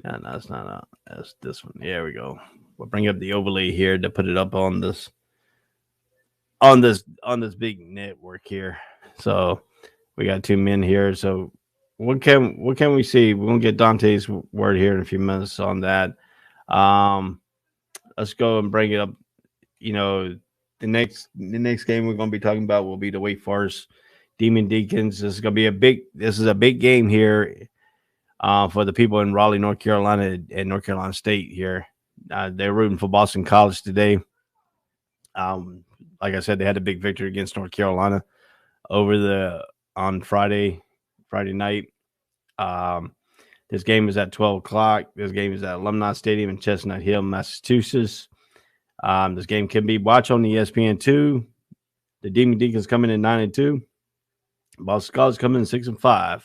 No, it's not. That's this one. There we go. We'll bring up the overlay here to put it up on this big network here. So we got two men here. So what can we see? We're gonna get Dante's word here in a few minutes on that. Um, let's go and bring it up. You know, the next game we're gonna be talking about will be the Wake Forest Demon Deacons. This is a big game here for the people in Raleigh, North Carolina, and North Carolina State here. They're rooting for Boston College today. Um, like I said, they had a big victory against North Carolina over the on Friday night. Um, this game is at 12 o'clock. This game is at Alumni Stadium in Chestnut Hill, Massachusetts. This game can be watched on ESPN2. The Demon Deacons coming in 9-2. Boston College coming in 6-5.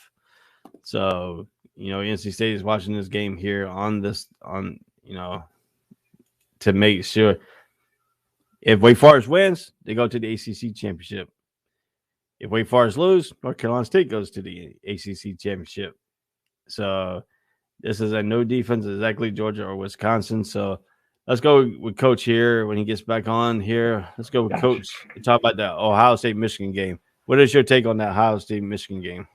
So NC State is watching this game here to make sure if Wake Forest wins, they go to the ACC championship. If Wake Forest lose, North Carolina State goes to the ACC championship. So this is a no defense exactly Georgia or Wisconsin. So let's go with Coach here when he gets back on here. Let's go with Coach and talk about the Ohio State Michigan game. What is your take on that Ohio State Michigan game?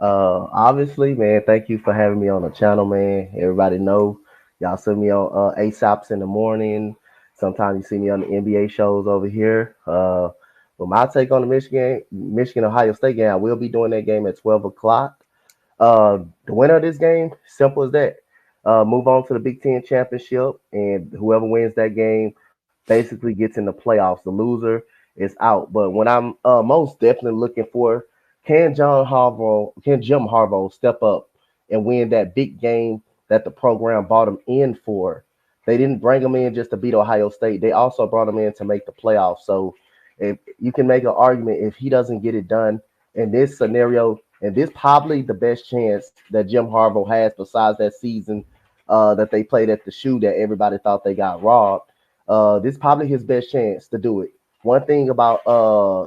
Obviously, man, thank you for having me on the channel, man. Everybody know y'all see me on ASAPs in the morning. Sometimes you see me on the NBA shows over here. But my take on the Michigan Ohio State game, I will be doing that game at 12 o'clock. The winner of this game, simple as that. Move on to the Big Ten championship, and whoever wins that game basically gets in the playoffs. The loser is out. But what I'm most definitely looking for, can Jim Harbaugh step up and win that big game that the program brought him in for? They didn't bring him in just to beat Ohio State. They also brought him in to make the playoffs. So if you can make an argument, if he doesn't get it done in this scenario, and this probably the best chance that Jim Harbaugh has besides that season that they played at the shoe that everybody thought they got robbed. This is probably his best chance to do it. One thing about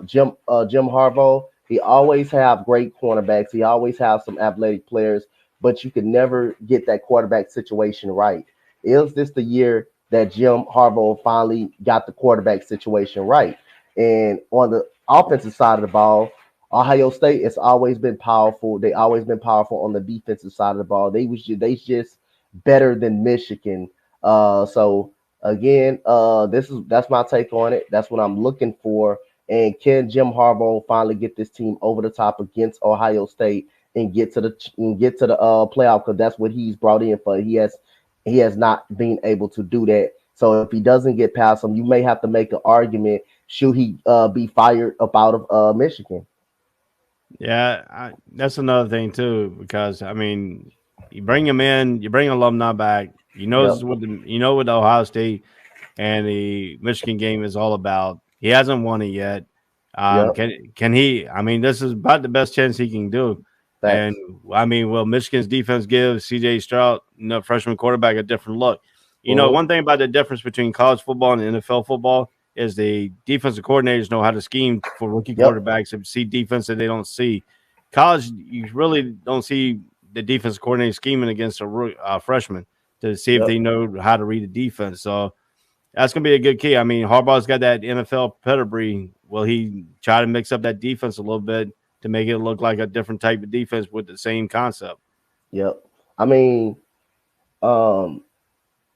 Jim Harbaugh, he always have great cornerbacks. He always have some athletic players, but you can never get that quarterback situation right. Is this the year that Jim Harbaugh finally got the quarterback situation right? And on the offensive side of the ball, Ohio State has always been powerful. They always been powerful on the defensive side of the ball. They just better than Michigan. So again, that's my take on it. That's what I'm looking for. And can Jim Harbaugh finally get this team over the top against Ohio State and get to the playoff? Because that's what he's brought in for. He has not been able to do that. So if he doesn't get past them, you may have to make an argument. Should he be fired up out of Michigan? Yeah, that's another thing too, because I mean, you bring him in, you bring alumni back. Yep. What the Ohio State and the Michigan game is all about. He hasn't won it yet. Yep. Can he? I mean, this is about the best chance he can do. And Facts. I mean, will Michigan's defense give C.J. Stroud, freshman quarterback, a different look? Mm-hmm. One thing about the difference between college football and NFL football is the defensive coordinators know how to scheme for rookie Yep. quarterbacks and see defense that they don't see. College, you really don't see the defensive coordinator scheming against a freshman to see if Yep. they know how to read the defense. So that's going to be a good key. I mean, Harbaugh's got that NFL pedigree. Will he try to mix up that defense a little bit to make it look like a different type of defense with the same concept? Yep. I mean, um,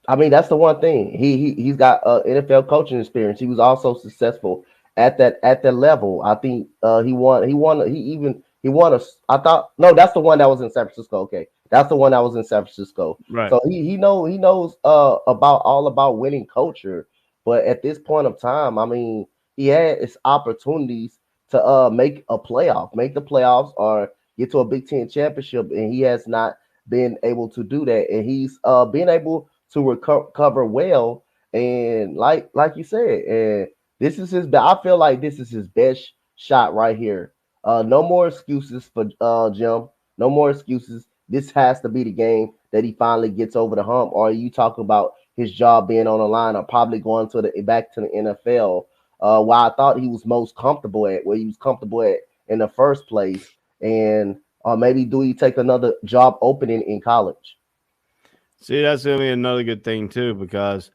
that's the one thing. He's got NFL coaching experience. He was also successful at that level. I think he won a. I thought no, that's the one that was in San Francisco. Okay, that's the one that was in San Francisco. Right. So he knows about winning culture. But at this point of time, I mean, he had his opportunities to make the playoffs, or get to a Big Ten championship, and he has not been able to do that. And he's been able to recover well. And like you said, and this is his. I feel like this is his best shot right here. No more excuses for Jim. No more excuses. This has to be the game that he finally gets over the hump. Or are you talking about his job being on the line, or probably going to the back to the NFL? Where I thought he was most comfortable at, where he was comfortable at in the first place, and or maybe do he take another job opening in college? See, that's gonna be another good thing too, because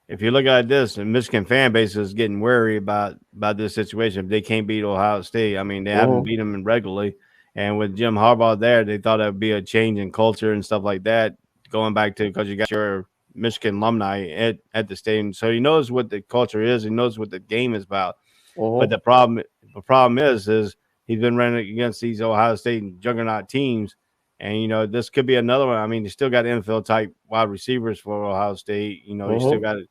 if you look at this, the Michigan fan base is getting wary about this situation. If they can't beat Ohio State, I mean, they haven't Hmm. beat them regularly, and with Jim Harbaugh there, they thought it would be a change in culture and stuff like that. Going back to because you got your Michigan alumni at the stadium, so he knows what the culture is. He knows what the game is about. But Hmm. the problem is he's been running against these Ohio State juggernaut teams, and this could be another one. I mean, you still got NFL type wide receivers for Ohio State. You still Hmm. got it,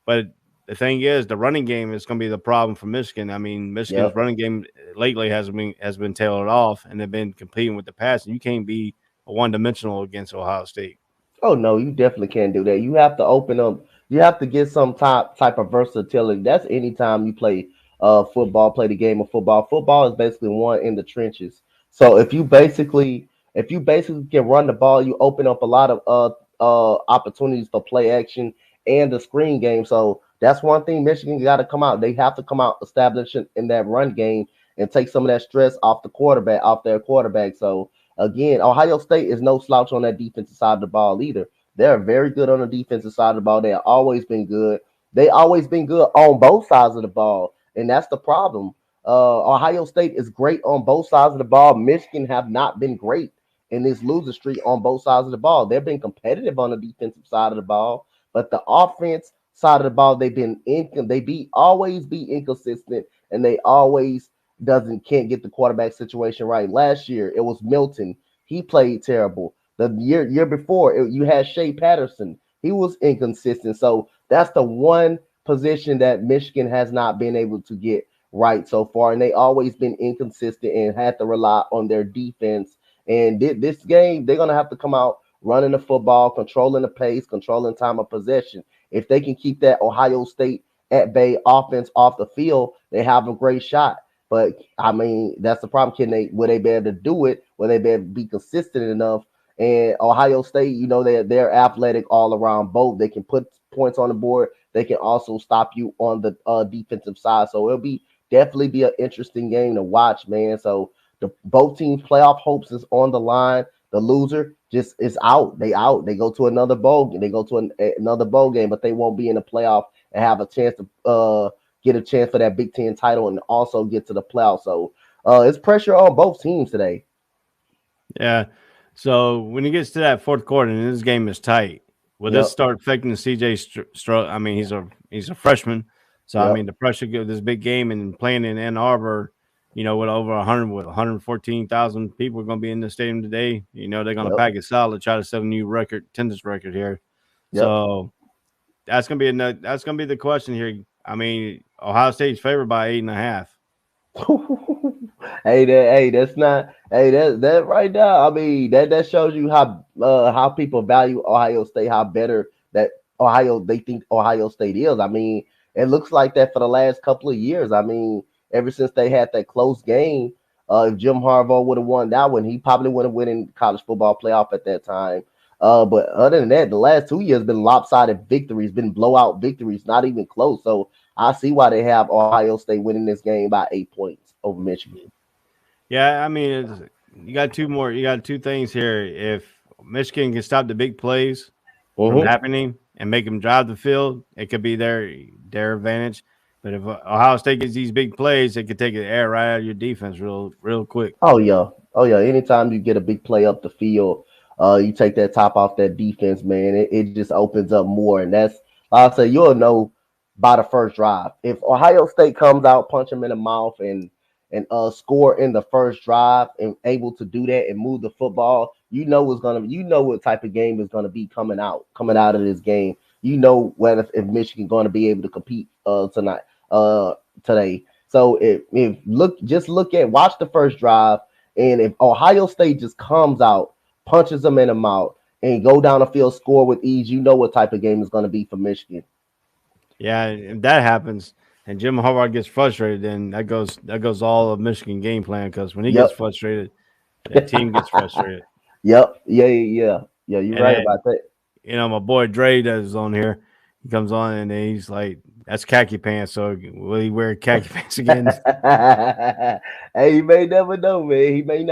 but the thing is, the running game is going to be the problem for Michigan. I mean, Michigan's Yep. running game lately has been tailored off, and they've been competing with the pass. And you can't be a one dimensional against Ohio State. Oh no, you definitely can't do that. You have to open up. You have to get some type of versatility. That's anytime you play football, play the game of football. Football is basically one in the trenches. So if you basically can run the ball, you open up a lot of opportunities for play action and the screen game. So that's one thing Michigan got to come out. They have to come out establishing in that run game and take some of that stress off their quarterback. So again, Ohio State is no slouch on that defensive side of the ball either. They're very good on the defensive side of the ball. They have always been good. They always been good on both sides of the ball, and that's the problem. Ohio State is great on both sides of the ball. Michigan have not been great in this loser streak on both sides of the ball. They've been competitive on the defensive side of the ball, but the offense side of the ball, they be always be inconsistent, and they always doesn't can't get the quarterback situation right. Last year it was Milton. He played terrible. The year before you had Shea Patterson. He was inconsistent. So that's the one position that Michigan has not been able to get right so far, and they always been inconsistent and had to rely on their defense. And this game, they're gonna have to come out running the football, controlling the pace, controlling time of possession. If they can keep that Ohio State at bay offense off the field, they have a great shot. But I mean, that's the problem. Will they be able to do it? Will they be able to be consistent enough? And Ohio State, they're athletic all around both. They can put points on the board. They can also stop you on the defensive side. So it'll be definitely be an interesting game to watch, man. So the both teams' playoff hopes is on the line. The loser just is out. They out. They go to another bowl. They go to another bowl game, but they won't be in the playoff and have a chance to get a chance for that Big Ten title and also get to the playoffs. So it's pressure on both teams today. Yeah. So when it gets to that fourth quarter and this game is tight, will this Yep. start affecting CJ Stroud? I mean, he's a freshman, so I mean Yep. the pressure of this big game and playing in Ann Arbor, with over 100, with 114,000 people going to be in the stadium today. They're going to Yep. pack it solid, try to set a new attendance record here. Yep. So that's going to be the question here. I mean, Ohio State's favored by 8.5. That's not that right now. I mean, that shows you how people value Ohio State, how better that they think Ohio State is. I mean, it looks like that for the last couple of years. I mean, ever since they had that close game, if Jim Harbaugh would have won that one, he probably would have won in college football playoff at that time. But other than that, the last 2 years been lopsided victories, been blowout victories, not even close. So I see why they have Ohio State winning this game by 8 points over Michigan. Yeah, I mean, you got two things here. If Michigan can stop the big plays from Mm-hmm. happening and make them drive the field, it could be their advantage. But if Ohio State gets these big plays, it could take the air right out of your defense real quick. Oh yeah, oh yeah. Anytime you get a big play up the field, you take that top off that defense, man. It just opens up more, and that's like I say you'll know by the first drive. If Ohio State comes out, punch them in the mouth, and score in the first drive, and able to do that and move the football, you know what type of game is gonna be coming out of this game. You know whether if Michigan going to be able to compete tonight today. So if look at watch the first drive, and if Ohio State just comes out, punches them in the mouth, and go down the field, score with ease, you know what type of game is going to be for Michigan. Yeah, if that happens and Jim Harbaugh gets frustrated, then that goes all of Michigan game plan because when he gets Yep. frustrated, the team gets frustrated. Yep. Yeah. You're And right then about that. my boy Dre does on here. He comes on and then he's like, "That's khaki pants." So will he wear khaki pants again? Hey, you may never know, man. He may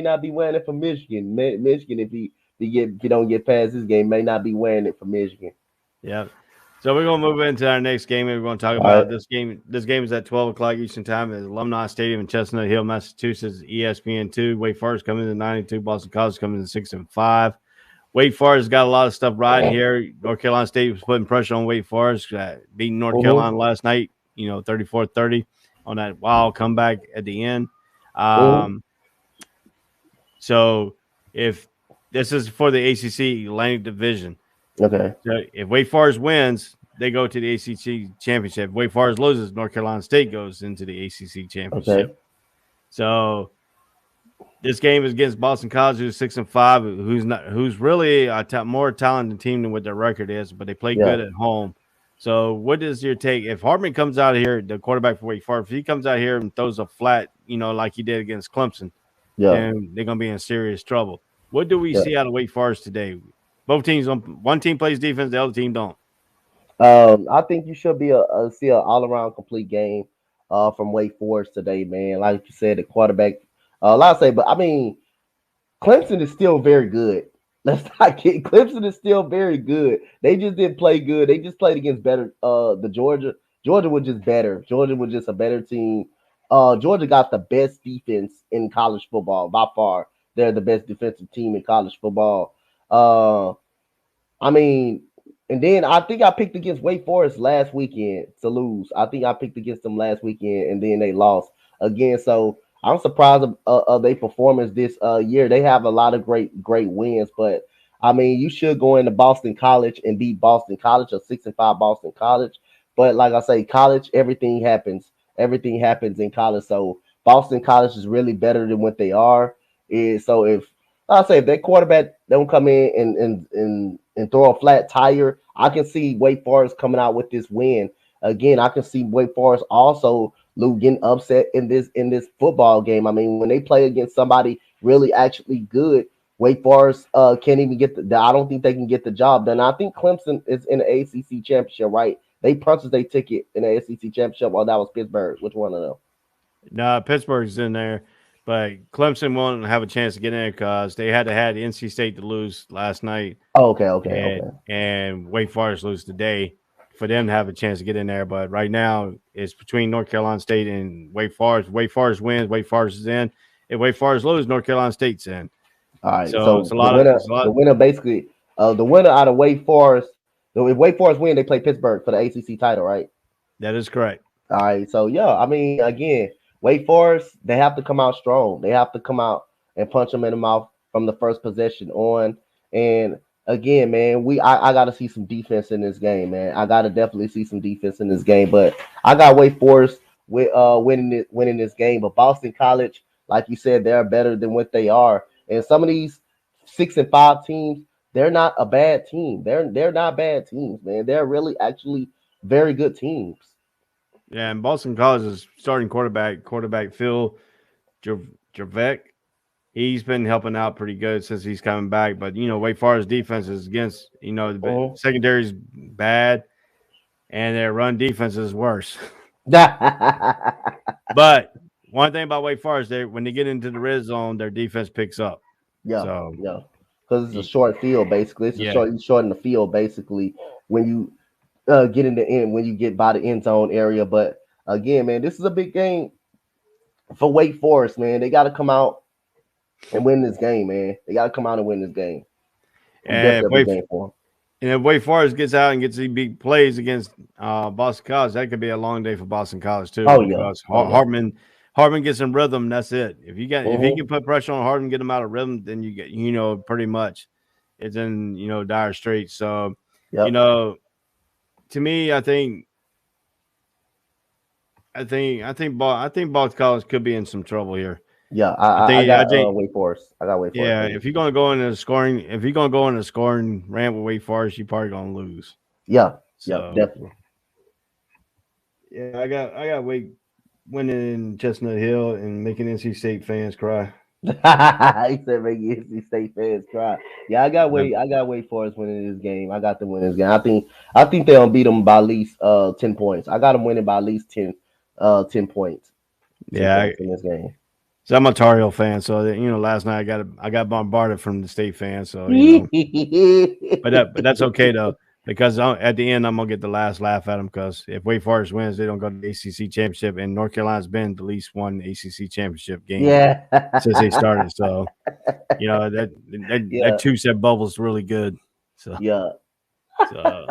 not be wearing it for Michigan. Michigan, if he if you don't get past this game, may not be wearing it for Michigan. Yeah. So we're gonna move into our next game, and we're gonna talk All right. about this game. This game is at 12 o'clock Eastern Time at Alumni Stadium in Chestnut Hill, Massachusetts. ESPN2. Wake Forest coming in 92. Boston College coming in 6-5. Wake Forest got a lot of stuff riding here. North Carolina State was putting pressure on Wake Forest, beating North Mm-hmm. Carolina last night. 34-30 on that wild comeback at the end. Mm-hmm. So if this is for the ACC Atlantic Division. Okay. So if Wake Forest wins, they go to the ACC championship. If Wake Forest loses, North Carolina State goes into the ACC championship. Okay. So this game is against Boston College, who's 6-5, who's really a more talented team than what their record is, but they play Yeah. good at home. So what is your take? If Hartman comes out here, the quarterback for Wake Forest, if he comes out here and throws a flat, like he did against Clemson, Yeah. then they're going to be in serious trouble. What do we Yeah. see out of Wake Forest today? Both teams, one team plays defense, the other team don't. I think you should see an all around complete game from Wake Forest today, man. Like you said, the quarterback. A lot to say, but I mean, Clemson is still very good. Let's not get Clemson is still very good. They just didn't play good. They just played against better. The Georgia. Georgia was just better. Georgia was just a better team. Georgia got the best defense in college football by far. They're the best defensive team in college football. Uh, I mean, and then I think I picked against Wake Forest last weekend to lose. I think I picked against them last weekend, and then they lost again. So I'm surprised of their performance this year. They have a lot of great wins, but I mean, you should go into Boston College and beat Boston College, a 6-5 Boston College. But like I say, college, everything happens. Everything happens in college. So Boston College is really better than what they are. So if that quarterback don't come in and throw a flat tire, I can see Wake Forest coming out with this win. Again, I can see Wake Forest also Lou getting upset in this football game. I mean, when they play against somebody really actually good, Wake Forest can't even get I don't think they can get the job done. I think Clemson is in the ACC championship, right? They punched their ticket in the ACC championship. Well, that was Pittsburgh. Which one of them? No, Pittsburgh's in there, but Clemson won't have a chance to get in there because they had to have NC State to lose last night, Oh, okay. and Wake Forest lose today for them to have a chance to get in there. But right now, it's between North Carolina State and Wake Forest. Wake Forest wins, Wake Forest is in. If Wake Forest loses, North Carolina State's in. All right. So it's So a lot of it's a the lot. winner basically, the winner out of Wake Forest. If Wake Forest win, they play Pittsburgh for the ACC title, right? That is correct. All right. So yeah, I mean, again, Wake Forest, they have to come out strong. They have to come out and punch them in the mouth from the first possession on. And again, man, I got to see some defense in this game, man. I got to definitely see some defense in this game. But I got Wake Forest with winning this game. But Boston College, like you said, they're better than what they are. And some of these 6-5 teams, they're not a bad team. They're not bad teams, man. They're really actually very good teams. Yeah, and Boston College's starting quarterback Phil Javek. He's been helping out pretty good since he's coming back. But Wake Forest defense is against the Mhm. secondary's bad, and their run defense is worse. But one thing about Wake Forest, when they get into the red zone, their defense picks up. Yeah, So yeah. Because it's a short field, basically. yeah, You shorten the field, basically, when you get in the end, when you get by the end zone area. But again, man, this is a big game for Wake Forest, man. They got to come out and win this game, man. They got to come out and win this game. It's and definitely a big game for them. if Wake Forest gets out and gets these big plays against Boston College, that could be a long day for Boston College too, Oh, yeah. because Oh, yeah. Hartman gets in rhythm. That's it. If he Mm-hmm. can put pressure on Hartman, get him out of rhythm, then you get pretty much it's in dire straits. So you Yep. know, to me, I think Boston College could be in some trouble here. Yeah, I think Wake Forest. I got Wake Forest yeah. winning. If you're gonna go in a scoring rant with Wake Forest, you're probably gonna lose. Yeah, yep, So definitely. yeah, I got Wake winning in Chestnut Hill and making NC State fans cry. He said make NC State fans cry. Yeah, Yep. I got Wake Forest winning this game. I got them winning this game. I think they'll beat them by at least 10 points. I got them winning by at least 10 points. 10 Yeah, points in this game. So I'm a Tar Heel fan, so last night I got bombarded from the state fans, so but that's okay though, because at the end I'm gonna get the last laugh at them, because if Wake Forest wins, they don't go to the ACC championship, and North Carolina's been the least one ACC championship game Yeah. since they started. So that Yeah. two set bubble is really good. So Yeah. so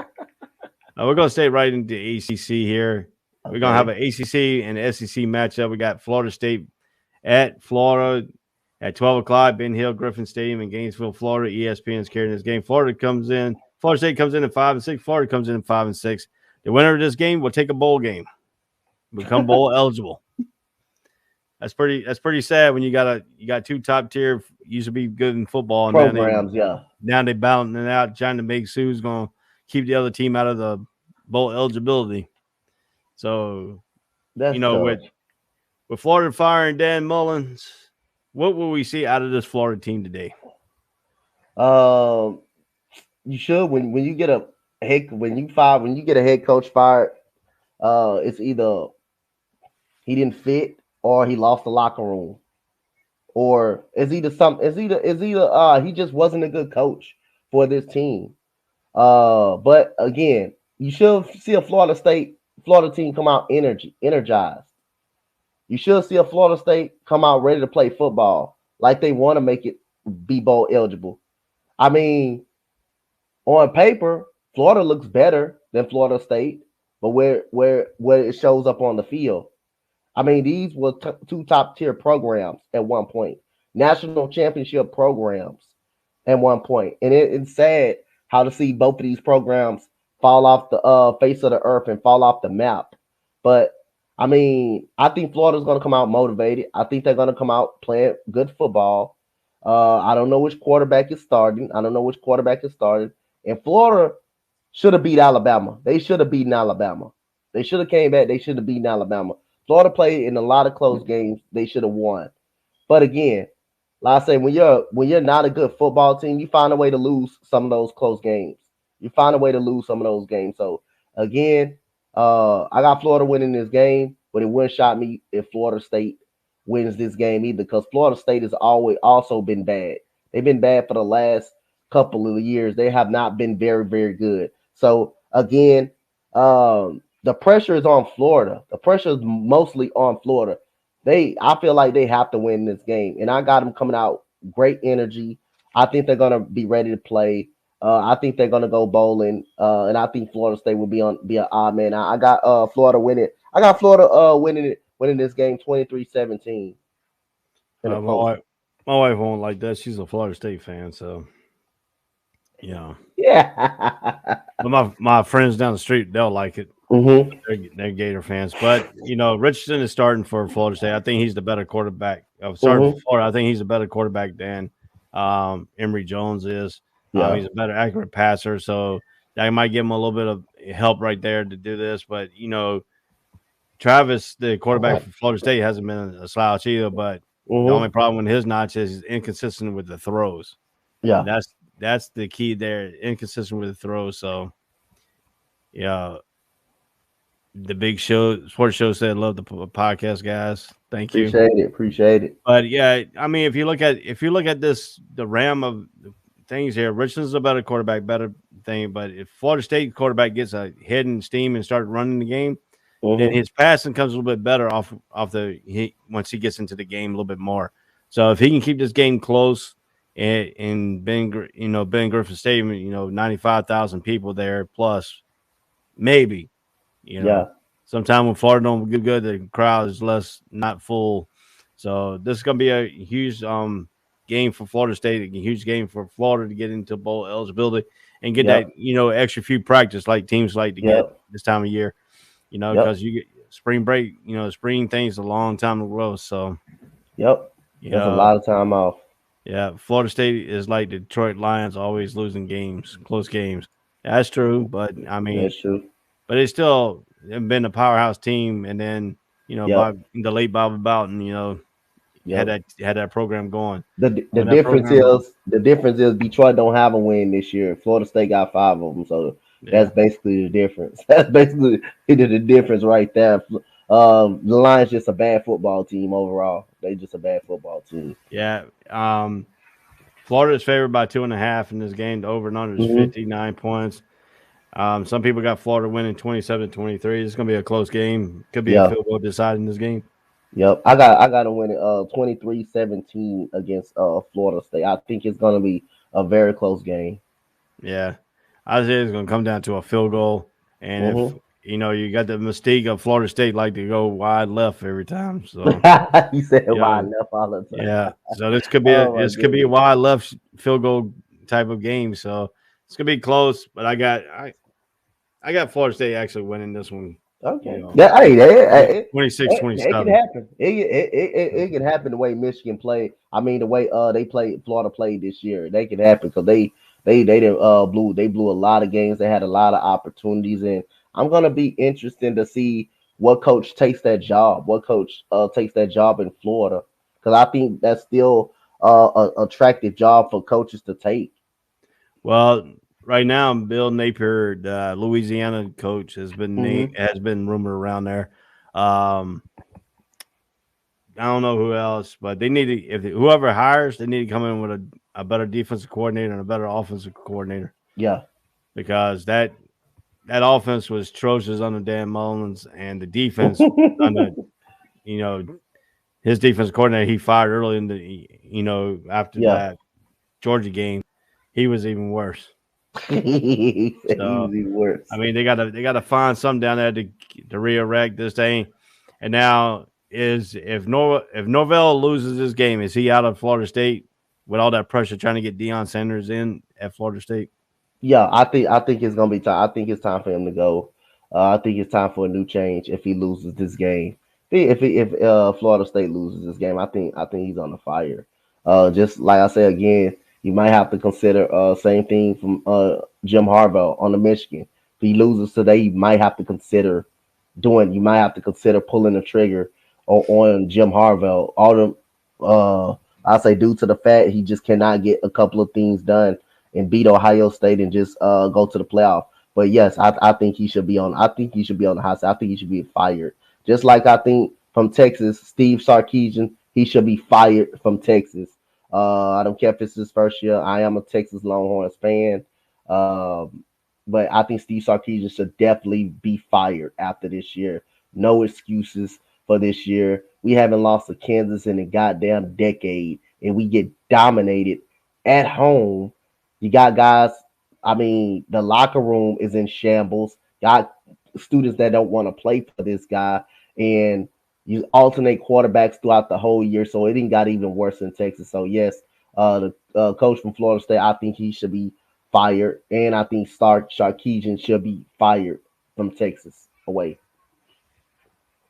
we're gonna stay right into ACC here. We're gonna have Okay. an ACC and SEC matchup. We got Florida State at Florida at 12 o'clock, Ben Hill Griffin Stadium in Gainesville, Florida. ESPN is carrying this game. Florida State comes in at 5-6. Florida comes in at 5-6. The winner of this game will take a bowl game, become bowl eligible. That's pretty sad when you got two top tier, used to be good in football, and Programs, yeah. now they balancing it out, trying to make who's gonna keep the other team out of the bowl eligibility. So, That's tough. with Florida firing Dan Mullins, what will we see out of this Florida team today? You should when you get a when you get a head coach fired, it's either he didn't fit or he lost the locker room, or it's either he just wasn't a good coach for this team. But again, you should see a Florida team come out energized. You should see a Florida State come out ready to play football, like they want to make it be bowl eligible. I mean, on paper, Florida looks better than Florida State, but where it shows up on the field, I mean, these were two top tier programs at one point, national championship programs at one point, and it's sad how to see both of these programs fall off the face of the earth and fall off the map. But I mean, I think Florida's going to come out motivated. I think they're going to come out playing good football. I don't know which quarterback is starting. And Florida should have beat Alabama. They should have beaten Alabama. They should have came back. They should have beaten Alabama. Florida played in a lot of close games. They should have won. But again, like I say, when you're not a good football team, you find a way to lose some of those close games. You find a way to lose some of those games. So again, I got Florida winning this game, but it wouldn't shock me if Florida State wins this game either, because Florida State has always also been bad. They've been bad for the last couple of years. They have not been very, very good. So again, the pressure is on Florida. The pressure is mostly on Florida. I feel like they have to win this game, and I got them coming out great energy. I think they're gonna be ready to play. I think they're gonna go bowling, and I think Florida State will be an odd man. I got Florida winning. I got Florida winning this game 23-17. My wife won't like that. She's a Florida State fan, so yeah. But my friends down the street, they'll like it. Mm-hmm. They're Gator fans, but Richardson is starting for Florida State. I think he's the better quarterback. Starting for Florida, I think he's a better quarterback than Emory Jones is. Yeah. He's a better accurate passer, so that might give him a little bit of help right there to do this. But Travis, the quarterback for Florida State, hasn't been a slouch either. But the only problem with his notch is he's inconsistent with the throws. Yeah, and that's the key there. Inconsistent with the throws. So yeah. The big show, sports show said, "Love the podcast, guys. Thank you, appreciate it." But yeah, I mean, if you look at this, the ram of things here, Richlands a better quarterback, better thing. But if Florida State quarterback gets a head and steam and start running the game, then his passing comes a little bit better off once he gets into the game a little bit more. So if he can keep this game close, and Ben Griffin Stadium, 95,000 people there plus, maybe. Sometime when Florida don't do good, the crowd is not full. So this is gonna be a huge game for Florida State, a huge game for Florida to get into bowl eligibility and get that extra few practice like teams like to get this time of year. Because you get spring break, spring things a long time to grow. So that's a lot of time off. Yeah, Florida State is like Detroit Lions, always losing games, close games. That's true, but I mean, that's true. But it's still been a powerhouse team, and then by the late Bobby Bowden, had that program going. The difference is Detroit don't have a win this year. Florida State got 5 of them, so that's basically the difference. That's basically the difference right there. The Lions just a bad football team overall. They just a bad football team. Yeah. Florida is favored by 2.5 in this game. The over and under is Hmm 59 points. Some people got Florida winning 27-23. It's going to be a close game. Could be a Yeah. field goal deciding this game. Yep. I got to win it 23-17 against Florida State. I think it's gonna be a very close game. Yeah. I say it's going to come down to a field goal. And if, Hmm you got the mystique of Florida State like to go wide left every time. So, He said you why know, left all the yeah. time. So this could be a Oh my this could be a goodness. wide left field goal type of game. So it's gonna be close, but I got Florida State actually winning this one. You Okay. know, Yeah, hey, 26 it can 27. happen. It can happen the way Michigan played. I mean, the way they played Florida played this year. They can happen because they did blew a lot of games. They had a lot of opportunities, and I'm gonna be interested to see what coach takes that job. What coach takes that job in Florida? Because I think that's still a attractive job for coaches to take. Well, right now, Bill Napier, the Louisiana coach, Hmm has been rumored around there. Um, I don't know who else, but they need to if whoever hires, they need to come in with a better defensive coordinator and a better offensive coordinator Yeah. because that offense was atrocious under Dan Mullins, and the defense under you know his defense coordinator he fired early in the after Yeah. that Georgia game, he was even worse. He said he So was even I worse. mean they gotta find something down there to resurrect this thing. And now is if Norvell loses this game, is he out of Florida State with all that pressure trying to get Deion Sanders in at Florida State? Yeah, I think it's gonna be time. I think it's time for him to go. I think it's time for a new change if he loses this game. If Florida State loses this game, I think he's on the fire. Just like I said again, you might have to consider same thing from Jim Harbaugh on the Michigan. If he loses today, you might have to consider pulling the trigger on Jim Harbaugh. All the I say due to the fact he just cannot get a couple of things done and beat Ohio State and just go to the playoff. But yes, I think he should be on. I think he should be on the hot side. I think he should be fired. Just like I think from Texas, Steve Sarkisian, he should be fired from Texas. I don't care if it's his first year. I am a Texas Longhorns fan. Um, but I think Steve Sarkisian should definitely be fired after this year. No excuses for this year. We haven't lost to Kansas in a goddamn decade, and we get dominated at home. You got guys. I mean, the locker room is in shambles. Got students that don't want to play for this guy, and you alternate quarterbacks throughout the whole year, so it didn't got even worse in Texas. So yes, the coach from Florida State, I think he should be fired, and I think Sarkisian should be fired from Texas away.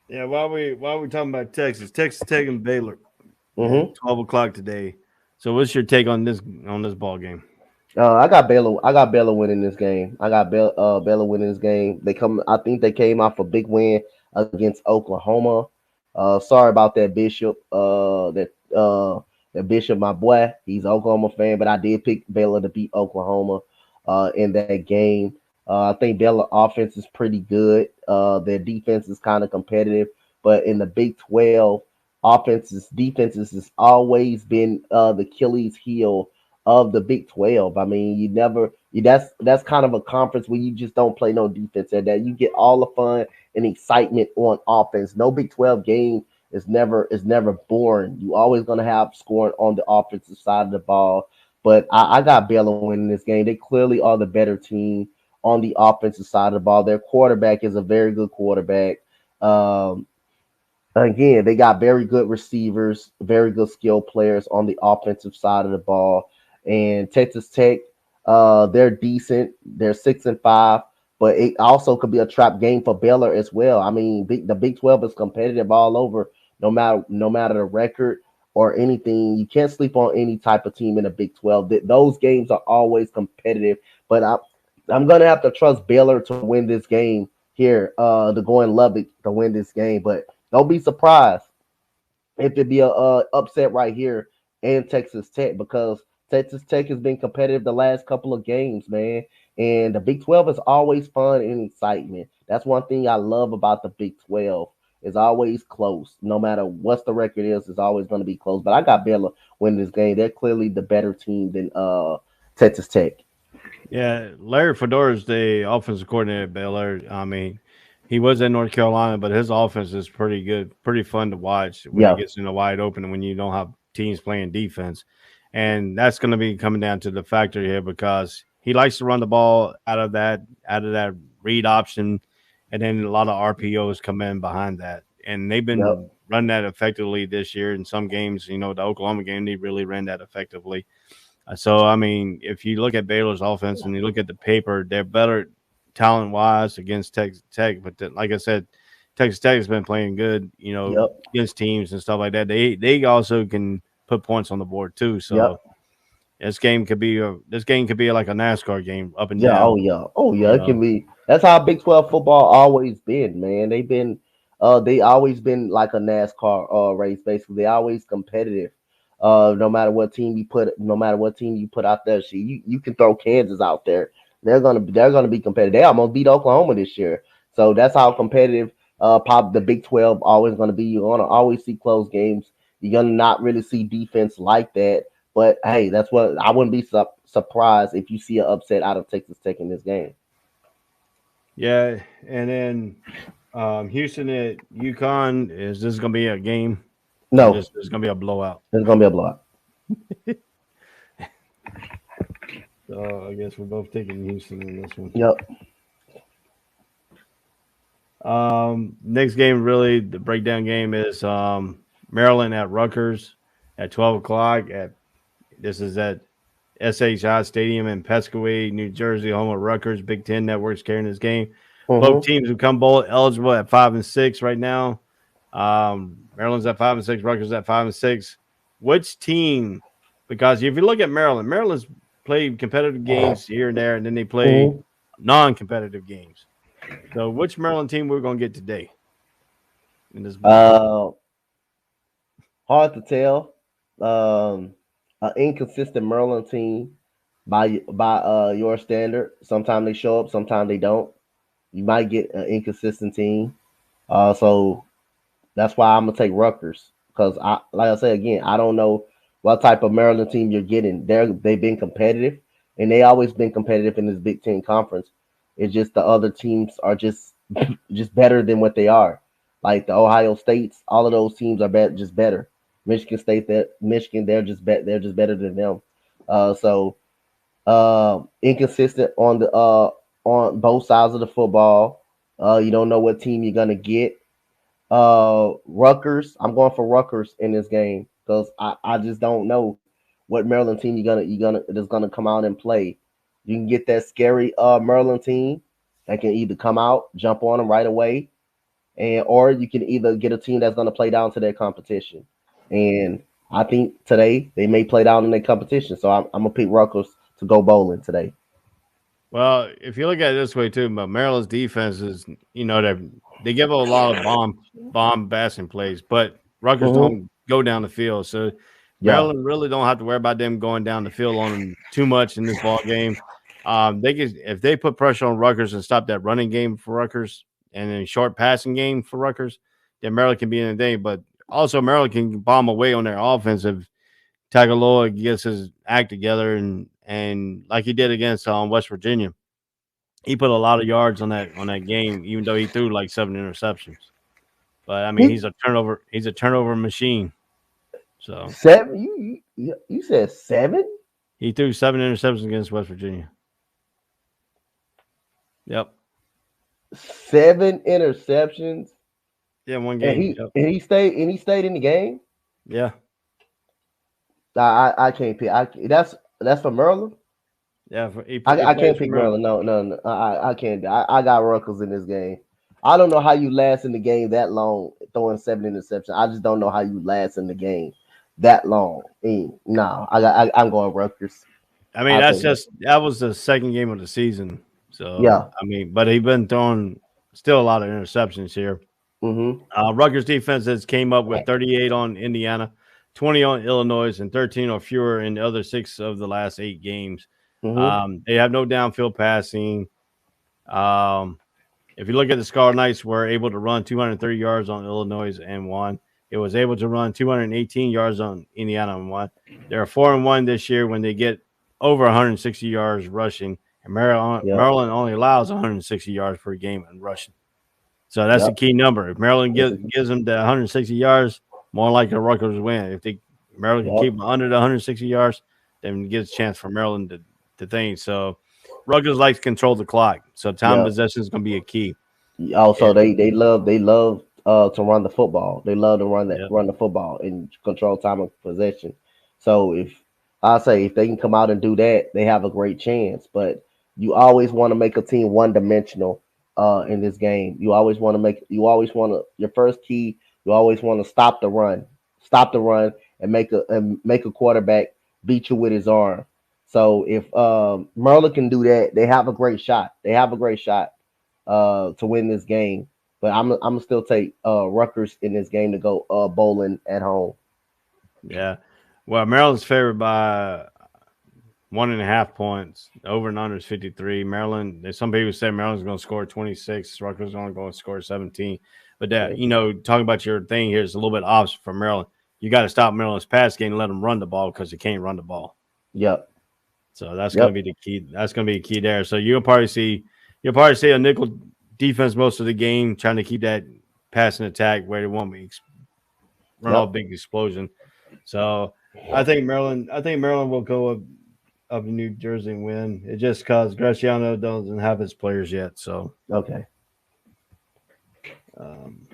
Yeah, while we talking about Texas Tech and Baylor at Hmm 12 o'clock today. So what's your take on this ball game? I got Baylor. I got Baylor winning this game. I got Baylor winning this game. They come. I think they came off a big win against Oklahoma. Sorry about that, Bishop. That Bishop, my boy. He's an Oklahoma fan, but I did pick Baylor to beat Oklahoma in that game. I think Baylor offense is pretty good. Their defense is kind of competitive, but in the Big 12, defenses has always been the Achilles heel of the Big 12. I mean, that's kind of a conference where you just don't play no defense at that. You get all the fun and excitement on offense. No Big 12 game is never boring. You always gonna have scoring on the offensive side of the ball. But I got Baylor winning this game. They clearly are the better team on the offensive side of the ball. Their quarterback is a very good quarterback. Um, Again, they got very good receivers, very good skill players on the offensive side of the ball. And Texas Tech, they're decent. They're 6-5, but it also could be a trap game for Baylor as well. I mean, the Big 12 is competitive all over, no matter the record or anything. You can't sleep on any type of team in the Big 12. Those games are always competitive. But I'm gonna have to trust Baylor to win this game here, to go in Lubbock to win this game. But don't be surprised if it be a upset right here in Texas Tech because Texas Tech has been competitive the last couple of games, man. And the Big 12 is always fun and excitement. That's one thing I love about the Big 12. is always close. No matter what the record is, it's always going to be close. But I got Baylor winning this game. They're clearly the better team than Texas Tech. Yeah, Larry Fedora is the offensive coordinator at Baylor. I mean, he was in North Carolina, but his offense is pretty good, pretty fun to watch when it Yeah, gets in the wide open and when you don't have teams playing defense. And that's going to be coming down to the factor here because he likes to run the ball out of that read option, and then a lot of RPOs come in behind that. And they've yep, been running that effectively this year in some games. The Oklahoma game, they really ran that effectively. So, I mean, if you look at Baylor's offense and you look at the paper, they're better talent wise against Texas Tech. But like I said, Texas Tech has been playing good, yep, against teams and stuff like that. They also can put points on the board too. yep. So this game could be like a NASCAR game, up and Yeah, down. oh yeah, oh yeah. You It can know, be. That's how Big 12 football always been, man. They always been like a NASCAR race. Basically, they always competitive. No matter what team you put out there, you can throw Kansas out there. They're gonna be competitive. They almost beat Oklahoma this year. So that's how competitive. Pop the Big 12 always gonna be. You're gonna always see close games. You're gonna not really see defense like that. But hey, that's what I wouldn't be surprised if you see an upset out of Texas Tech in this game. yeah. And then Houston at UConn, is this going to be a game or No, just it's going to be a blowout? it's gonna be a blowout. So I guess we're both taking Houston in this one. Yep. Next game, really, the breakdown game is Maryland at Rutgers at 12 o'clock. This is at SHI Stadium in Piscataway, New Jersey, home of Rutgers. Big Ten Network's carrying this game. Both Mm-hmm. teams become bowl eligible at 5-6 right now. Maryland's at 5-6, Rutgers at 5-6. Which team? Because if you look at Maryland's played competitive games here and there, and then they play Mm-hmm. non-competitive games. So, which Maryland team we're going to get today in this ball game? Uh, Hard to tell. Um, an inconsistent Maryland team by your standard. Sometimes they show up, sometimes they don't. You might get an inconsistent team. So that's why I'm gonna take Rutgers because like I said again, I don't know what type of Maryland team you're getting. They've been competitive, and they always been competitive in this Big Ten conference. It's just the other teams are just better than what they are. Like the Ohio States, all of those teams are just better. Michigan State, that Michigan, they're just better than them. Inconsistent on both sides of the football. You don't know what team you're gonna get. Rutgers. I'm going for Rutgers in this game because I just don't know what Maryland team you're gonna that's gonna come out and play. You can get that scary Maryland team that can either come out, jump on them right away, and or you can either get a team that's gonna play down to their competition. And I think today they may play down in their competition. So I'm gonna pick Rutgers to go bowling today. Well, if you look at it this way too, but Maryland's defense is, they give a lot of bomb passing plays, but Rutgers Mm-hmm. don't go down the field, so Yeah. Maryland really don't have to worry about them going down the field on them too much in this ball game. They can, if they put pressure on Rutgers and stop that running game for Rutgers and then short passing game for Rutgers, then Maryland can be in the day. But also Maryland can bomb away on their offensive. Tagaloa gets his act together and like he did against West Virginia, he put a lot of yards on that game, even though he threw like 7 interceptions. But I mean, He he's a turnover machine. So seven. You said seven? he threw 7 interceptions against West Virginia. Yep. Seven interceptions, Yeah, one and game. he Yep. and he stayed in the game. Yeah. I can't pick. That's for Maryland. Yeah. He I plays can't for pick Maryland. Maryland. No, no, no. I can't. I got Rutgers in this game. I don't know how you last in the game that long throwing seven interceptions. I just don't know how you last in the game that long. No, I'm going Rutgers. I mean, I'll take Rutgers. that was the second game of the season. So Yeah. I mean, but he's been throwing still a lot of interceptions here. Mm-hmm. Rutgers defense has came up with 38 on Indiana, 20 on Illinois, and 13 or fewer in the other 6 of the last 8 games. Mm-hmm. They have no downfield passing. Um, If you look at the Scarlet Knights, were able to run 230 yards on Illinois and won. It was able to run 218 yards on Indiana and won. They're 4-1 this year when they get over 160 yards rushing, and Yep. Maryland only allows 160 yards per game in rushing. So that's the Yep. key number. If Maryland It's a, gives them the 160 yards, more likely the Rutgers win. If Maryland can yep. keep them under the 160 yards, then it gives a chance for Maryland to think. So Rutgers likes to control the clock. So time Yep. possession is going to be a key. Also, And they love to run the football. They love to yep, run the football and control time of possession. So I say if they can come out and do that, they have a great chance. But you always want to make a team one dimensional in this game. You always want to your first key. You always want to stop the run, and make a quarterback beat you with his arm. So if Merle can do that, they have a great shot. They have a great shot to win this game. But I'm gonna still take Rutgers in this game to go bowling at home. yeah. Well, Maryland's favored by 1.5 points. Over and under is 53. Maryland, there's some people say Maryland's going to score 26. Rutgers is only going to score 17. But that, Okay. talking about your thing here is a little bit opposite for Maryland. You got to stop Maryland's pass game and let them run the ball because they can't run the ball. Yep. So that's going to Yep. be the key. That's going to be a key there. So you'll probably see a nickel defense most of the game, trying to keep that passing attack where they won't be run off Yep. big explosion. So I think Maryland will go up to New Jersey and win. It just because Graciano doesn't have his players yet. So Okay. um,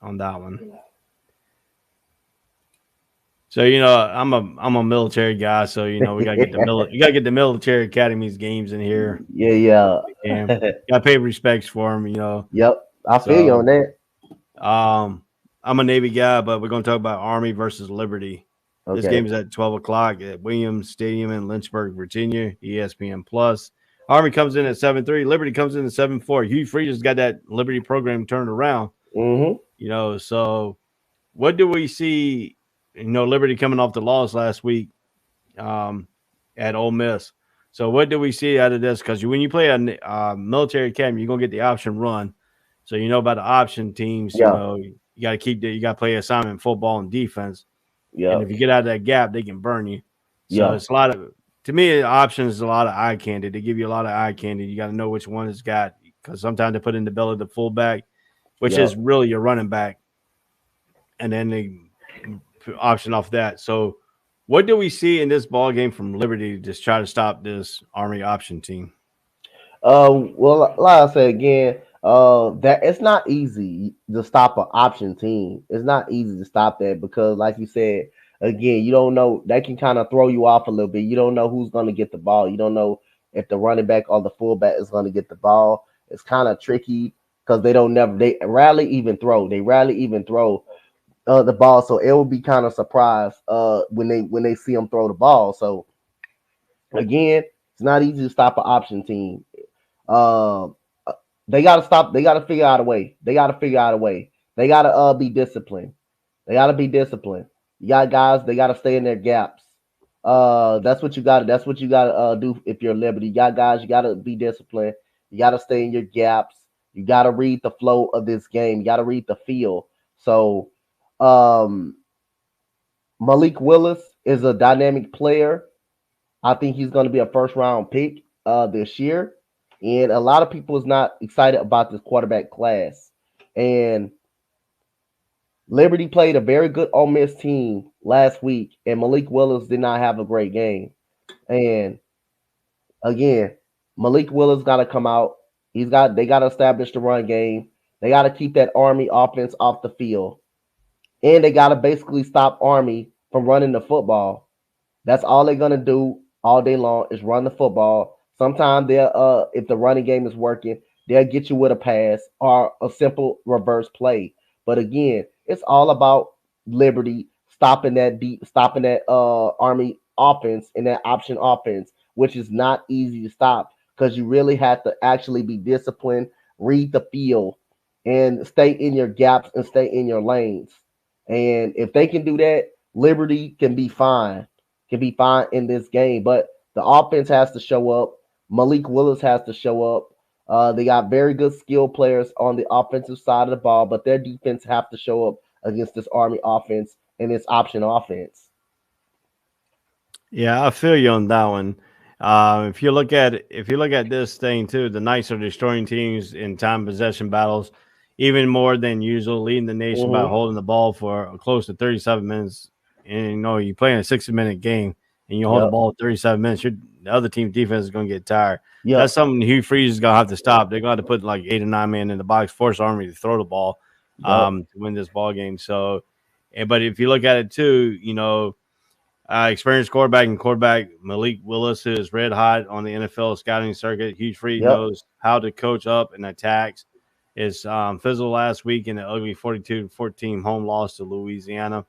on that one. So I'm a military guy. So we gotta get you gotta get the military academies games in here. Yeah. And Yeah. gotta pay respects for them. Yep. I feel you on So that. I'm a Navy guy, but we're gonna talk about Army versus Liberty. This game Okay. is at 12 o'clock at Williams Stadium in Lynchburg, Virginia, ESPN Plus. Army comes in at 7-3. Liberty comes in at 7-4. Hugh Freeze's got that Liberty program turned around. Mm-hmm. So what do we see? Liberty coming off the loss last week um, at Ole Miss. So what do we see out of this? Because when you play a military academy, you're gonna get the option run. So about the option teams. Yeah. You got to you got to play assignment football and defense. And Yeah. if you get out of that gap, they can burn you. So Yeah. it's a lot of, to me, options is a lot of eye candy. They give you a lot of eye candy. You got to know which one it's got because sometimes they put in the belly of the fullback, which Yeah. is really your running back, and then they option off that. So what do we see in this ball game from Liberty to just try to stop this Army option team? Well, like I said again, that it's not easy to stop an option team. It's not easy to stop that because, like you said, again, you don't know that can kind of throw you off a little bit. You don't know who's going to get the ball. You don't know if the running back or the fullback is going to get the ball. It's kind of tricky because they rarely even throw. They rarely even throw the ball, so it will be kind of surprised when they see them throw the ball. So again, it's not easy to stop an option team. Um, they got to stop. They got to figure out a way. They got to figure out a way. They got to be disciplined. They got to be disciplined. You got guys. They got to stay in their gaps. That's what you got. That's what you got to do if you're Liberty. You got guys. You got to be disciplined. You got to stay in your gaps. You got to read the flow of this game. You got to read the feel. So, um, Malik Willis is a dynamic player. I think he's going to be a first round pick this year. And a lot of people is not excited about this quarterback class. And Liberty played a very good Ole Miss team last week, and Malik Willis did not have a great game. And again, Malik Willis got to come out. They got to establish the run game. They got to keep that Army offense off the field, and they got to basically stop Army from running the football. That's all they're gonna do all day long is run the football. Sometimes they'll if the running game is working, they'll get you with a pass or a simple reverse play. But again, it's all about Liberty stopping that Army offense and that option offense, which is not easy to stop because you really have to actually be disciplined, read the field, and stay in your gaps and stay in your lanes. And if they can do that, Liberty can be fine in this game. But the offense has to show up. Malik Willis has to show up. They got very good skill players on the offensive side of the ball, but their defense have to show up against this Army offense and this option offense. Yeah, I feel you on that one. If you look at this thing too, the Knights are destroying teams in time possession battles, even more than usual, leading the nation by Mm-hmm. holding the ball for close to 37 minutes. And you play in a 60-minute game and you hold the Yep. ball 37 minutes, the other team's defense is going to get tired. That's Yep. something Hugh Freeze is going to have to stop. They're going to have to put like 8 or 9 men in the box, force Army to throw the ball Yep. to win this ball game. But if you look at it too, experienced quarterback Malik Willis, who is red hot on the NFL scouting circuit. Hugh Freeze Yep. knows how to coach up and attacks. Is fizzled last week in the ugly 42-14 home loss to Louisiana.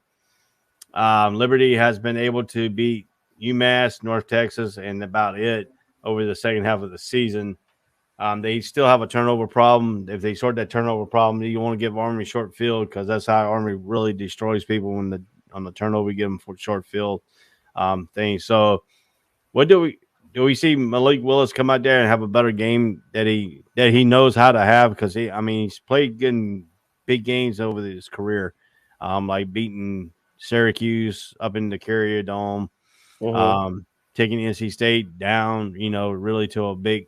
Liberty has been able to beat UMass, North Texas, and about it over the second half of the season. They still have a turnover problem. If they sort that turnover problem, you want to give Army short field because that's how Army really destroys people when on the turnover we give them for short field thing. So, what do we see Malik Willis come out there and have a better game that he knows how to have? Because he's played good in big games over his career, like beating Syracuse up in the Carrier Dome, Mm-hmm. um, taking NC State down, really to a big,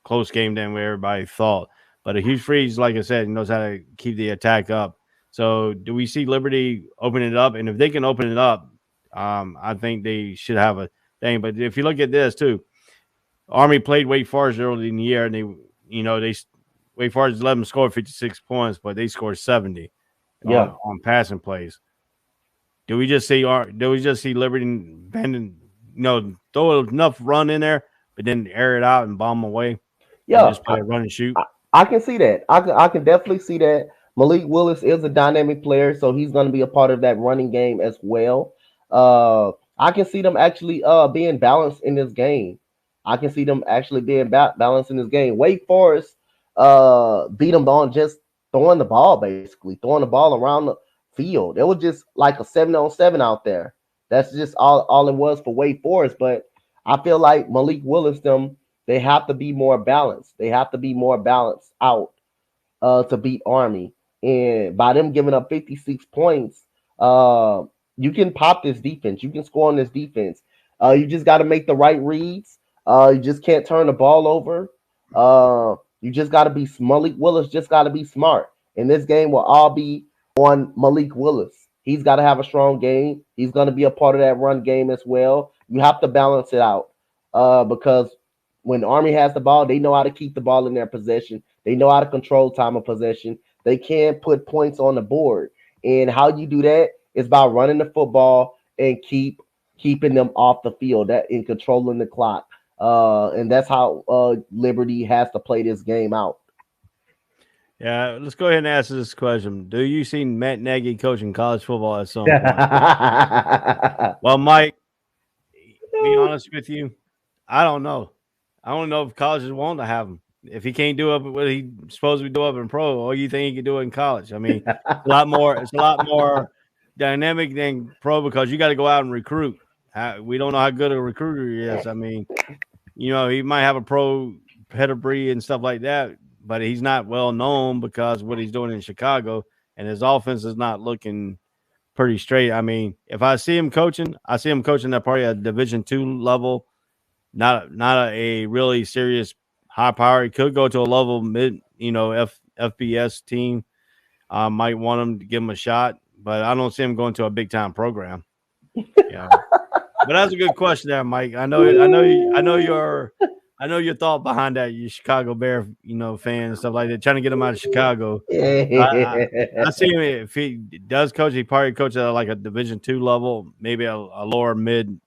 close game than where everybody thought. But a huge freeze, like I said, he knows how to keep the attack up. So, do we see Liberty open it up? And if they can open it up, I think they should have a thing. But if you look at this too, Army played Wake Forest early in the year, and they Wake Forest let them score 56 points, but they scored 70 Yeah. on passing plays. Do we just see Liberty bending, throw enough run in there, but then air it out and bomb away and Yeah. just play a run and shoot? I, I can see that. I can definitely see that. Malik Willis is a dynamic player, so he's going to be a part of that running game as well. I can see them actually being balanced in this game. I can see them actually being balanced in this game. Wake Forest beat them on just throwing the ball, basically throwing the ball around the field. It was just like a 7-on-7 out there. That's just all it was for Wake Forest. But I feel like Malik Willis them they have to be more balanced. They have to be more balanced out to beat Army. And by them giving up 56 points, uh, you can pop this defense. You can score on this defense. You just got to make the right reads. You just can't turn the ball over. You just got to be Malik Willis. Just got to be smart. And this game will all be on Malik Willis. He's got to have a strong game. He's going to be a part of that run game as well. You have to balance it out because when Army has the ball, they know how to keep the ball in their possession. They know how to control time of possession. They can put points on the board. And how you do that is by running the football and keeping them off the field that in controlling the clock. And that's how Liberty has to play this game out. Yeah, let's go ahead and ask this question. Do you see Matt Nagy coaching college football at some point? Yeah. Well, Mike, be honest with you, I don't know. I don't know if colleges want to have him. If he can't do it what he's supposed to do up in pro, or you think he can do it in college? I mean, it's a lot more. It's a lot more dynamic than pro because you got to go out and recruit. We don't know how good a recruiter he is. I mean, he might have a pro pedigree and stuff like that, but he's not well known because what he's doing in Chicago and his offense is not looking pretty straight. I mean, if I see him coaching, I see him coaching at probably a Division II level, not a really serious high power. He could go to a level mid, FBS team. Might want him to give him a shot, but I don't see him going to a big time program. Yeah, but that's a good question there, Mike. I know your thought behind that. You Chicago Bear, fan and stuff like that, trying to get him out of Chicago. I see him if he does coach. He probably coach at like a Division II level, maybe a lower mid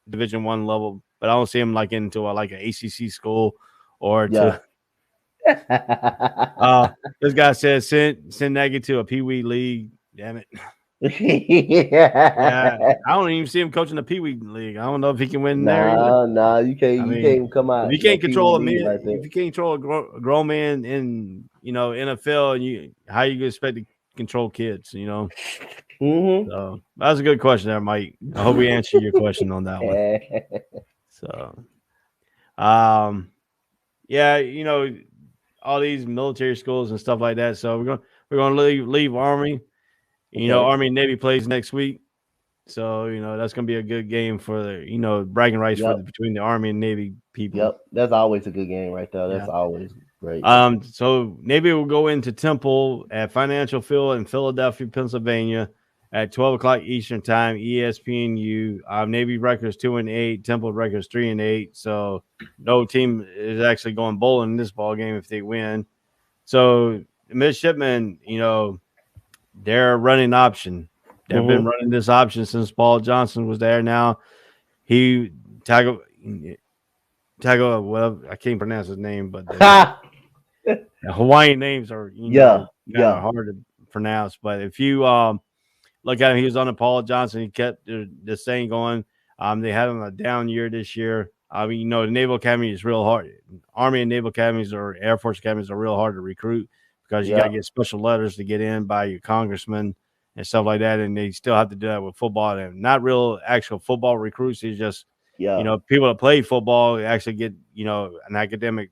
Division I level. But I don't see him like into like an ACC school or Yeah. to. This guy says send Nagy to a Pee Wee league. Damn it. Yeah, I don't even see him coaching the Pee Wee league. I don't know if he can win there either. Nah, you can't I you can't mean, even come if out you no can't Pee Wee control a league man, like that. if you can't control a grown man in NFL, and how you expect to control kids? Mm-hmm. So that's a good question there, Mike. I hope we answered your question on that one. So, um, Yeah, all these military schools and stuff like that. So we're gonna leave Army. Okay. Army and Navy plays next week. So that's gonna be a good game for the bragging rights Yep. between the Army and Navy people. Yep. That's always a good game right there. Yeah. That's always great. So Navy will go into Temple at Financial Field in Philadelphia, Pennsylvania, at 12 o'clock Eastern Time. ESPNU. Navy records 2-8. Temple records 3-8. So no team is actually going bowling in this ball game if they win. So the midshipmen, they're running option. They've been Mm-hmm. running this option since Paul Johnson was there. Now he Tago well, I can't pronounce his name, but the Hawaiian names are Yeah. kind of Yeah. hard to pronounce. But if you look at him, he was on Paul Johnson. He kept this thing going. They had him a down year this year. I mean, the Naval Academy is real hard. Army and Naval Academies or Air Force Academies are real hard to recruit because you got to Yeah. get special letters to get in by your congressman and stuff like that. And they still have to do that with football. And not real actual football recruits. It's just, Yeah. people that play football actually get, an academic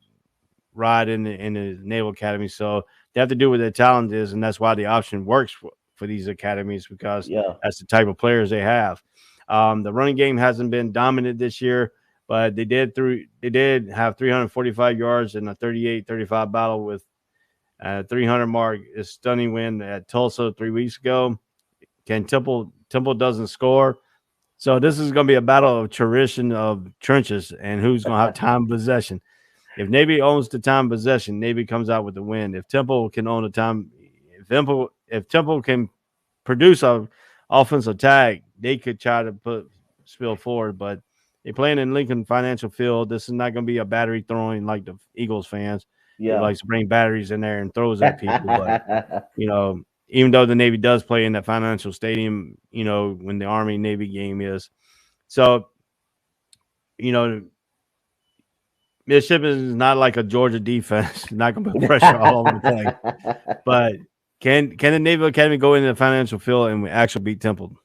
ride in the Naval Academy. So they have to do what their talent is. And that's why the option works for these academies because Yeah. that's the type of players they have. The running game hasn't been dominant this year, but they did have 345 yards in a 38-35 battle with 300 mark. A stunning win at Tulsa 3 weeks ago. Temple doesn't score, so this is going to be a battle of tradition of trenches and who's going to have time possession. If Navy owns the time possession, Navy comes out with the win. If Temple can own the time, if Temple can produce a offensive tag, they could try to put spill forward. But they're playing in Lincoln Financial Field. This is not going to be a battery throwing like the Eagles fans. Who Yeah. likes to bring batteries in there and throws at people. But even though the Navy does play in that financial stadium, when the Army Navy game is, so you know Mississippi is not like a Georgia defense, not going to put pressure all over the place. But can the Naval Academy go into the financial field and actually beat Temple?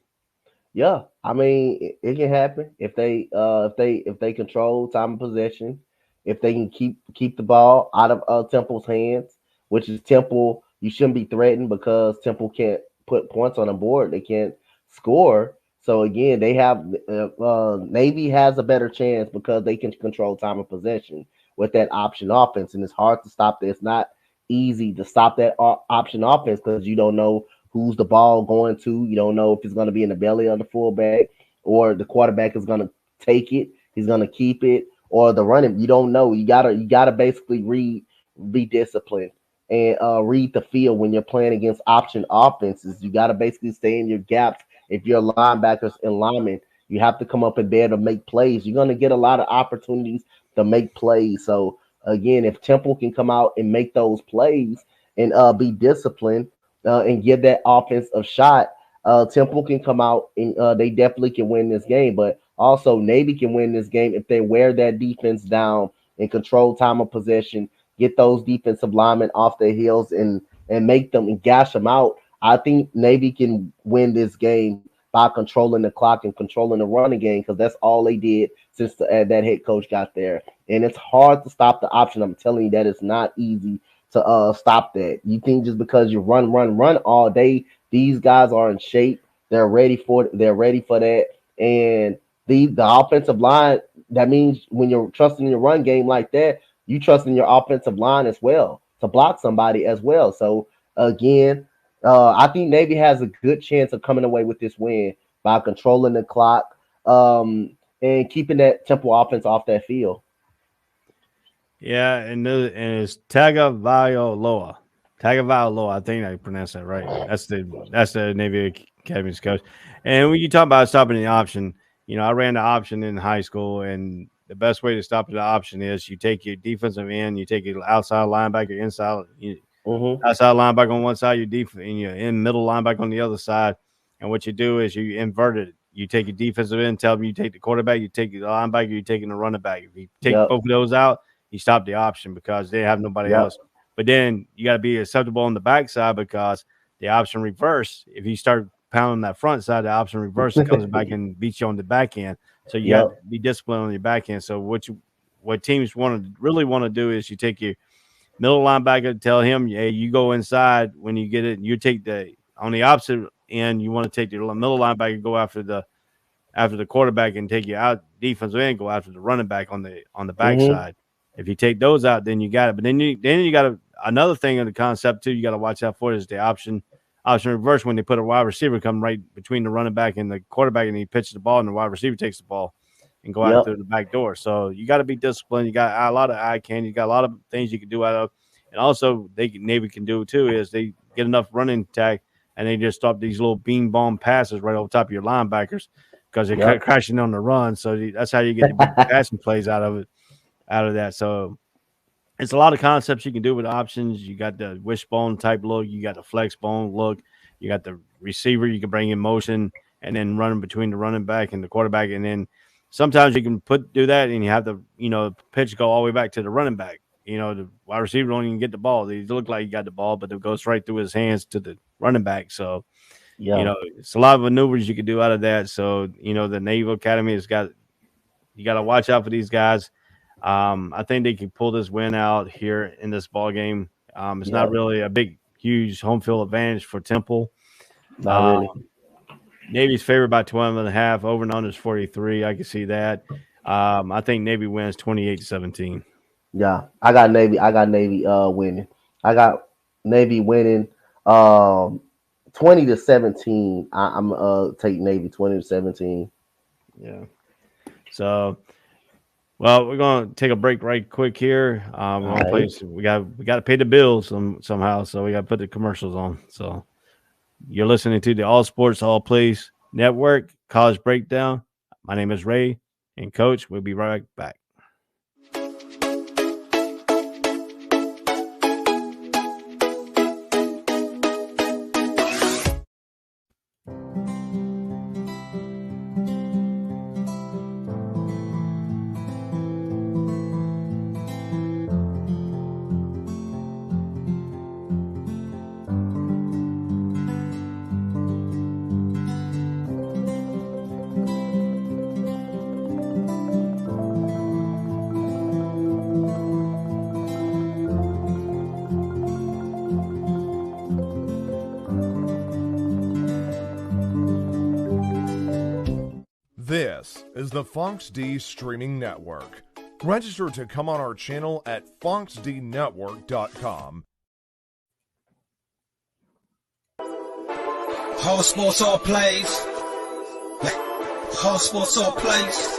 Yeah, I mean it can happen if they control time of possession, if they can keep the ball out of Temple's hands, which is Temple. You shouldn't be threatened because Temple can't put points on the board. They can't score. So again, they have Navy has a better chance because they can control time of possession with that option offense, and it's hard to stop that. It's not easy to stop that option offense because you don't know who's the ball going to. You don't know if it's going to be in the belly of the fullback or the quarterback is going to take it. He's going to keep it or the running. You don't know. You gotta basically be disciplined and read the field when you're playing against option offenses. You got to basically stay in your gaps. If you're linebackers and linemen, you have to come up and be able to make plays. You're going to get a lot of opportunities to make plays. So again, if Temple can come out and make those plays and be disciplined and give that offense a shot, Temple can come out and they definitely can win this game. But also, Navy can win this game if they wear that defense down and control time of possession, get those defensive linemen off their heels and make them and gash them out. I think Navy can win this game by controlling the clock and controlling the running game because that's all they did since that head coach got there. And it's hard to stop the option. I'm telling you that it's not easy to stop that. You think just because you run all day, these guys are in shape. They're ready for that. And the offensive line, that means when you're trusting your run game like that, you trust in your offensive line as well to block somebody as well. So again, I think Navy has a good chance of coming away with this win by controlling the clock and keeping that Temple offense off that field. Yeah, and it's Tagovailoa. Tagovailoa, I think I pronounced that right. That's the Navy Academy's coach. And when you talk about stopping the option, I ran the option in high school, and the best way to stop the option is you take your defensive end, you take your outside linebacker, Mm-hmm. outside linebacker on one side, your defense, and your in middle linebacker on the other side. And what you do is you invert it. You take your defensive end, tell them you take the quarterback, you take the linebacker, you're taking the running back. If you take Yep. both of those out, you stop the option because they have nobody Yep. else. But then you got to be acceptable on the backside because the option reverse, if you start pounding that front side, the option reverse, it comes back and beats you on the back end. So you got Yep. to be disciplined on your back end. So what teams really want to do is you take your middle linebacker, tell him, hey, you go inside when you get it. You take on the opposite end, you want to take your middle linebacker, go after the quarterback and take you out defensive end, go after the running back on the backside. If you take those out, then you got it. But then you got another thing in the concept too. You got to watch out for is the option reverse when they put a wide receiver come right between the running back and the quarterback, and he pitches the ball, and the wide receiver takes the ball and go out through the back door. So you got to be disciplined. You got a lot of eye candy. You got a lot of things you can do out of. And also, Navy can do too is they get enough running tag and they just stop these little beam bomb passes right over top of your linebackers because they're crashing on the run. So that's how you get the big passing plays out of that. So it's a lot of concepts you can do with options. You got the wishbone type look. You got the flex bone look. You got the receiver you can bring in motion and then running between the running back and the quarterback. And then sometimes you can do that and you have the, pitch go all the way back to the running back. The wide receiver don't even get the ball. They look like he got the ball, but it goes right through his hands to the running back. So, it's a lot of maneuvers you can do out of that. So, the Naval Academy you got to watch out for these guys. I think they can pull this win out here in this ball game. It's not really a big, huge home field advantage for Temple. Not really. Navy's favored by 12.5. Over and under is 43. I can see that. I think Navy wins 28-17. Yeah, I got Navy winning. I got Navy winning 20-17. I'm taking Navy 20-17. Yeah. So, well, we're gonna take a break right quick here. We're gonna play. We got to pay the bills somehow, so we got to put the commercials on. So, you're listening to the All Sports All Plays Network College Breakdown. My name is Ray, and Coach, we'll be right back. This is the Fox D Streaming Network. Register to come on our channel at foxdnetwork.com. All sports, all plays. All sports, all plays.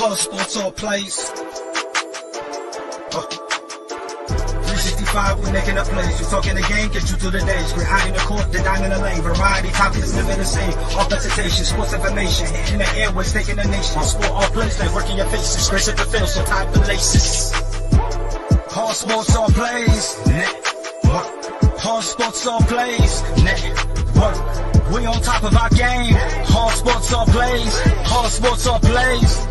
All sports, all plays. 365, we're making a plays. You talking the game, get you through the days. We're high in the court, the dime in the lane. Variety, topics, living the same. All presentation, sports information. In the airways, taking the nation. All sport, all plays, they working your faces. Grace at the field, so tie the laces. All sports, all plays. All sports, all plays. Network. We on top of our game. All sports, all plays. All sports, all plays.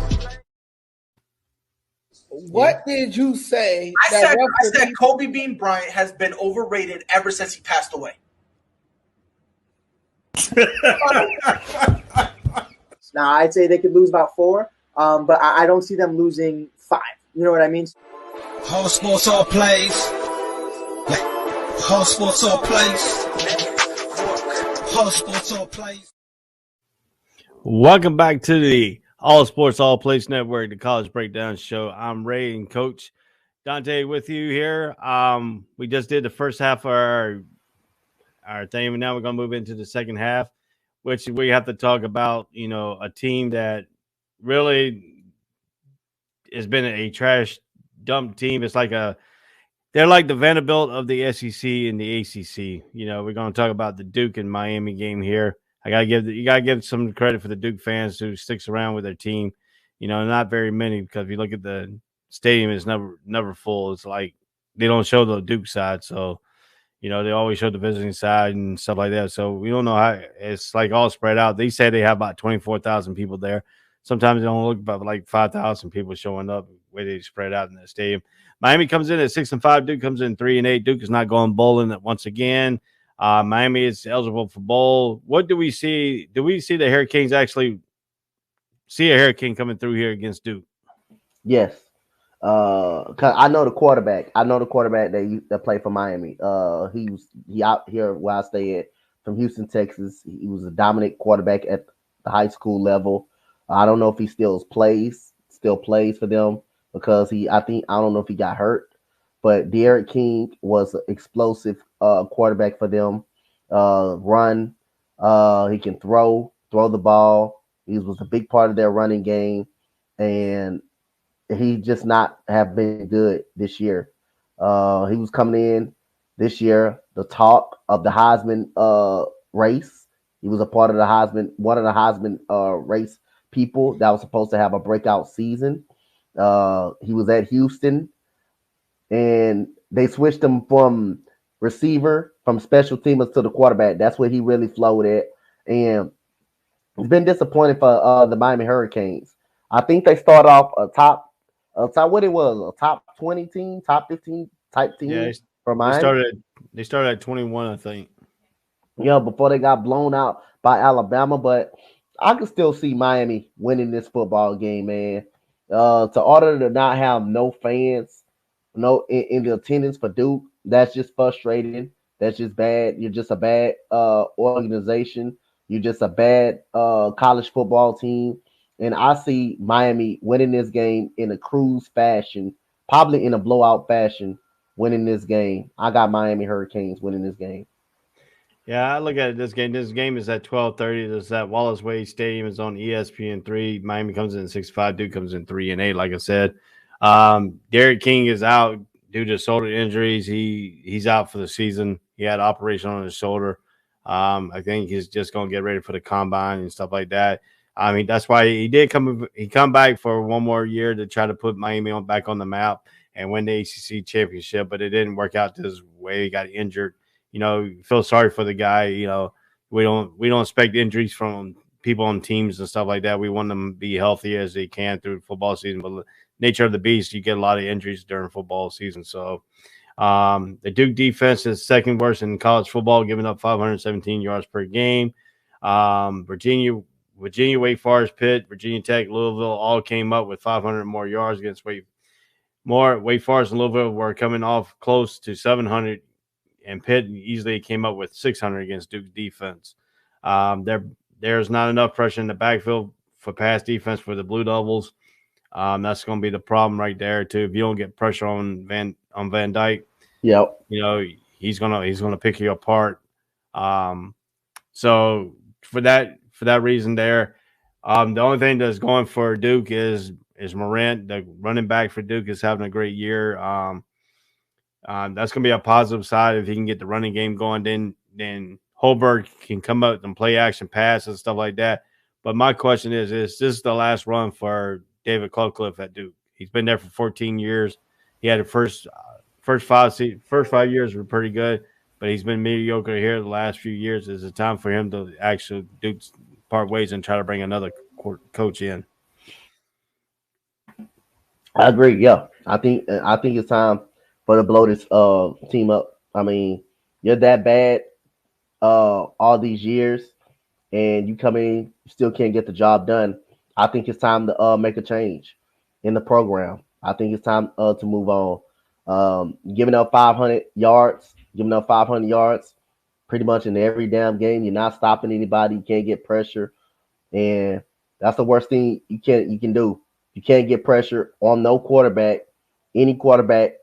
What did you say? I said Kobe Bean Bryant has been overrated ever since he passed away. Now, I'd say they could lose about 4, but I don't see them losing 5. You know what I mean? All sports, all plays. All sports, all plays. All sports, all plays. Welcome back to the All Sports All Plays Network, the College Breakdown Show. I'm Ray and Coach Dante with you here. We just did the first half of our thing, and now we're going to move into the second half, which we have to talk about, a team that really has been a trash dump team. It's like they're like the Vanderbilt of the SEC and the ACC. We're going to talk about the Duke and Miami game here. You gotta give some credit for the Duke fans who sticks around with their team. Not very many, because if you look at the stadium, it's never full. It's like they don't show the Duke side, so they always show the visiting side and stuff like that. So we don't know how it's like all spread out. They say they have about 24,000 people there. Sometimes they don't look about like 5,000 people showing up where they spread out in the stadium. Miami comes in at 6-5. Duke comes in 3-8. Duke is not going bowling once again. Miami is eligible for bowl. What do we see? Do we see the Hurricanes actually see a hurricane coming through here against Duke? Yes. 'Cause I know the quarterback. I know the quarterback that played for Miami. He out here where I stay at from Houston, Texas. He was a dominant quarterback at the high school level. I don't know if he still plays for them because I don't know if he got hurt, but Derek King was an explosive quarterback for them. Run, he can throw the ball. He was a big part of their running game, and he just not have been good this year. He was coming in this year, the talk of the Heisman race. He was a part of the Heisman, one of the Heisman race people that was supposed to have a breakout season. He was at Houston, and they switched him from receiver, from special teamers to the quarterback. That's where he really flowed at, and it's been disappointing for the Miami Hurricanes. I think they started off what it was, a top 20 team, top 15 type Yeah, team for they Miami. started at 21, I think. Yeah, before they got blown out by Alabama, but I can still see Miami winning this football game, man. To order to not have no fans, no in the attendance for Duke, that's just frustrating. That's just bad. You're just a bad organization. You're just a bad college football team. And I see Miami winning this game in a cruise fashion, probably in a blowout fashion, winning this game. I got Miami Hurricanes winning this game. Yeah, I look at this game. This game is at 12:30. There's that Wallace Wade Stadium is on ESPN3. Miami comes in 6-5. Duke comes in 3-8. Like I said, Derek King is out due to shoulder injuries. He's out for the season. He had operation on his shoulder. I think he's just gonna get ready for the combine and stuff like that. I mean, that's why he did come. He come back for one more year to try to put Miami back on the map and win the ACC championship, but it didn't work out this way. He got injured. You feel sorry for the guy. We don't expect injuries from people on teams and stuff like that. We want them to be healthy as they can through the football season. But the nature of the beast, you get a lot of injuries during football season. So the Duke defense is second worst in college football, giving up 517 yards per game. Virginia, Wake Forest, Pitt, Virginia Tech, Louisville all came up with 500 more yards against Wake Forest and Louisville were coming off close to 700, and Pitt easily came up with 600 against Duke's defense. There's not enough pressure in the backfield for pass defense for the Blue Devils. That's going to be the problem right there too. If you don't get pressure on Van Dyke, Yep. he's gonna pick you apart. So for that reason there, the only thing that's going for Duke is Morant, the running back for Duke, is having a great year. That's going to be a positive side if he can get the running game going. Then Holberg can come up and play action pass and stuff like that. But my question is this the last run for David Cutcliffe at Duke? He's been there for 14 years. He had the first 5 years were pretty good, but he's been mediocre here the last few years. Is it time for him to actually part ways and try to bring another coach in? I agree. Yeah, I think it's time for to blow this team up. I mean, you're that bad all these years, and you come in, you still can't get the job done. I think it's time to make a change in the program. I think it's time to move on. Giving up 500 yards, pretty much in every damn game. You're not stopping anybody. You can't get pressure, and that's the worst thing you can do. You can't get pressure on no quarterback. Any quarterback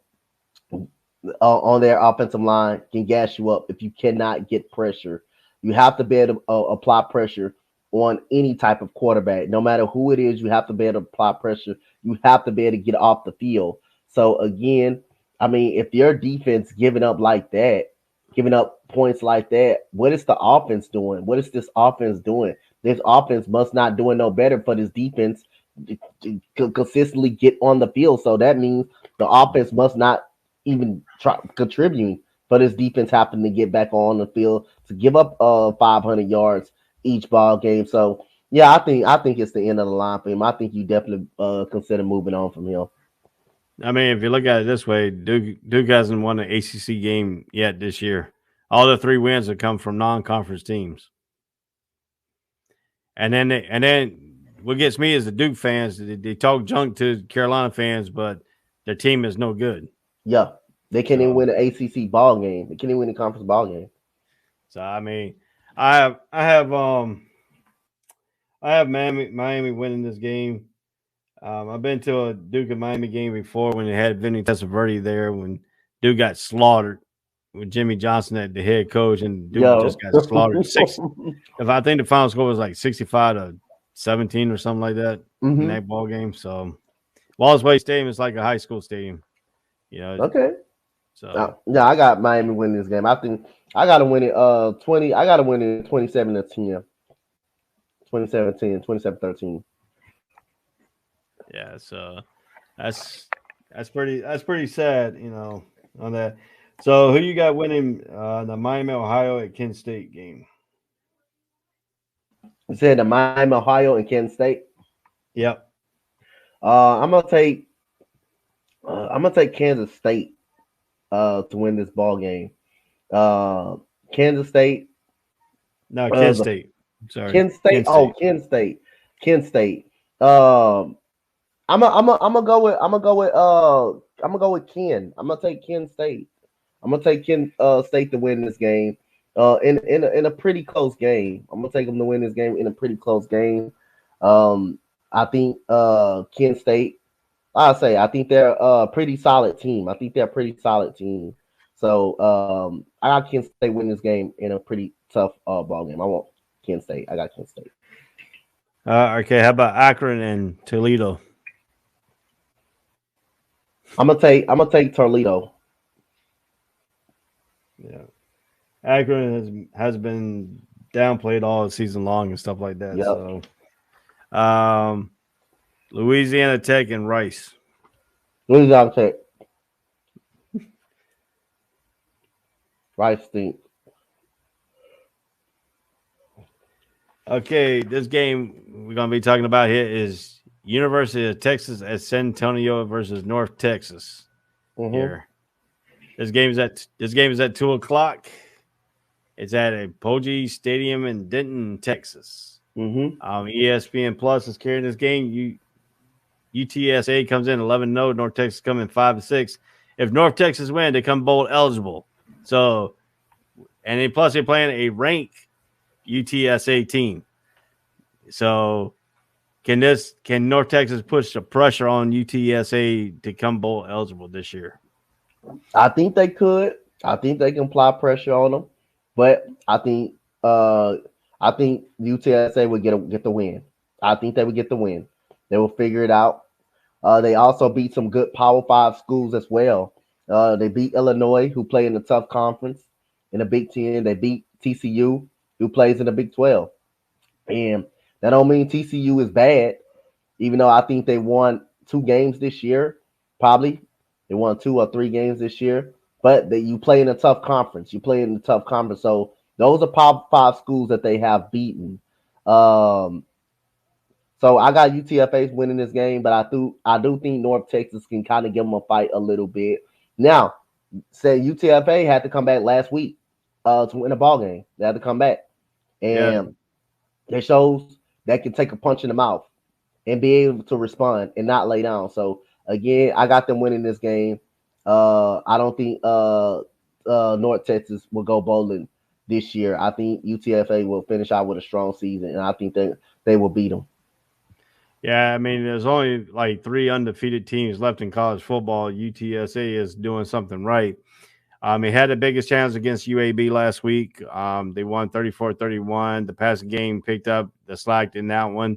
on their offensive line can gas you up if you cannot get pressure. You have to be able to apply pressure on any type of quarterback. No matter who it is, you have to be able to apply pressure. You have to be able to get off the field. So again, I mean, if your defense giving up like that, giving up points like that, what is the offense doing? What is this offense doing? This offense must not doing no better for this defense to consistently get on the field. So that means the offense must not even try contributing for this defense having to get back on the field to give up 500 yards each ball game. So yeah, I think it's the end of the line for him. I think you definitely consider moving on from him. I mean, if you look at it this way, Duke hasn't won an ACC game yet this year. All the 3 wins have come from non-conference teams, and then what gets me is the Duke fans. They talk junk to Carolina fans, but their team is no good. Yeah, they can't even win an ACC ball game. They can't even win a conference ball game. So I mean, I have Miami winning this game. I've been to a Duke and Miami game before when they had Vinny Testaverde there when Duke got slaughtered with Jimmy Johnson at the head coach and Duke just got slaughtered. I think the final score was like 65-17 or something like that in that ball game. So Wallace Wade Stadium is like a high school stadium. You know. Okay. So yeah, I got Miami winning this game. I think I gotta win it 20. I gotta win it 27-10. 27-13. Yeah, so that's pretty sad, you know, on that. So who you got winning the Miami Ohio at Kent State game? You said the Miami Ohio and Kent State. Yep. I'm gonna take Kansas State to win this ball game. Kansas State. No, Kent State. Sorry. Kent State. Oh, Kent State. Kent State. I'm gonna go with Ken. I'm gonna take Kent State. I'm gonna take Kent State to win this game. In a pretty close game. I'm gonna take them to win this game in a pretty close game. I think Kent State. I think they're a pretty solid team. So I got Kent State win this game in a pretty tough ball game. I want Kent State. I got Kent State. Okay, how about Akron and Toledo? I'm gonna take Toledo. Yeah, Akron has been downplayed all season long and stuff like that. Yep. So, Louisiana Tech and Rice. Louisiana Tech. Rice stink. Okay, this game we're gonna be talking about here is University of Texas at San Antonio versus North Texas. Here, this game is at 2:00. It's at a Poggi Stadium in Denton, Texas. ESPN Plus is carrying this game. UTSA comes in 11-0. North Texas coming 5-6. If North Texas win, they come bowl eligible. So, and they're playing a ranked UTSA team. So, can North Texas push the pressure on UTSA to come bowl eligible this year? I think they could. I think they can apply pressure on them, but I think UTSA would get the win. I think they would get the win. They will figure it out. They also beat some good Power 5 schools as well. They beat Illinois, who play in the tough conference in the Big Ten. They beat TCU, who plays in the Big 12. And that don't mean TCU is bad, even though I think they won 2 games this year. Probably they won 2 or 3 games this year. But you play in a tough conference. So those are Power 5 schools that they have beaten. So I got UTFA winning this game, but I do think North Texas can kind of give them a fight a little bit. Now, say UTFA had to come back last week to win a ball game. They had to come back, and it shows they can take a punch in the mouth and be able to respond and not lay down. So again, I got them winning this game. I don't think North Texas will go bowling this year. I think UTFA will finish out with a strong season, and I think they will beat them. Yeah, I mean, there's only like 3 undefeated teams left in college football. UTSA is doing something right. He had the biggest challenge against UAB last week. They won 34-31. The passing game picked up the slack in that one.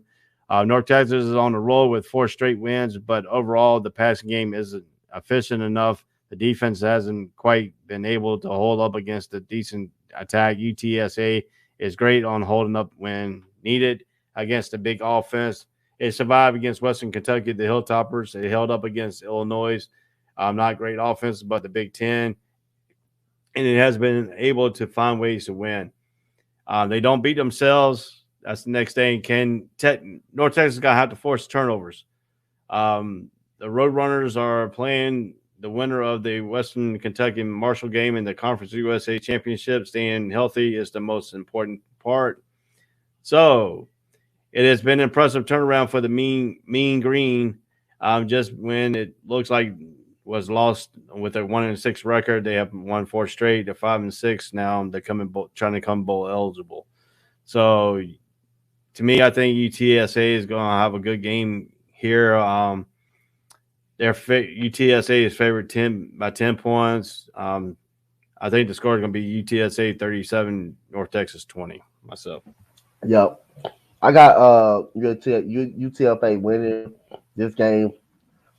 North Texas is on the roll with 4 straight wins, but overall the passing game isn't efficient enough. The defense hasn't quite been able to hold up against a decent attack. UTSA is great on holding up when needed against a big offense. It survived against Western Kentucky, the Hilltoppers. It held up against Illinois. Not great offense, but the Big Ten. And it has been able to find ways to win. They don't beat themselves. That's the next thing. North Texas is going to have to force turnovers. The Roadrunners are playing the winner of the Western Kentucky Marshall game in the Conference USA Championship. Staying healthy is the most important part. So, it has been an impressive turnaround for the mean green. Just when it looks like was lost with a 1-6 record, they have won 4 straight. They're 5-6 now. They're trying to come bowl eligible. So to me, I think UTSA is going to have a good game here. UTSA is favored by 10 points. I think the score is going to be UTSA 37, North Texas 20. Myself. Yep. I got UTFA winning this game.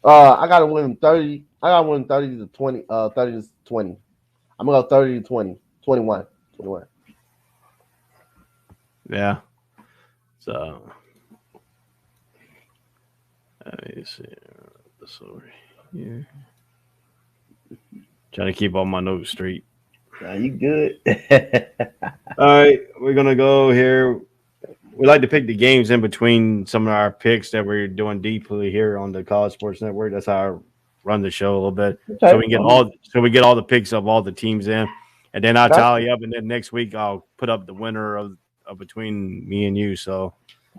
I got to win 30. I got to win 30 to 20. 30 to 20. I'm gonna go 30 to 20. 21. Yeah. So let me see this over here. Trying to keep all my notes straight. Are you good? All right, we're gonna go here. We like to pick the games in between some of our picks that we're doing deeply here on the College Sports Network. That's how I run the show a little bit, Okay. so we get all the picks of all the teams in, and then I'll tally up, and then next week I'll put up the winner of between me and you. So,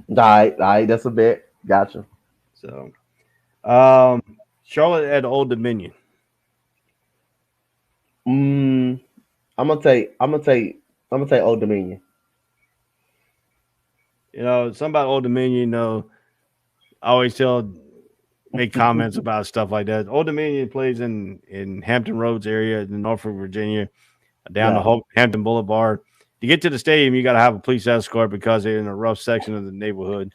all right, that's a bet. Gotcha. So, Charlotte at Old Dominion. I'm gonna take Old Dominion. You know, something about Old Dominion, you know, I always make comments about stuff like that. Old Dominion plays in Hampton Roads area in Norfolk, Virginia, down the Hampton Boulevard. To get to the stadium, you got to have a police escort because they're in a rough section of the neighborhood.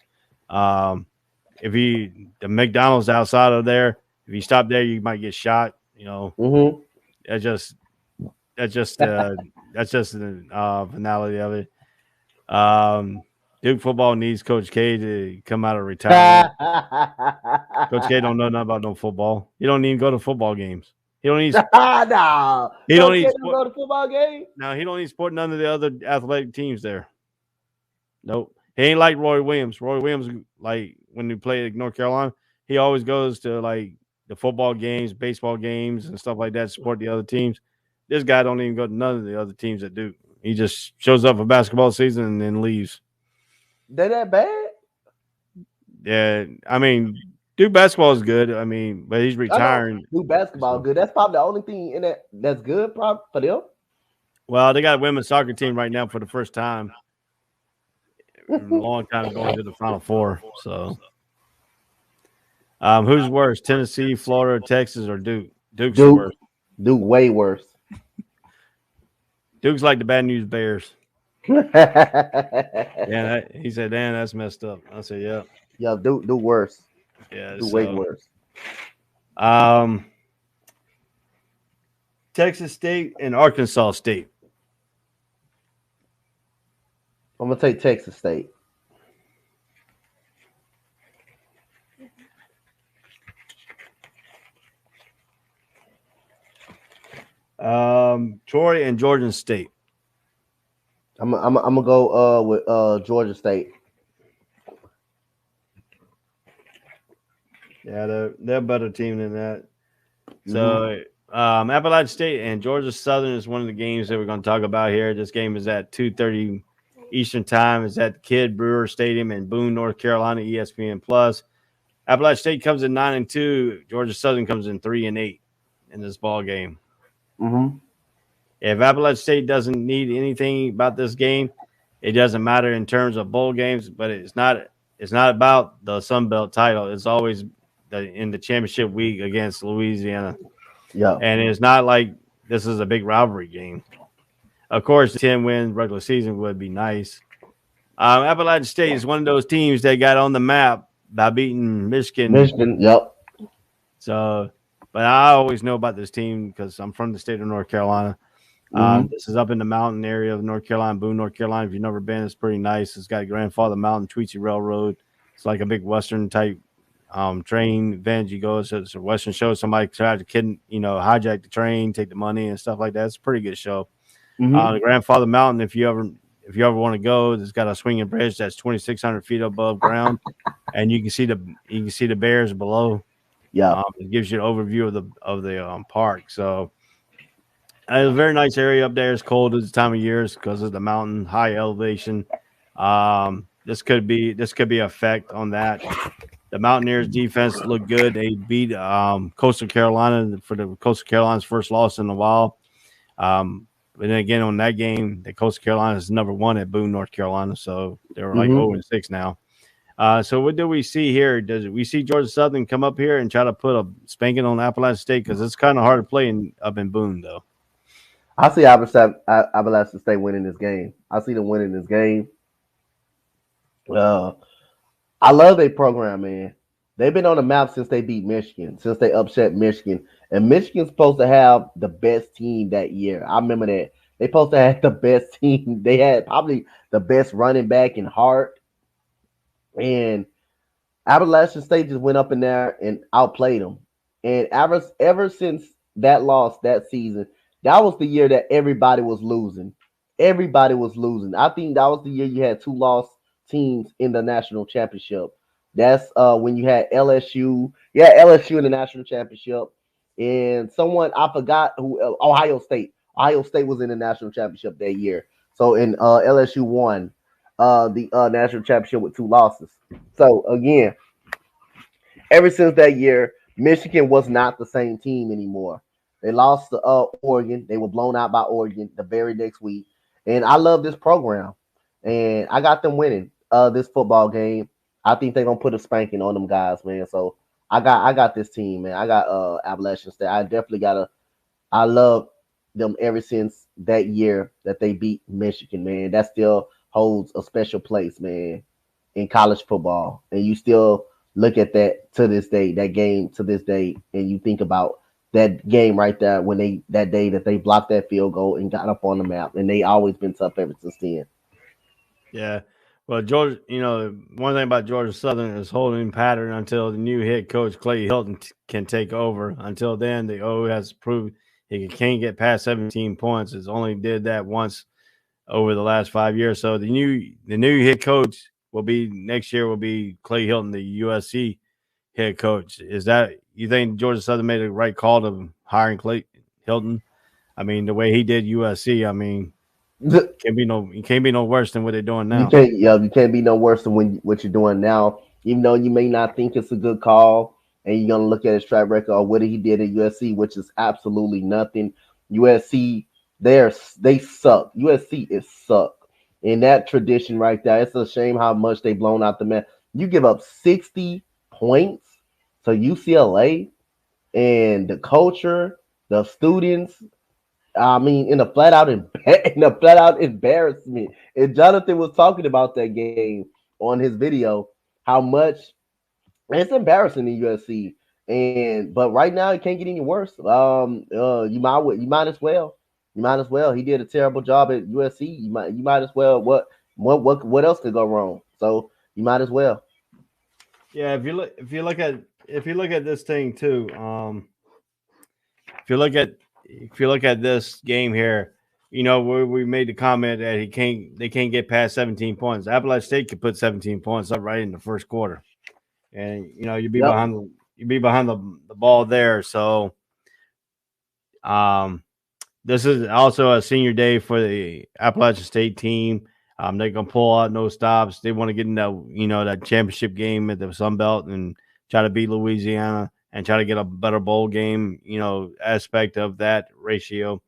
If the McDonald's outside of there, if you stop there, you might get shot. You know, that's just the finality of it. Duke football needs Coach K to come out of retirement. Coach K don't know nothing about no football. He don't even go to football games. He don't need. No, he don't need go to football game. No, he don't need sport none of the other athletic teams there. Nope. He ain't like Roy Williams. Roy Williams, like when he played at North Carolina, he always goes to like the football games, baseball games, and stuff like that to support the other teams. This guy don't even go to none of the other teams that do. He just shows up for basketball season and then leaves. They that bad? Yeah, I mean, Duke basketball is good. I mean, but he's retiring. Duke basketball good. That's probably the only thing in that's good for them. Well, they got a women's soccer team right now for the first time in a long time going to the Final Four. So, who's worse, Tennessee, Florida, Texas, or Duke? Duke's worse. Duke way worse. Duke's like the Bad News Bears. Yeah, he said, "Dan, that's messed up." I said, "Yeah, yeah, Duke worse. Yeah, Duke way worse." Texas State and Arkansas State. I'm gonna take Texas State. Troy and Georgia State. I'm gonna go with Georgia State. Yeah, they're a better team than that. So Appalachian State and Georgia Southern is one of the games that we're going to talk about here. This game is at 2:30 Eastern Time. It's at Kidd Brewer Stadium in Boone, North Carolina, ESPN Plus. Appalachian State comes in 9-2. Georgia Southern comes in 3-8 in this ball game. If Appalachian State doesn't need anything about this game, it doesn't matter in terms of bowl games. But it's not about the Sun Belt title. It's always in the championship week against Louisiana. Yeah, and it's not like this is a big rivalry game. Of course, 10-win regular season would be nice. Appalachian State is one of those teams that got on the map by beating Michigan. Yep. So, but I always know about this team because I'm from the state of North Carolina. This is up in the mountain area of North Carolina, Boone, North Carolina. If you've never been, it's pretty nice. It's got Grandfather Mountain, Tweetsie Railroad. It's like a big Western type train event. You go, it's a Western show. Somebody tried to hijack the train, take the money and stuff like that. It's a pretty good show. The Grandfather Mountain, if you ever want to go, it's got a swinging bridge that's 2,600 feet above ground, and you can see the bears below. Yeah, it gives you an overview of the park. So it's a very nice area up there. It's cold at the time of year because of the mountain, high elevation. The this could be effect on that. The Mountaineers defense looked good. They beat Coastal Carolina for the Coastal Carolina's first loss in a while. And then again on that game, the Coastal Carolina is number 1 at Boone, North Carolina, so they're like 0-6 now. So what do we see here? Does we see Georgia Southern come up here and try to put a spanking on Appalachian State, because it's kind of hard to play up in Boone though? I see Appalachian State winning this game. I see them winning this game. I love their program, man. They've been on the map since they beat Michigan, since they upset Michigan. And Michigan's supposed to have the best team that year. I remember that. They supposed to have the best team. They had probably the best running back in Hart. And Appalachian State just went up in there and outplayed them. And ever since that loss that season, that was the year that everybody was losing. Everybody was losing. I think that was the year you had 2 lost teams in the national championship. That's when you had LSU. Yeah, LSU in the national championship. And someone, I forgot who, Ohio State. Ohio State was in the national championship that year. So in LSU won the national championship with 2 losses. So again, ever since that year, Michigan was not the same team anymore. They lost to Oregon. They were blown out by Oregon the very next week. And I love this program. And I got them winning this football game. I think they're gonna put a spanking on them guys, man. So I got this team, man. I got Appalachian State. I love them ever since that year that they beat Michigan, man. That still holds a special place, man, in college football. And you still look at that to this day, that game to this day, and you think about that game right there when that day that they blocked that field goal and got up on the map. And they always been tough ever since then. Yeah. Well, Georgia, one thing about Georgia Southern is holding pattern until the new head coach, Clay Hilton, can take over. Until then, the O has proved he can't get past 17 points. It's only did that once over the last 5 years. So the new head coach next year will be Clay Hilton, the USC head coach. Is that, you think Georgia Southern made the right call to hiring Clay Hilton? I mean, the way he did USC, I mean, it can't be no worse than what they're doing now. You can't be no worse than what you're doing now. Even though you may not think it's a good call, and you're gonna look at his track record or what he did at USC, which is absolutely nothing. USC, they suck. USC is suck. In that tradition right there, it's a shame how much they blown out the man. You give up 60 points to UCLA, and the culture, the students. I mean, in a flat out embarrassment. And Jonathan was talking about that game on his video, how much it's embarrassing in USC. But right now it can't get any worse. You might as well. You might as well. He did a terrible job at USC. You might as well. What else could go wrong? So you might as well. Yeah, if you look at this thing too, if you look at this game here, where we made the comment that they can't get past 17 points. Appalachian State could put 17 points up right in the first quarter, and you'd be behind the ball there. So, this is also a senior day for the Appalachian State team. They're gonna pull out no stops. They want to get in that championship game at the Sun Belt and try to beat Louisiana and try to get a better bowl game, aspect of that ratio.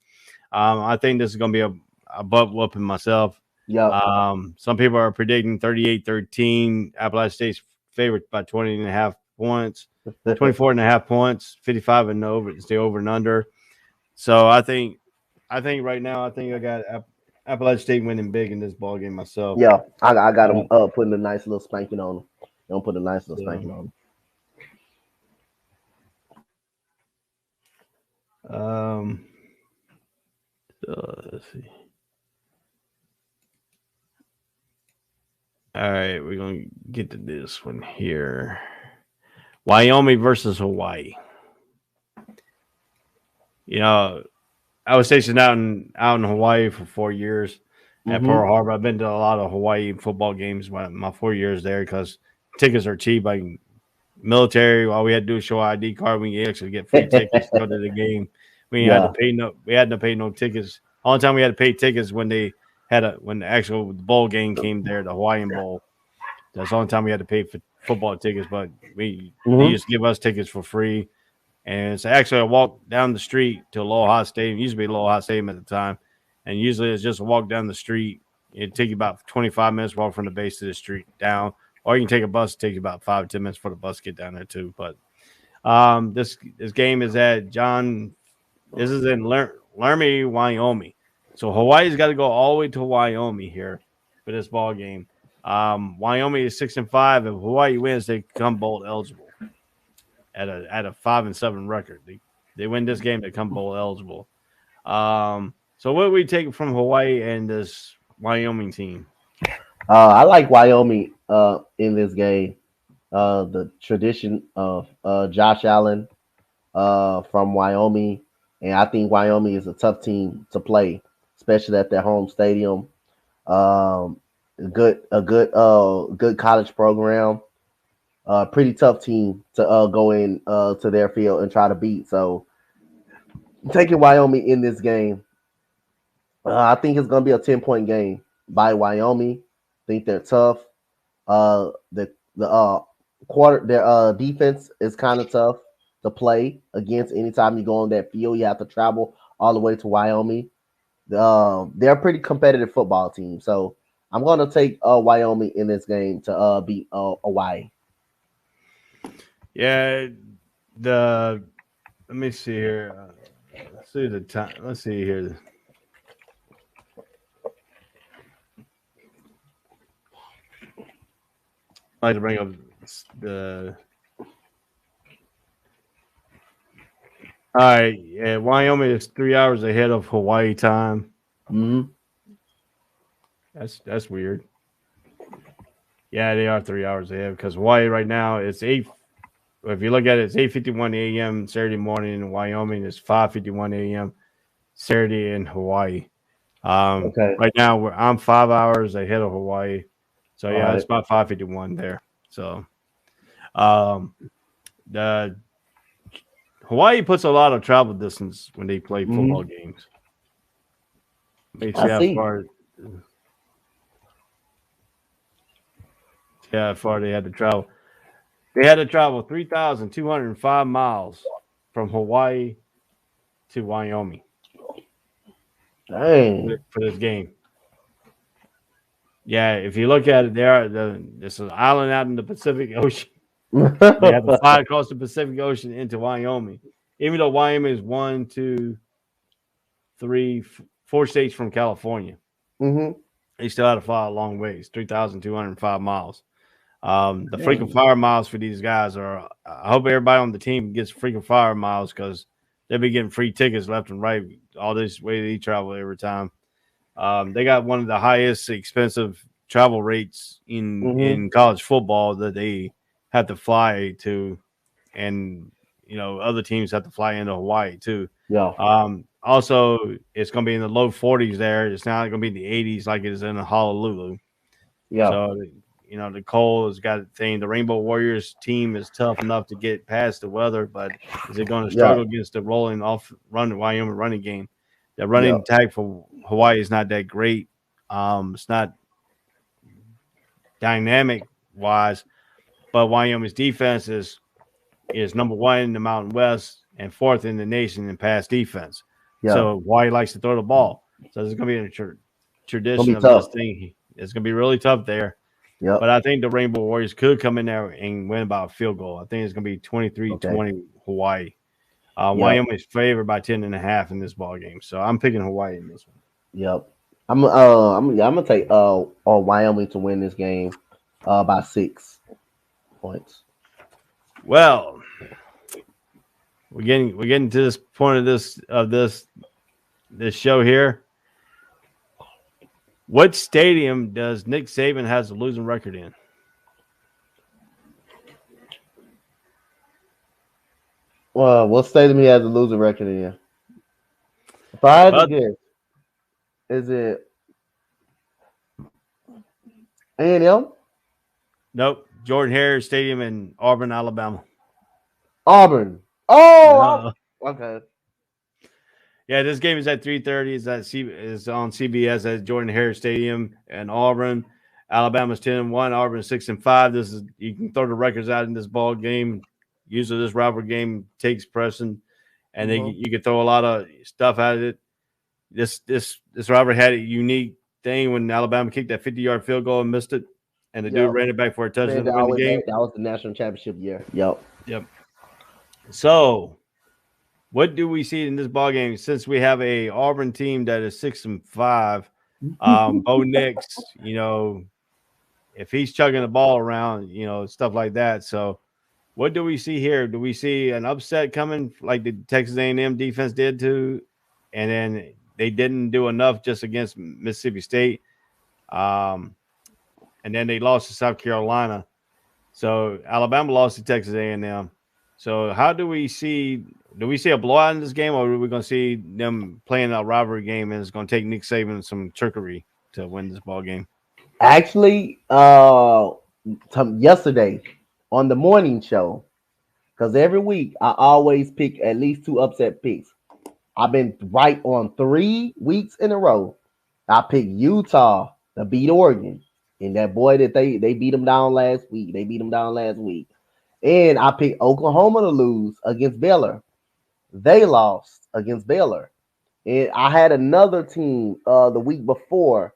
I think this is going to be a butt whooping myself. Yeah. Some people are predicting 38-13. Appalachian State's favorite by 20.5 points, 24.5 points, 55 and over. It's the over and under. So I think right now, I got Appalachian State winning big in this ball game myself. Yeah, I got them putting a nice little spanking on them. Don't put a nice little spanking on them. Let's see. All right, we're gonna get to this one here. Wyoming versus Hawaii. I was stationed out in Hawaii for 4 years at Pearl Harbor. I've been to a lot of Hawaii football games my 4 years there because tickets are cheap. Like military, all we had to do is show ID card. We actually get free tickets to go to the game. We had to pay no tickets. All the time we had to pay tickets when the actual bowl game came there, the Hawaiian Bowl. That's the only time we had to pay for football tickets, but they Mhm. used to give us tickets for free. And it's actually a walk down the street to Aloha Stadium. It used to be Aloha Stadium at the time. And usually it's just a walk down the street. It'd take you about 25 minutes walk from the base to the street down. Or you can take a bus. It takes you about 5 or 10 minutes for the bus to get down there too. But this game is at John. This is in Laramie, Wyoming. So Hawaii's got to go all the way to Wyoming here for this ball game. Wyoming is 6-5. If Hawaii wins, they become bowl eligible at a 5-7 record. They win this game, they become bowl eligible. So what do we take from Hawaii and this Wyoming team? I like Wyoming in this game. The tradition of Josh Allen from Wyoming, and I think Wyoming is a tough team to play, especially at their home stadium. Good college program. Pretty tough team to go in to their field and try to beat. So taking Wyoming in this game, I think it's going to be a 10-point game by Wyoming. I think they're tough. The their defense is kind of tough to play against. Anytime you go on that field, you have to travel all the way to Wyoming. They're a pretty competitive football team, so I'm going to take Wyoming in this game to beat Hawaii. Yeah, let me see here. Let's see the time. Let's see here. I like to bring up the. All right, yeah, Wyoming is 3 hours ahead of Hawaii time. Mm-hmm. That's weird. Yeah, they are 3 hours ahead because Hawaii right now it's 8. If you look at it, it's 8:51 a.m. Saturday morning in Wyoming. It's 5:51 a.m. Saturday in Hawaii. Okay. Right now I'm 5 hours ahead of Hawaii, so yeah, All it's about 5:51 there. So, the Hawaii puts a lot of travel distance when they play football games. Makes you how far they had to travel. They had to travel 3,205 miles from Hawaii to Wyoming. Dang. For this game. Yeah, if you look at it, this is an island out in the Pacific Ocean. They have to fly across the Pacific Ocean into Wyoming. Even though Wyoming is 1, 2, 3, 4 states from California, they still had to fly a long ways, 3,205 miles. The freaking fire miles for these guys are. I hope everybody on the team gets freaking fire miles because they'll be getting free tickets left and right all this way they travel every time. They got one of the highest expensive travel rates in college football that they have to fly to, and other teams have to fly into Hawaii too. Yeah. Also, it's going to be in the low 40s there. It's not going to be in the 80s like it is in Honolulu. Yeah. So, the cold has got a thing. The Rainbow Warriors team is tough enough to get past the weather, but is it going to struggle against the Wyoming running game? The running attack for Hawaii is not that great. It's not dynamic wise, but Wyoming's defense is number 1 in the Mountain West and 4th in the nation in pass defense. Yeah. So Hawaii likes to throw the ball. So it's going to be a tradition of this thing. It's going to be really tough there. Yeah. But I think the Rainbow Warriors could come in there and win by a field goal. I think it's going to be 23-20 Hawaii. Wyoming is favored by 10.5 in this ball game, so I'm picking Hawaii in this one. Yep, I'm gonna take Wyoming to win this game by 6 points. Well, we're getting to this point of this show here. What stadium does Nick Saban has a losing record in? Well, what stadium he has a losing record in? If I had to guess, is it A&M? Nope. Jordan Hare Stadium in Auburn, Alabama. Auburn. Oh, okay. Yeah, this game is at 3:30. Is on CBS at Jordan Hare Stadium in Auburn. Alabama's 10-1, Auburn 6-5. This is you can throw the records out in this ball game. Usually, this rivalry game takes precedent, and you can throw a lot of stuff at it. This rivalry had a unique thing when Alabama kicked that 50-yard field goal and missed it, and the dude ran it back for a touchdown to win the game. That was the national championship year. Yep. So, what do we see in this ball game? Since we have a Auburn team that is 6-5, Bo Nix, if he's chugging the ball around, stuff like that. So, what do we see here? Do we see an upset coming like the Texas A&M defense did too, and then they didn't do enough just against Mississippi State, and then they lost to South Carolina. So Alabama lost to Texas A&M. So how do we see? Do we see a blowout in this game, or are we going to see them playing a rivalry game, and it's going to take Nick Saban some trickery to win this ball game? Actually, yesterday on the morning show, because every week I always pick at least 2 upset picks. I've been right on 3 weeks in a row. I picked Utah to beat Oregon, and that boy that they beat them down last week. And I picked Oklahoma to lose against Baylor. They lost against Baylor. And I had another team the week before.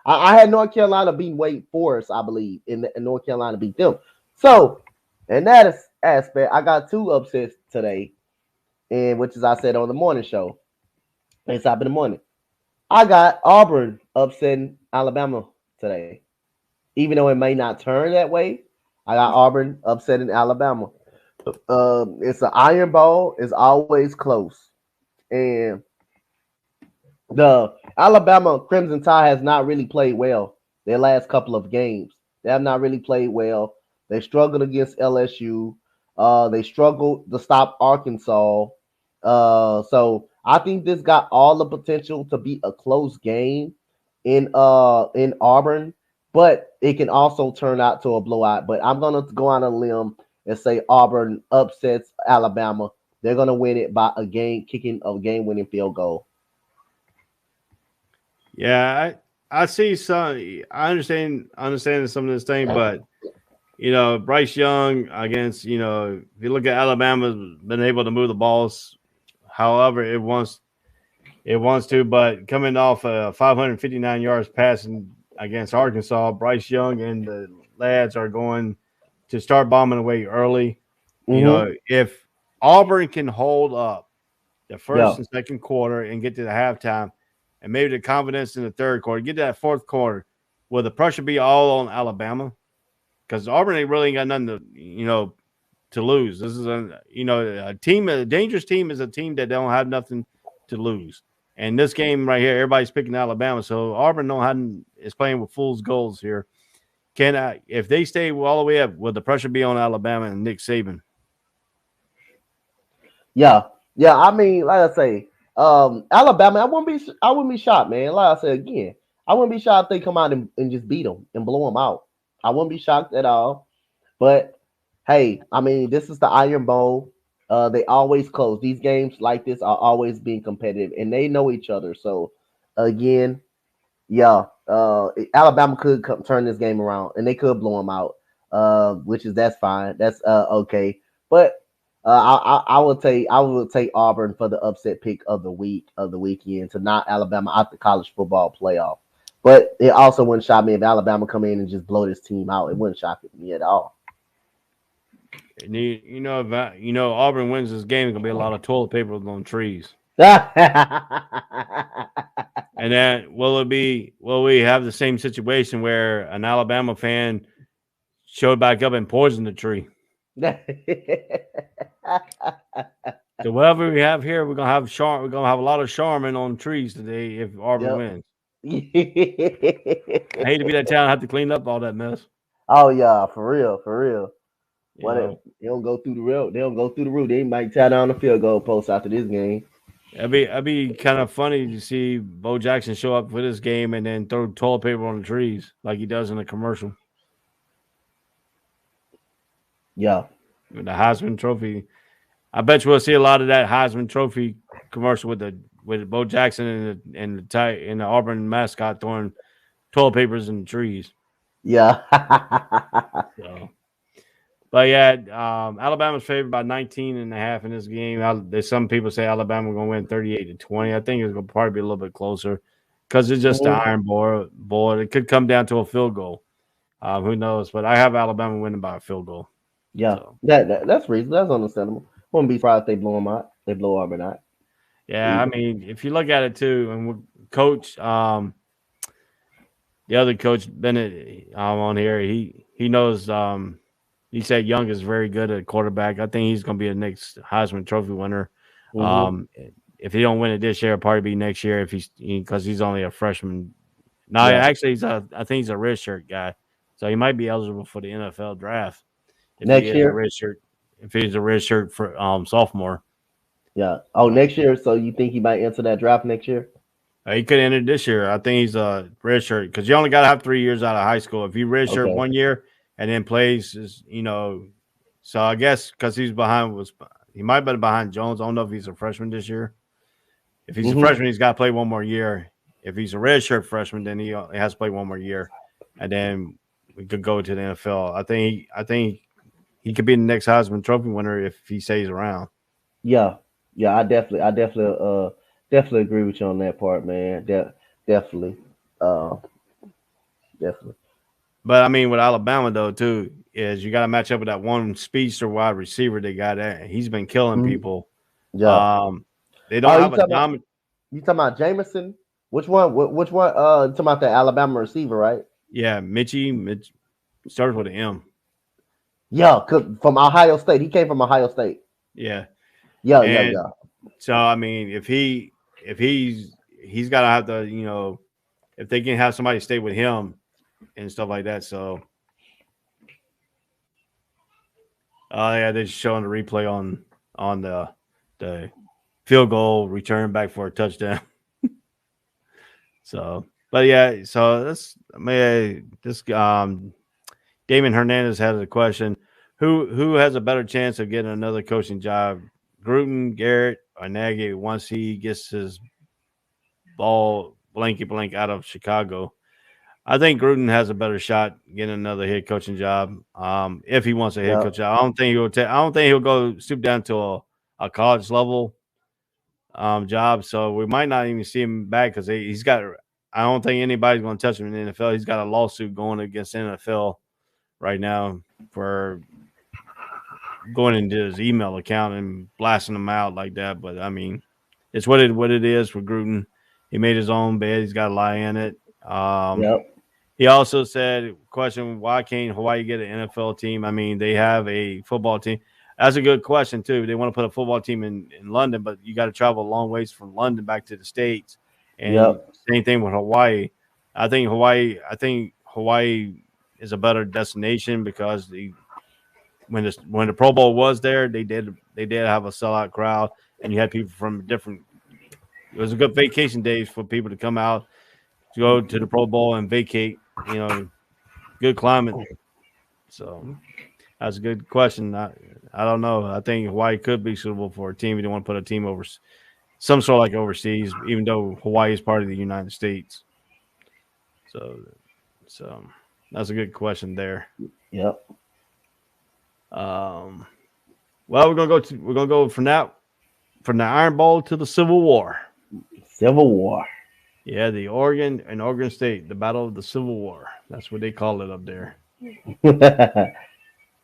I had North Carolina beat Wake Forest, I believe, and North Carolina beat them. So, in that aspect, I got 2 upsets today, and which is I said on the morning show. It's up in the morning. I got Auburn upsetting Alabama today. Even though it may not turn that way, I got Auburn upsetting Alabama. It's an Iron Bowl. It's always close. And the Alabama Crimson Tide has not really played well their last couple of games. They have not really played well. They struggled against LSU. They struggled to stop Arkansas. So I think this got all the potential to be a close game in Auburn, but it can also turn out to a blowout. But I'm gonna go on a limb and say Auburn upsets Alabama. They're gonna win it by game-winning field goal. Yeah, I see some. I understand some of this thing, but Bryce Young against if you look at Alabama's been able to move the balls however it wants to, but coming off 559 yards passing against Arkansas, Bryce Young and the lads are going to start bombing away early. If Auburn can hold up the first and second quarter and get to the halftime, and maybe the confidence in the third quarter, get to that fourth quarter, will the pressure be all on Alabama? Because Auburn ain't really got nothing to lose. This is a team. A dangerous team is a team that don't have nothing to lose. And this game right here, everybody's picking Alabama, so Auburn is playing with fool's goals here. If they stay all the way up, will the pressure be on Alabama and Nick Saban? Yeah. I mean, like I say, Alabama, I wouldn't be shocked, man. Like I said again, I wouldn't be shocked if they come out and just beat them and blow them out. I wouldn't be shocked at all. But hey, I mean, this is the Iron Bowl. They always close. These games like this are always being competitive, and they know each other. So again, Alabama could turn this game around, and they could blow them out. That's fine. That's okay. But I will take Auburn for the upset pick of the weekend to knock Alabama out the college football playoff. But it also wouldn't shock me if Alabama come in and just blow this team out. It wouldn't shock me at all. And if Auburn wins this game, it's gonna be a lot of toilet paper on trees. And then will we have the same situation where an Alabama fan showed back up and poisoned the tree? So whatever we have here, we're gonna have a lot of Charmin on trees today if Auburn wins. I hate to be that town, have to clean up all that mess. Oh yeah, for real. What they don't go through the road? They don't go through the roof. They might tie down the field goal post after this game. It'd be kind of funny to see Bo Jackson show up for this game and then throw toilet paper on the trees like he does in the commercial. Yeah. With the Heisman Trophy. I bet you we'll see a lot of that Heisman Trophy commercial with Bo Jackson and the Auburn mascot throwing toilet papers in the trees. Yeah. So, but yeah, Alabama's favored by 19.5 in this game. There's some people say Alabama going to win 38-20. I think it's going to probably be a little bit closer because it's just the Iron Bowl. It could come down to a field goal. Who knows? But I have Alabama winning by a field goal. Yeah, so. that's reasonable. That's understandable. Wouldn't be surprised if they blow them out. They blow Auburn out. Yeah, I mean, if you look at it too, and Coach, the other coach Bennett on here, he knows. He said Young is very good at quarterback. I think he's going to be the next Heisman Trophy winner. If he don't win it this year, it'll probably be next year because he's only a freshman. No, actually, I think he's a redshirt guy, so he might be eligible for the NFL draft next year. If he's a redshirt for sophomore. Yeah. Oh, next year. So you think he might enter that draft next year? He could enter this year. I think he's a redshirt because you only got to have 3 years out of high school. If you redshirt 1 year and then plays, so I guess because he might be behind Jones. I don't know if he's a freshman this year. If he's a freshman, he's got to play 1 more year. If he's a redshirt freshman, then he has to play 1 more year, and then we could go to the NFL. I think he could be the next Heisman Trophy winner if he stays around. Yeah. I definitely agree with you on that part, man. Definitely. Definitely. But I mean, with Alabama though, too, is you got to match up with that one speedster wide receiver they got. He's been killing people. Yeah. They don't have a dominant. You talking about Jameson? Which one? Which one? Talking about the Alabama receiver, right? Yeah, Mitch starts with an M. Yeah, from Ohio State. He came from Ohio State. Yeah. Yeah. So I mean, if he's got to have to, if they can have somebody stay with him and stuff like that. So, they're just showing the replay on the field goal return back for a touchdown. So, but yeah, so this Damon Hernandez had a question: Who has a better chance of getting another coaching job? Gruden, Garrett, or Nagy once he gets his ball blank out of Chicago. I think Gruden has a better shot getting another head coaching job. If he wants a head coach job, I don't think he'll go stoop down to a college level job. So we might not even see him back because he's got. I don't think anybody's going to touch him in the NFL. He's got a lawsuit going against the NFL right now for going into his email account and blasting them out like that. But I mean, it's what it is for Gruden. He made his own bed. He's got to lie in it. He also said, question, why can't Hawaii get an NFL team? I mean, they have a football team. That's a good question, too. They want to put a football team in London, but you got to travel a long ways from London back to the States. And same thing with Hawaii. I think Hawaii is a better destination because when the Pro Bowl was there, they did have a sellout crowd, and you had people from different. It was a good vacation days for people to come out to go to the Pro Bowl and vacate. Good climate. So that's a good question. I don't know. I think Hawaii could be suitable for a team. You don't want to put a team over some sort of like overseas, even though Hawaii is part of the United States. So that's a good question there. Yep. Well, we're gonna go from the Iron Bowl to the Civil War. Civil War. Yeah, the Oregon and Oregon State, the Battle of the Civil War. That's what they call it up there.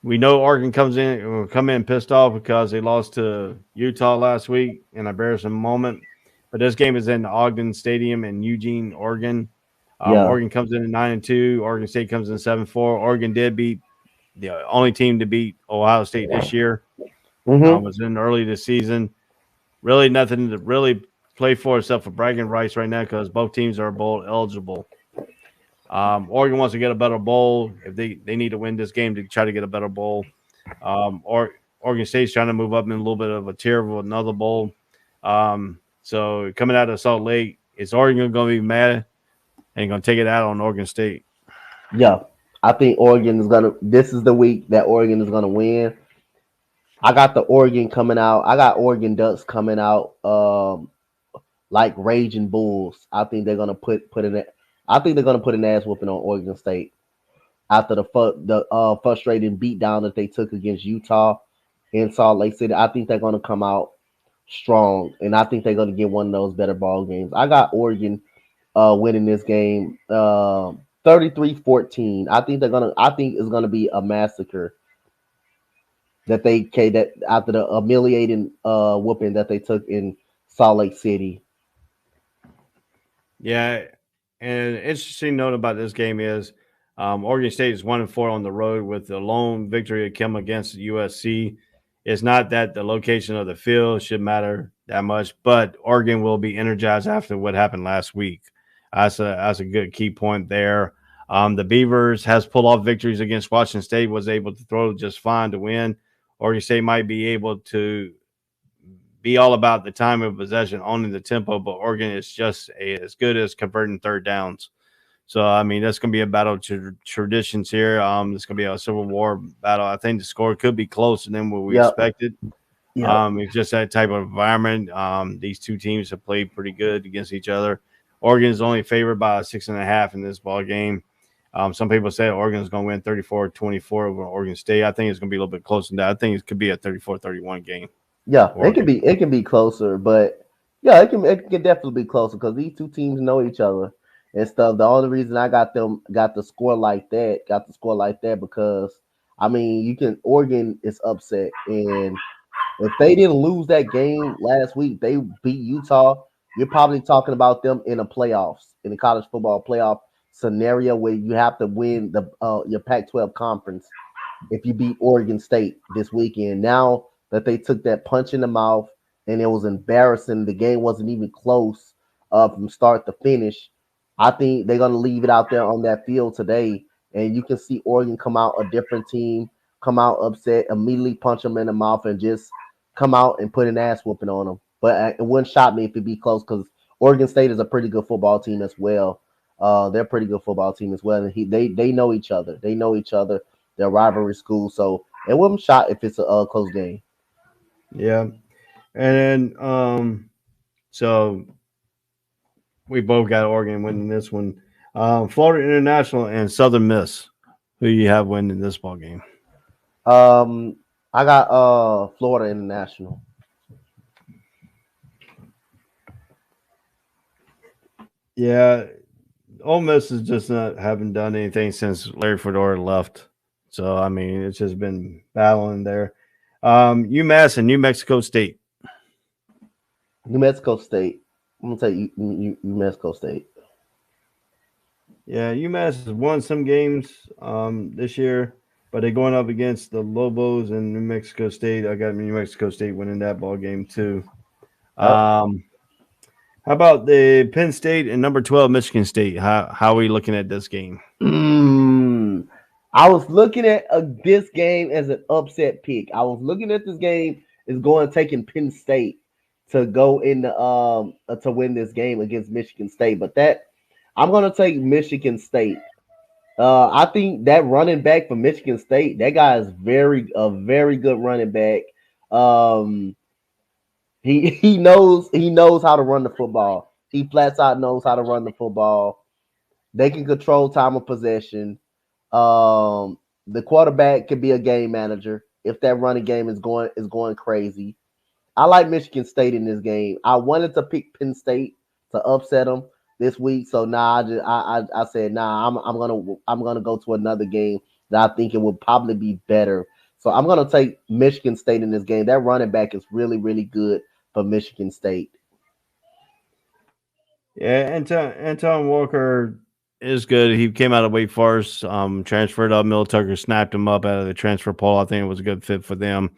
We know Oregon will come in pissed off because they lost to Utah last week in an embarrassing moment. But this game is in the Ogden Stadium in Eugene, Oregon. Oregon comes in at 9-2. Oregon State comes in 7-4. Oregon did beat the only team to beat Ohio State this year. Was in early this season. Really nothing to really play for except for bragging rights right now because both teams are bowl eligible. Oregon wants to get a better bowl. If they need to win this game to try to get a better bowl. Oregon State's trying to move up in a little bit of a tier of another bowl. So coming out of Salt Lake, is Oregon going to be mad and going to take it out on Oregon State? Yeah, I think Oregon is going to – this is the week that Oregon is going to win. I got the Oregon coming out. I got Oregon Ducks coming out like raging bulls. I think they're going to put in I think they're going to put an ass whooping on Oregon State after the frustrating beatdown that they took against Utah in Salt Lake City. I think they're going to come out strong, and I think they're going to get one of those better ball games. I got Oregon winning this game 33-14. I think it's gonna be a massacre that after the humiliating whooping that they took in Salt Lake City. Yeah, and an interesting note about this game is Oregon State is 1-4 on the road with the lone victory to come against USC. It's not that the location of the field should matter that much, but Oregon will be energized after what happened last week. That's a good key point there. The Beavers has pulled off victories against Washington State, was able to throw just fine to win. Oregon State might be able to be all about the time of possession, owning the tempo, but Oregon is just as good as converting third downs. So, I mean, that's going to be a battle of traditions here. It's going to be a Civil War battle. I think the score could be closer than what we expected. It's just that type of environment. These two teams have played pretty good against each other. Oregon is only favored by 6.5 in this ball game. Some people say Oregon is going to win 34-24 over Oregon State. I think it's going to be a little bit closer than that. I think it could be a 34-31 game. Yeah, it can be closer, but yeah, it can definitely be closer because these two teams know each other and stuff. The only reason I got the score like that because I mean Oregon is upset, and if they didn't lose that game last week, they beat Utah. You're probably talking about them in the college football playoff scenario where you have to win your Pac-12 conference if you beat Oregon State this weekend. Now that they took that punch in the mouth and it was embarrassing, the game wasn't even close from start to finish. I think they're going to leave it out there on that field today, and you can see Oregon come out a different team, come out upset, immediately punch them in the mouth, and just come out and put an ass whooping on them. But it wouldn't shock me if it be close because Oregon State is a pretty good football team as well. They're a pretty good football team as well, and they know each other. They know each other. They're rivalry school, so it wouldn't shock if it's a close game. Yeah, and then so we both got Oregon winning this one. Florida International and Southern Miss. Who you have winning this ball game? I got Florida International. Yeah, Ole Miss is just haven't done anything since Larry Fedora left. So I mean, it's just been battling there. UMass and New Mexico State. New Mexico State. I'm gonna tell you, New Mexico State. Yeah, UMass has won some games this year, but they're going up against the Lobos and New Mexico State. I got New Mexico State winning that ball game too. How about the Penn State and number 12 Michigan State? How are we looking at this game? I was looking at this game as an upset pick. I was looking at this game as taking Penn State to go in to win this game against Michigan State, but I'm gonna take Michigan State. I think that running back for Michigan State, that guy is a very good running back. He knows how to run the football. He flats out knows how to run the football. They can control time of possession. The quarterback could be a game manager if that running game is going crazy. I like Michigan State in this game. I wanted to pick Penn State to upset them this week, so I said I'm gonna go to another game that I think it will probably be better. So I'm gonna take Michigan State in this game. That running back is really, really good for Michigan State. Yeah, Anton Walker is good. He came out of Wake Forest, transferred up. Mel Tucker snapped him up out of the transfer pool. I think it was a good fit for them.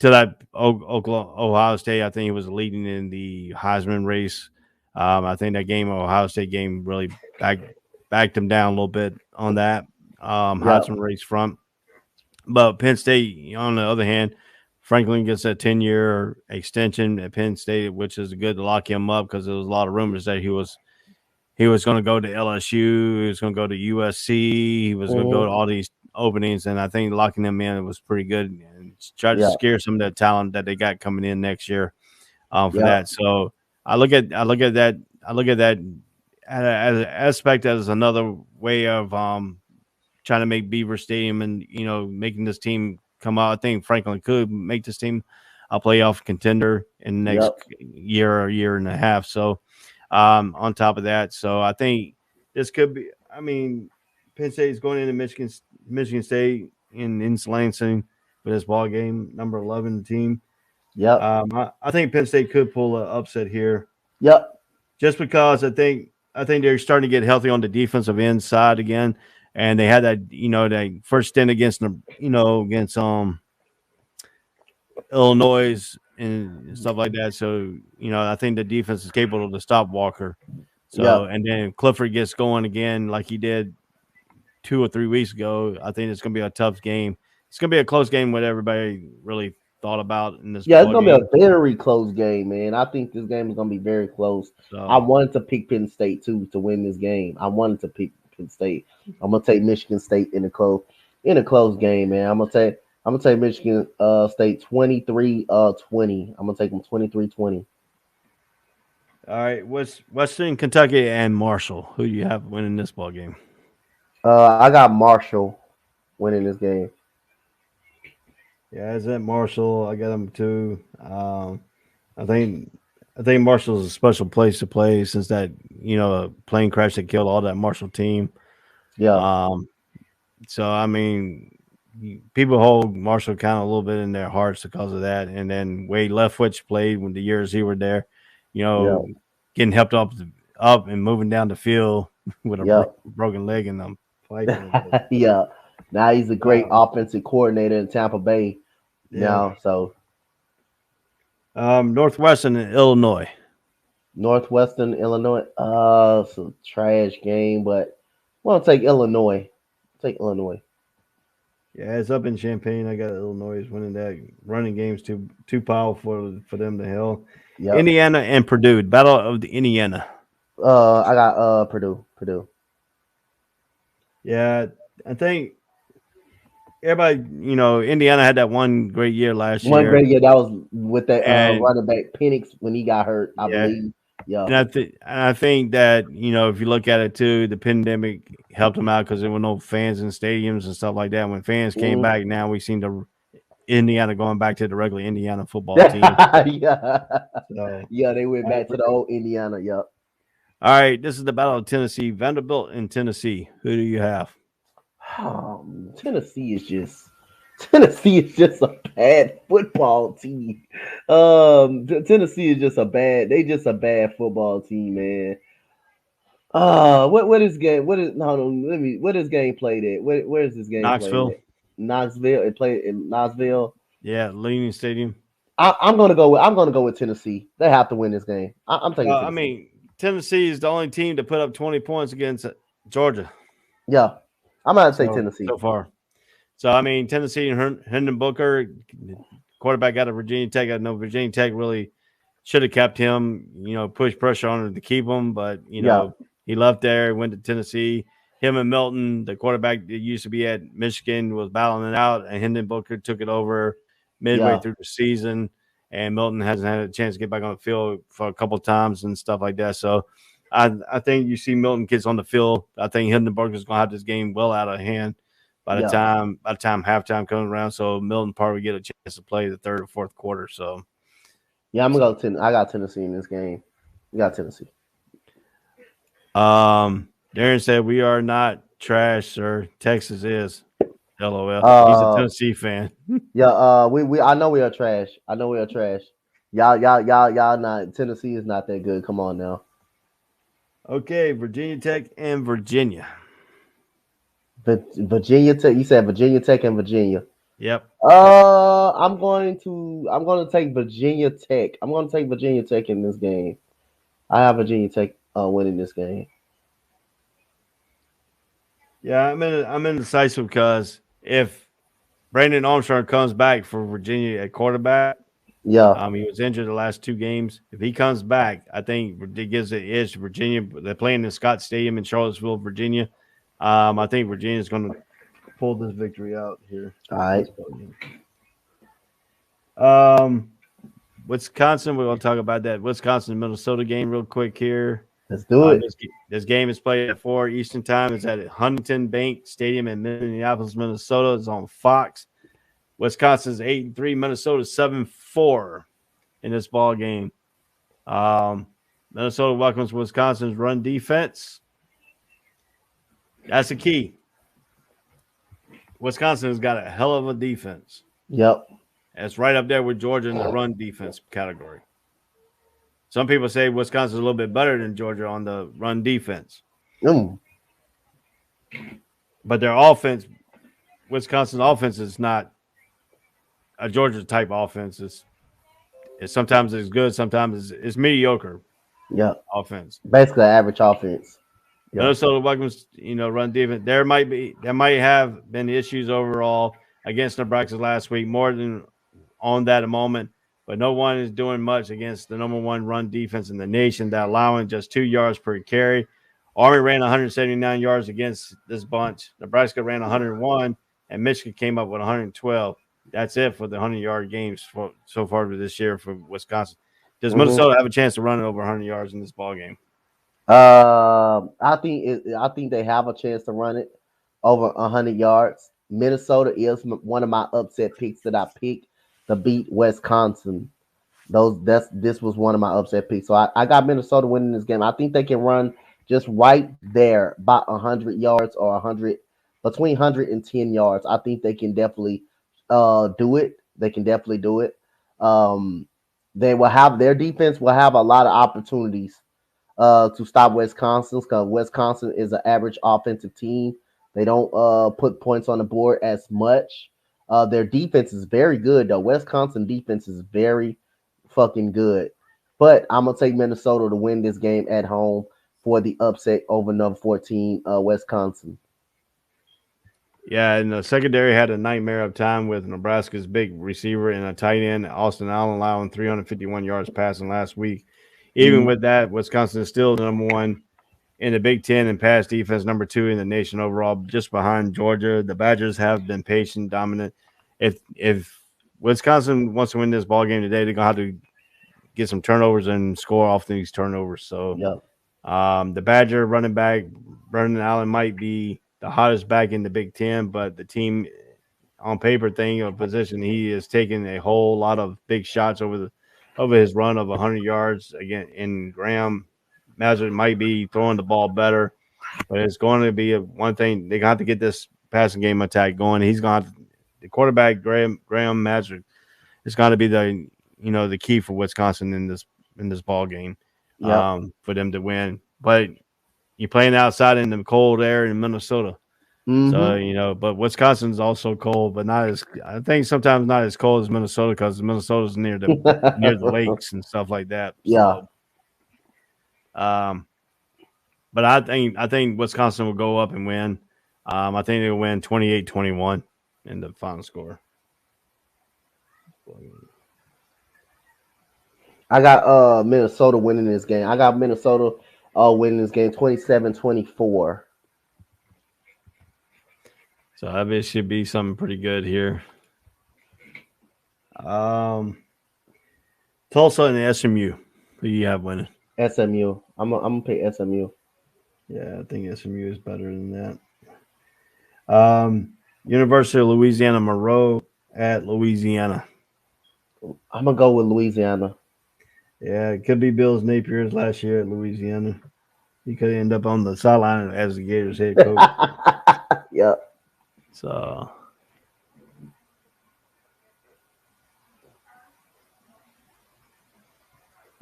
To that Ohio State, I think he was leading in the Heisman race. I think that Ohio State game, really backed him down a little bit on that Heisman race front. But Penn State, on the other hand, Franklin gets a 10-year extension at Penn State, which is good to lock him up because there was a lot of rumors that he was going to go to LSU, he was going to go to USC, he was going to go to all these openings, and I think locking them in was pretty good and try to scare some of that talent that they got coming in next year for that. So I look at that as an aspect as another way of trying to make Beaver Stadium and making this team come out. I think Franklin could make this team a playoff contender in the next year or year and a half. So on top of that, so I think this could be. I mean, Penn State is going into Michigan State in Lansing for this ball game, number 11 team. Yep. I think Penn State could pull an upset here. Yep. Just because I think they're starting to get healthy on the defensive end side again, and they had that that first stint against against Illinois and stuff like that. So I think the defense is capable to stop Walker. So and then Clifford gets going again like he did 2 or 3 weeks ago. I think it's going to be a tough game. It's going to be a close game. What everybody really thought about in this. Yeah, it's gonna be a very close game, man. I think this game is gonna be very close. So, I wanted to pick Penn State too to win this game. I wanted to pick Penn State. I'm gonna take Michigan State in a close game, man. I'm gonna take Michigan State 23-20. I'm gonna take them 23-20. All right, Western Kentucky and Marshall. Who do you have winning this ball game? I got Marshall winning this game. Yeah, is that Marshall? I got them too. I think Marshall is a special place to play since that plane crash that killed all that Marshall team. Yeah. So I mean, people hold Marshall kind of a little bit in their hearts because of that. And then Wade Leftwich played when the years he were there. Getting helped up and moving down the field with a broken leg and them fighting. Yeah. Now he's a great offensive coordinator in Tampa Bay. Now, so Northwestern and Illinois. Northwestern Illinois. It's a trash game, but we'll take Illinois. Take Illinois. Yeah, it's up in Champaign. I got Illinois winning that. Running game's too powerful for them to hell. Yep. Indiana and Purdue. Battle of the Indiana. I got Purdue. Yeah, I think everybody, Indiana had that one great year last year. One great year. That was with that running back Penix when he got hurt, I believe. Yeah. And I think that, if you look at it too, the pandemic helped them out because there were no fans in stadiums and stuff like that. When fans came back, now we seen the Indiana going back to the regular Indiana football team. Yeah, they went back to the old Indiana. Yep. All right, this is the Battle of Tennessee. Vanderbilt and Tennessee. Who do you have? Tennessee is just a bad football team. Tennessee is just a bad football team, man. What is game? What is game played at? Where is this game Knoxville. played at? Knoxville. It played in Knoxville. Yeah, Leaning Stadium. I'm gonna go with Tennessee. They have to win this game. I'm taking Tennessee. I mean, Tennessee is the only team to put up 20 points against Georgia. Yeah. I'm going to say Tennessee. So far. So, I mean, Tennessee and Hendon Booker, quarterback out of Virginia Tech. I know Virginia Tech really should have kept him, push pressure on him to keep him. But, he left there, went to Tennessee. Him and Milton, the quarterback that used to be at Michigan, was battling it out. And Hendon Booker took it over midway through the season. And Milton hasn't had a chance to get back on the field for a couple of times and stuff like that. So, I think you see Milton gets on the field. I think Hindenburg is going to have this game well out of hand by the time halftime comes around. So Milton probably get a chance to play the third or fourth quarter. So, I'm gonna go. I got Tennessee in this game. We got Tennessee. Darren said we are not trash, sir. Texas is. LOL. He's a Tennessee fan. We I know we are trash. Y'all not. Tennessee is not that good. Come on now. Okay, Virginia Tech and Virginia. Virginia Tech. You said Virginia Tech and Virginia. Yep. I'm going to take Virginia Tech. I'm going to take Virginia Tech in this game. I have Virginia Tech winning this game. Yeah, I'm indecisive because if Brandon Armstrong comes back for Virginia at quarterback, he was injured the last 2 games. If he comes back, I think it gives the edge to Virginia. They're playing in Scott Stadium in Charlottesville, Virginia. I think Virginia's going to pull this victory out here. All right. Wisconsin, we're going to talk about that Wisconsin-Minnesota game real quick here. Let's do it. This game is played at 4 Eastern time. It's at Huntington Bank Stadium in Minneapolis, Minnesota. It's on Fox. Wisconsin's 8-3, Minnesota 7-4 in this ball game. Minnesota welcomes Wisconsin's run defense. That's the key. Wisconsin has got a hell of a defense. Yep. It's right up there with Georgia in the run defense category. Some people say Wisconsin's a little bit better than Georgia on the run defense. But their offense, Wisconsin's offense is not a Georgia type offense. It's sometimes it's good, sometimes it's mediocre. Yeah. Offense. Basically average offense. Yep. Minnesota welcomes, run defense. There might have been issues overall against Nebraska last week, more than on that moment. But no one is doing much against the number one run defense in the nation, that allowing just 2 yards per carry. Army ran 179 yards against this bunch. Nebraska ran 101, and Michigan came up with 112. That's it for the 100-yard games so far this year for Wisconsin. Does Minnesota have a chance to run it over 100 yards in this ball game? I think they have a chance to run it over 100 yards. Minnesota is one of my upset picks that I picked to beat Wisconsin. This was one of my upset picks. So I got Minnesota winning this game. I think they can run just right there, about 100 yards or 100, between 110 yards. I think they can definitely do it. They can definitely do it. They will have, their defense will have a lot of opportunities to stop Wisconsin, because Wisconsin is an average offensive team. They don't put points on the board as much. Their defense is very good, though. Wisconsin defense is very fucking good. But I'm going to take Minnesota to win this game at home for the upset over number 14, Wisconsin. Yeah, and the secondary had a nightmare of time with Nebraska's big receiver and a tight end, Austin Allen, allowing 351 yards passing last week. Even with that, Wisconsin is still the number one in the Big Ten in pass defense, number 2 in the nation overall, just behind Georgia. The Badgers have been patient, dominant. If Wisconsin wants to win this ball game today, they're gonna have to get some turnovers and score off these turnovers. So, the Badger running back Brendan Allen might be the hottest back in the Big Ten, but the team on paper thing of position, he is taking a whole lot of big shots over his run of 100 yards again. And Graham Mazur might be throwing the ball better, but it's going to be one thing. They're going to have to get this passing game attack going. He's going to have the quarterback, Graham Mazur, is going to be the key for Wisconsin in this ball game for them to win. But you're playing outside in the cold air in Minnesota. So, but Wisconsin's also cold, but I think sometimes not as cold as Minnesota, because Minnesota's near the lakes and stuff like that. So, but I think Wisconsin will go up and win. I think they'll win 28-21 in the final score. I got Minnesota winning this game. I got Minnesota winning this game 27-24. So that should be something pretty good here. Tulsa and SMU. Who do you have winning? SMU. I'm gonna pick SMU. Yeah, I think SMU is better than that. University of Louisiana Monroe at Louisiana. I'm gonna go with Louisiana. Yeah, it could be Bills Napier's last year at Louisiana. He could end up on the sideline as the Gators head coach. Yep. So,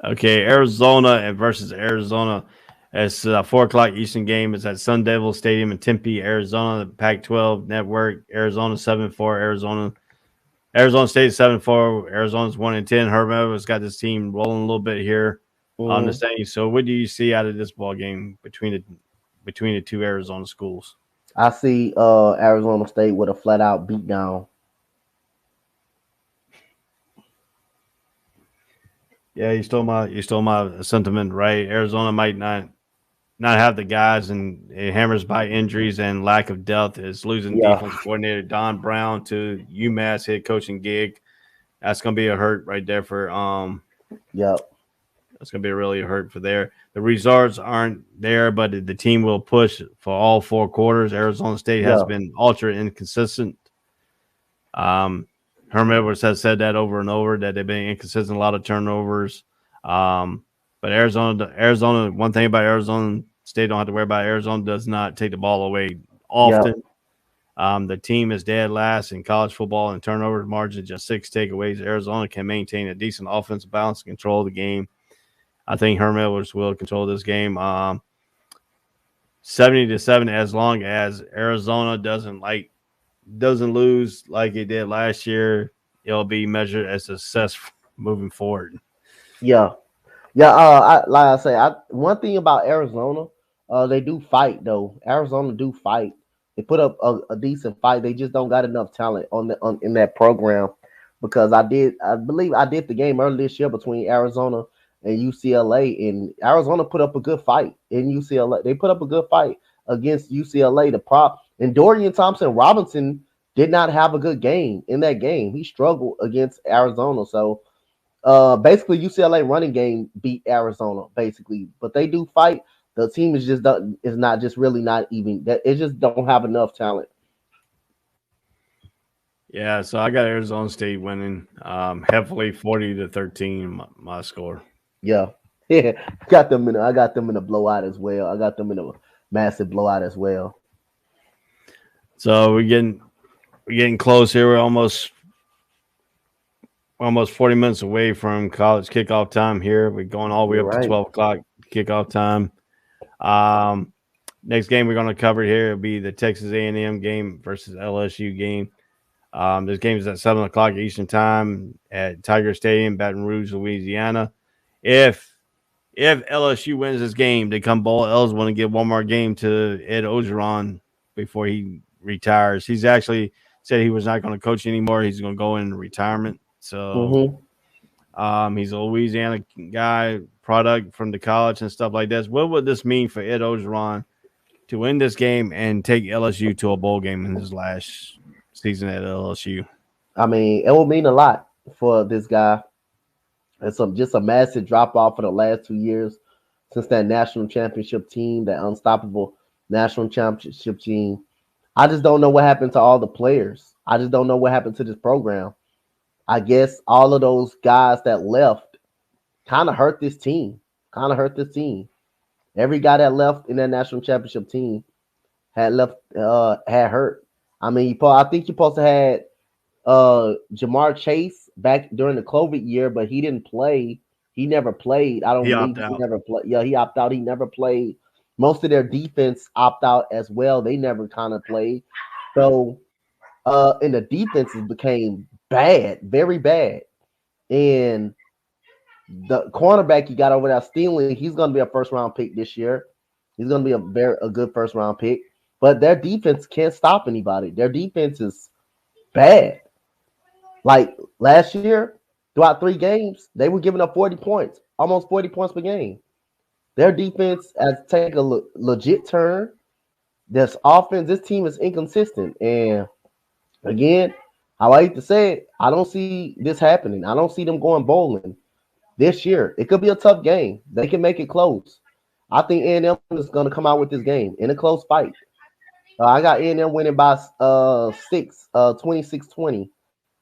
okay, Arizona versus Arizona. It's a 4:00 Eastern game. It's at Sun Devil Stadium in Tempe, Arizona. The Pac-12 network. Arizona 7-4. Arizona State 7-4. Arizona's 1-10. Herb Evans got this team rolling a little bit here on the thing. So, what do you see out of this ball game between the two Arizona schools? I see Arizona State with a flat-out beatdown. Yeah, you stole my sentiment, right? Arizona might not have the guys, and it hammers by injuries and lack of depth. Is losing defense coordinator Don Brown to UMass head coaching gig. That's gonna be a hurt right there for It's going to be really hurt for there. The results aren't there, but the team will push for all 4 quarters. Arizona State has been ultra inconsistent. Herm Edwards has said that over and over, that they've been inconsistent, a lot of turnovers. But Arizona, one thing about Arizona State, don't have to worry about. Arizona does not take the ball away often. The team is dead last in college football in turnover margin, just 6 takeaways. Arizona can maintain a decent offensive balance and control the game. I think Herm Edwards will control this game 70-7, as long as Arizona doesn't lose like it did last year. It'll be measured as success moving forward. Yeah. One thing about Arizona, they do fight though. Arizona do fight. They put up a decent fight. They just don't got enough talent in that program, because I believe I did the game earlier this year between Arizona and UCLA, and Arizona put up a good fight in UCLA. They put up a good fight against UCLA. And Dorian Thompson-Robinson did not have a good game in that game. He struggled against Arizona. So basically UCLA running game beat Arizona basically, but they do fight. The team is just not even that. It just don't have enough talent. Yeah, so I got Arizona State winning heavily 40-13 my score. Yeah. I got them in a blowout as well. I got them in a massive blowout as well. So we're getting close here. We're almost 40 minutes away from college kickoff time here. We're going all the way up to 12 o'clock kickoff time. Next game we're going to cover here will be the Texas A&M game versus LSU game. This game is at 7 o'clock Eastern time at Tiger Stadium, Baton Rouge, Louisiana. If LSU wins this game, they come bowl eligible and give one more game to Ed Orgeron before he retires. He's actually said he was not going to coach anymore. He's going to go in retirement. So he's a Louisiana guy, product from the college and stuff like that. What would this mean for Ed Orgeron to win this game and take LSU to a bowl game in his last season at LSU? I mean, it will mean a lot for this guy. It's just a massive drop off for the last 2 years since that national championship team, that unstoppable national championship team. I just don't know what happened to all the players. I just don't know what happened to this program. I guess all of those guys that left kind of hurt this team. Every guy that left in that national championship team had hurt. I mean, I think you're supposed to had Jamar Chase back during the COVID year, but he didn't play. He never played. I don't believe he never played. Yeah, he opted out. He never played. Most of their defense opt out as well. They never kind of played. So, and the defenses became bad, very bad. And the cornerback you got over there, Stingley, he's going to be a first-round pick this year. He's going to be a good first-round pick. But their defense can't stop anybody. Their defense is bad. Like last year, throughout 3 games, they were giving up 40 points, almost 40 points per game. Their defense has taken a legit turn. This offense, this team is inconsistent. And again, I like to say it, I don't see this happening. I don't see them going bowling this year. It could be a tough game. They can make it close. I think A&M is going to come out with this game in a close fight. I got A&M winning by 26-20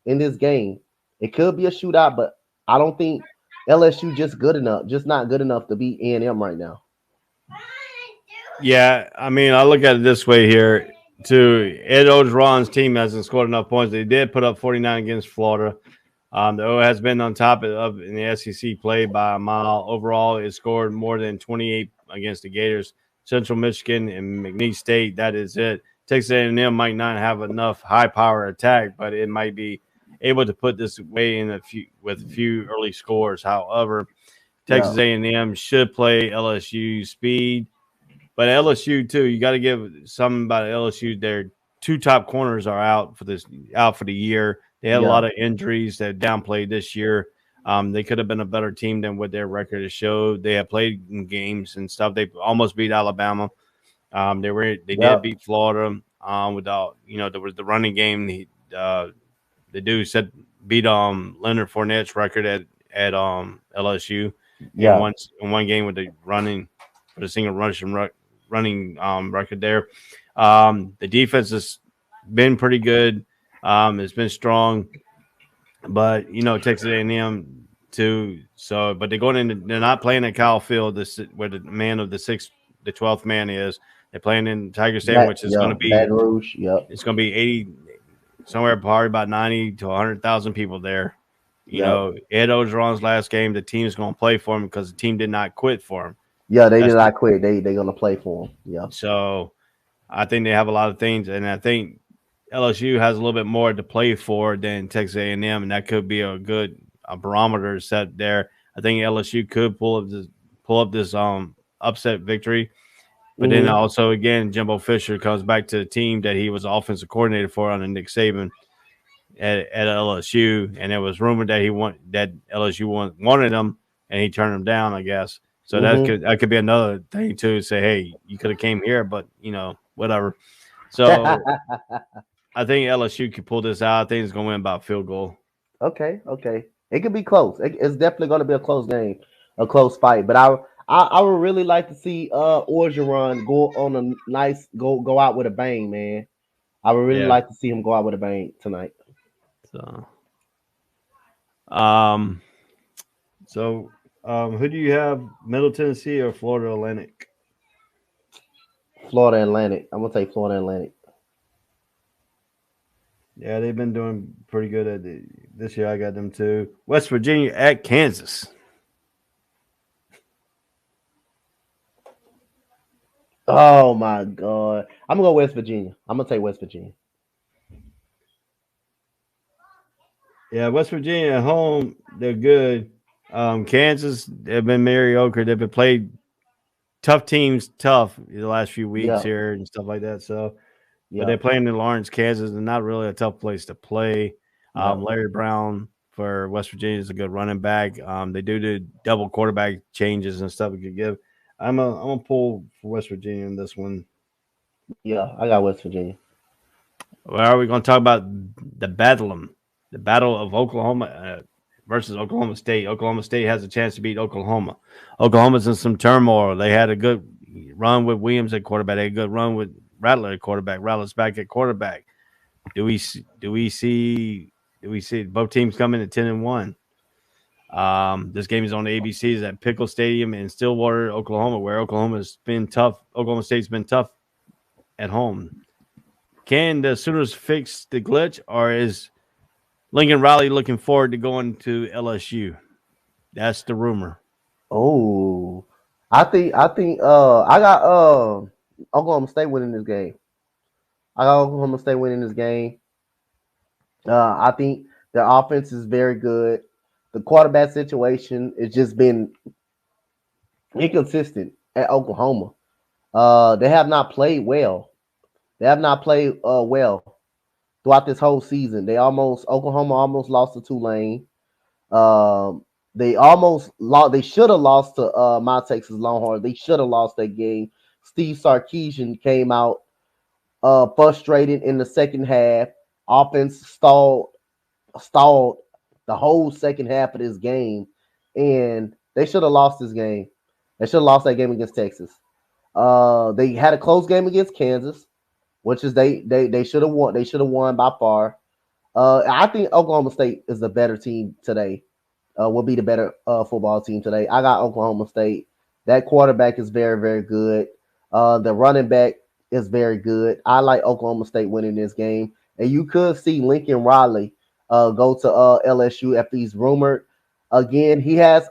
in this game. It could be a shootout, but I don't think LSU just not good enough to beat A&M right now. Yeah, I mean, I look at it this way here, too. Ed Orgeron's team hasn't scored enough points. They did put up 49 against Florida. The O has been on top of in the SEC play by a mile. Overall, it scored more than 28 against the Gators. Central Michigan and McNeese State, that is it. Texas A&M might not have enough high-power attack, but it might be able to put this away with a few early scores. However, Texas A&M should play LSU speed. But LSU, too, you got to give something about LSU. Their 2 top corners are out for the year. They had a lot of injuries that downplayed this year. They could have been a better team than what their record has showed. They have played in games and stuff. They almost beat Alabama. They did beat Florida without, there was the running game. The dude beat Leonard Fournette's record at LSU. Yeah. in one game with the single running record there. The defense has been pretty good. It's been strong, but Texas A&M too. So, but they're going in. They're not playing at Kyle Field, where the 12th man is. They're playing in Tiger Stadium, which is going to be Baton Rouge. Yep. It's going to be 80, somewhere probably about 90 to 100,000 people there. Ed Orgeron's last game, the team's going to play for him because the team did not quit for him. Yeah, they did not quit. They're going to play for him. Yeah. So I think they have a lot of things, and I think LSU has a little bit more to play for than Texas A&M, and that could be a barometer set there. I think LSU could pull up this upset victory. But then also, again, Jimbo Fisher comes back to the team that he was offensive coordinator for under Nick Saban at LSU, and it was rumored that LSU wanted him, and he turned him down, I guess. So that could be another thing too. Say, hey, you could have came here, but whatever. So I think LSU could pull this out. I think it's going to win by field goal. Okay. It could be close. It's definitely going to be a close game, a close fight. But I would really like to see Orgeron go on a nice go out with a bang, man. I would really like to see him go out with a bang tonight. So, who do you have? Middle Tennessee or Florida Atlantic? Florida Atlantic. I'm gonna take Florida Atlantic. Yeah, they've been doing pretty good this year. I got them too. West Virginia at Kansas. Oh my God! I'm gonna go West Virginia. I'm gonna take West Virginia. Yeah, West Virginia at home, they're good. Kansas, they've been mediocre. They've been played tough teams, the last few weeks here and stuff like that. So, but they're playing in Lawrence, Kansas, and not really a tough place to play. Larry Brown for West Virginia is a good running back. They do the double quarterback changes and stuff it could give. I'm gonna pull for West Virginia in this one. Yeah, I got West Virginia. Well, are we going to talk about the Bedlam? The battle of Oklahoma versus Oklahoma State. Oklahoma State has a chance to beat Oklahoma. Oklahoma's in some turmoil. They had a good run with Williams at quarterback. They had a good run with Rattler at quarterback. Rattler's back at quarterback. Do we see both teams coming at 10-1? This game is on the ABCs at Pickle Stadium in Stillwater, Oklahoma, where Oklahoma's been tough. Oklahoma State's been tough at home. Can the Sooners fix the glitch, or is Lincoln Riley looking forward to going to LSU? That's the rumor. Oh, I think I got Oklahoma State winning this game. I think their offense is very good. The quarterback situation has just been inconsistent at Oklahoma. They have not played well. Well throughout this whole season. Oklahoma almost lost to Tulane. They should have lost to my Texas Longhorns. They should have lost that game. Steve Sarkisian came out frustrated in the second half. Offense stalled the whole second half of this game, and they should have lost this game. They should have lost that game against Texas. They had a close game against Kansas, which is they should have won. They should have won by far. I think Oklahoma State is the better team today. Will be the better football team today. I got Oklahoma State. That quarterback is very, very good. The running back is very good. I like Oklahoma State winning this game. And you could see Lincoln Riley go to LSU after he's rumored. Again,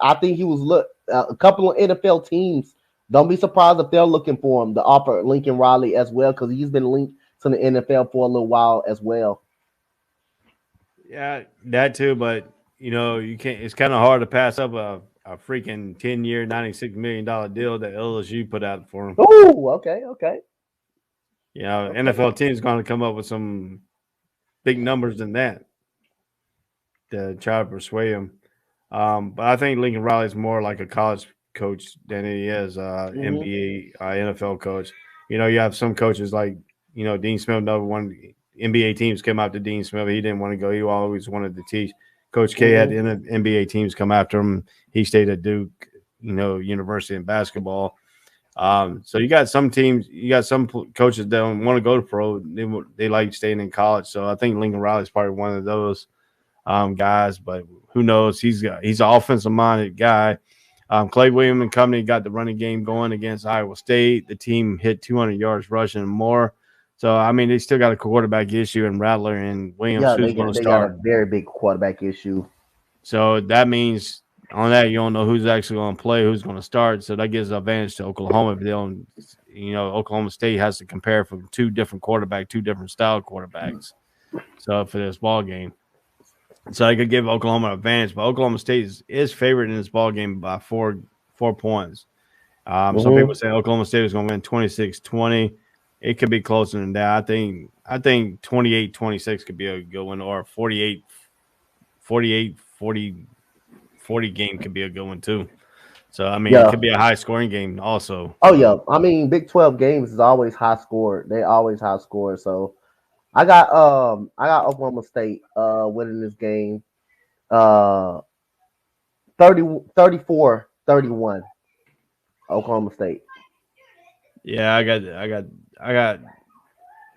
I think he was a couple of NFL teams. Don't be surprised if they're looking for him to offer Lincoln Riley as well, because he's been linked to the NFL for a little while as well. Yeah, that too. But you can't. It's kind of hard to pass up a freaking 10-year, $96 million deal that LSU put out for him. Oh, okay. NFL team's going to come up with some big numbers than that to try to persuade him. But I think Lincoln Riley is more like a college coach than he is NBA, NFL coach. You have some coaches like Dean Smith. Number one, NBA teams come out to Dean Smith. He didn't want to go. He always wanted to teach. Coach K had NBA teams come after him. He stayed at Duke. university in basketball. So you got some teams, you got some coaches that don't want to go to pro. They like staying in college. So I think Lincoln Riley's probably one of those guys. But who knows? He's an offensive minded guy. Clay Williams and company got the running game going against Iowa State. The team hit 200 yards rushing and more. So I mean, they still got a quarterback issue in Rattler and Williams. Yeah, who's going to they start? got a very big quarterback issue. So that means on that you don't know who's actually going to play, who's going to start. So that gives an advantage to Oklahoma if they don't. Oklahoma State has to compare from two different style quarterbacks. So for this ball game, so I could give Oklahoma an advantage, but Oklahoma State is favored in this ball game by 4 points. Some people say Oklahoma State is going to win 26-20. It could be closer than that. I think 28-26 could be a good one, or 40 game could be a good one too. So I mean, it could be a high scoring game also. Oh yeah, I mean, Big 12 games is always high score. They always high score. So I got Oklahoma State winning this game 34-31. Oklahoma State. Yeah, I got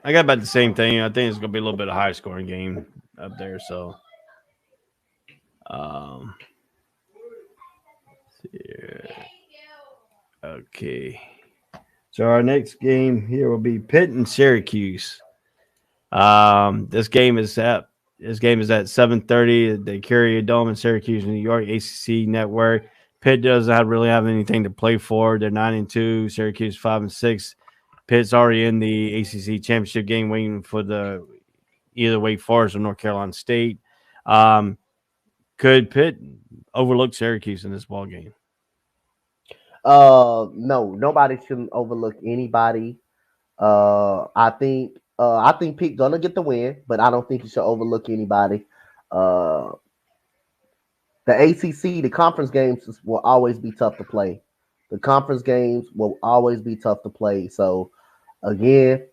about the same thing. I think it's gonna be a little bit of high scoring game up there. So okay. So our next game here will be Pitt and Syracuse. This game is at 7:30. The Carrier Dome in Syracuse, New York, ACC network. Pitt doesn't really have anything to play for. They're 9-2. Syracuse 5-6. Pitt's already in the ACC championship game, waiting for either Wake Forest or North Carolina State. Could Pitt overlook Syracuse in this ball game? No, nobody should overlook anybody. I think Pitt gonna get the win, but I don't think you should overlook anybody. The ACC, the conference games will always be tough to play. The conference games will always be tough to play. So again,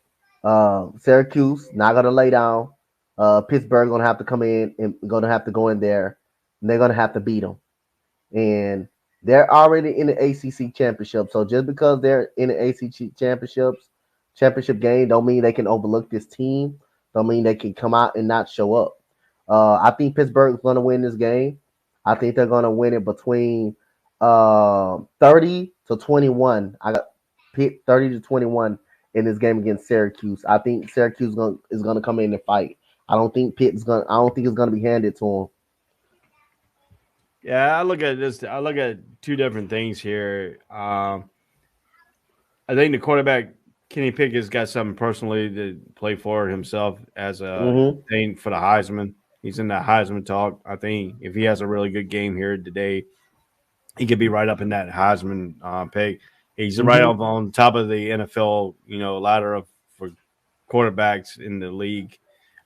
Syracuse not gonna lay down. Pittsburgh gonna have to come in and gonna have to go in there, and they're gonna have to beat them. And they're already in the ACC championship. So just because they're in the ACC championship game, don't mean they can overlook this team. Don't mean they can come out and not show up. I think Pittsburgh is gonna win this game. I think they're gonna win it between 30-21. I got Pitt 30-21 in this game against Syracuse. I think Syracuse is gonna come in and fight. I don't think it's gonna be handed to them. Yeah, I look at this. I look at two different things here. I think the quarterback Kenny Pickett's got something personally to play for himself as a thing for the Heisman. He's in that Heisman talk. I think if he has a really good game here today, he could be right up in that Heisman pick. He's right up on top of the NFL, ladder for quarterbacks in the league.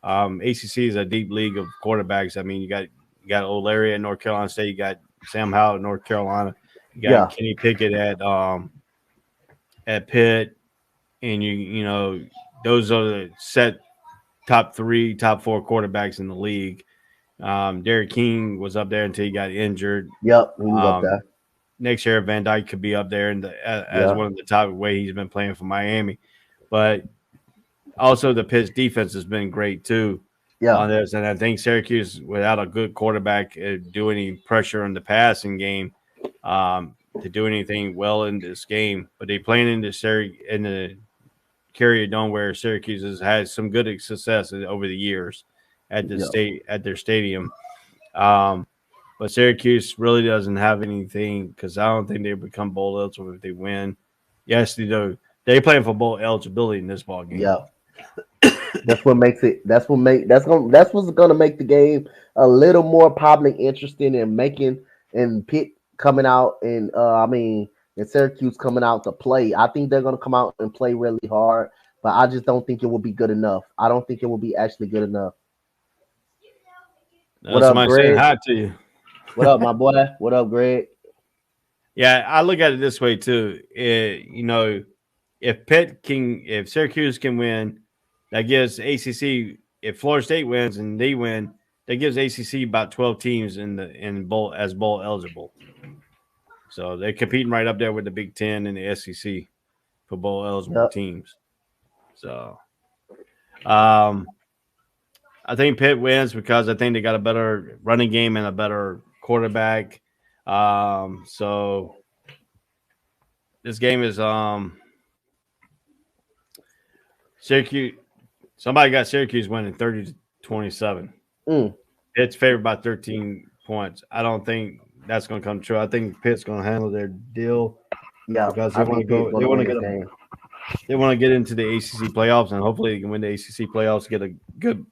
ACC is a deep league of quarterbacks. I mean, you got O'Leary at North Carolina State. You got Sam Howell at North Carolina. You got Kenny Pickett at Pitt, and those are the set top 3, top 4 quarterbacks in the league. Derek King was up there until he got injured. Yep, he was up there. Next year, Van Dyke could be up there as one of the top way he's been playing for Miami. But also the Pitt's defense has been great too. Yeah, on this, and I think Syracuse, without a good quarterback, do any pressure in the passing game to do anything well in this game. But they playing in the Carrier Dome, where Syracuse has had some good success over the years at their stadium. But Syracuse really doesn't have anything, because I don't think they become bowl eligible if they win. Yes, they do. They're playing for bowl eligibility in this ball game. Yeah. That's what's gonna make the game a little more probably interesting and Pitt coming out and Syracuse coming out to play. I think they're gonna come out and play really hard, but I just don't think it will be good enough. I don't think it will be actually good enough. What up, Greg? Saying hi to you. What up, my boy? What up, Greg? Yeah, I look at it this way too. If Syracuse can win, that gives ACC. If Florida State wins and they win, that gives ACC about 12 teams in bowl eligible. So they're competing right up there with the Big Ten and the SEC for bowl eligible Yep. teams. So I think Pitt wins because I think they got a better running game and a better quarterback. So this game is Syracuse. Somebody got Syracuse winning 30-27. Pitt's favored by 13 points. I don't think that's going to come true. I think Pitt's going to handle their deal. Yeah, because they want to go. They want to get a. They want to get into the ACC playoffs, and hopefully they can win the ACC playoffs. Get a good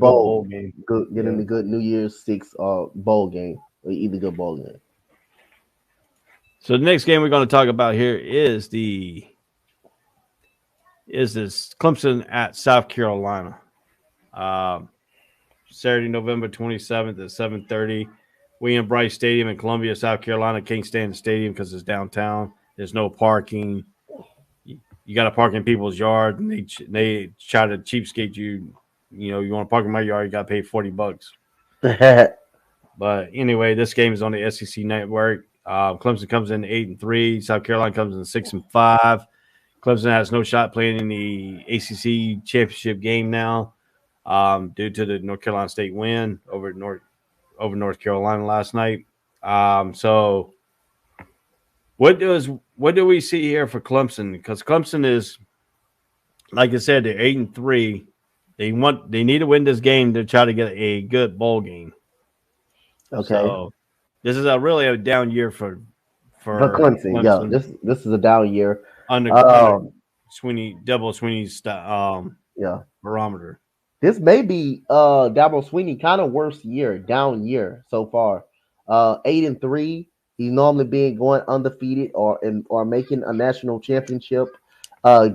bowl game. Get in the good New Year's Six bowl game, or either good bowl game. So the next game we're going to talk about here is this Clemson at South Carolina. Saturday, November 27th at 7:30. William Brice Stadium in Columbia, South Carolina. Can't stand the stadium because it's downtown. There's no parking. You got to park in people's yard, and they try to cheapskate you. You know, you want to park in my yard, you got to pay $40. But anyway, this game is on the SEC network. Clemson comes in 8-3. South Carolina comes in 6-5. Clemson has no shot playing in the ACC championship game now, due to the North Carolina State win over North Carolina last night. So what do we see here for Clemson? Because Clemson is, like I said, they're 8-3. They need to win this game to try to get a good bowl game. Okay. So this is really a down year for Clemson. Yeah, this is a down year under Sweeney's barometer. This may be Dabo Sweeney kind of worst year, down year so far. 8-3. He's normally been going undefeated or making a national championship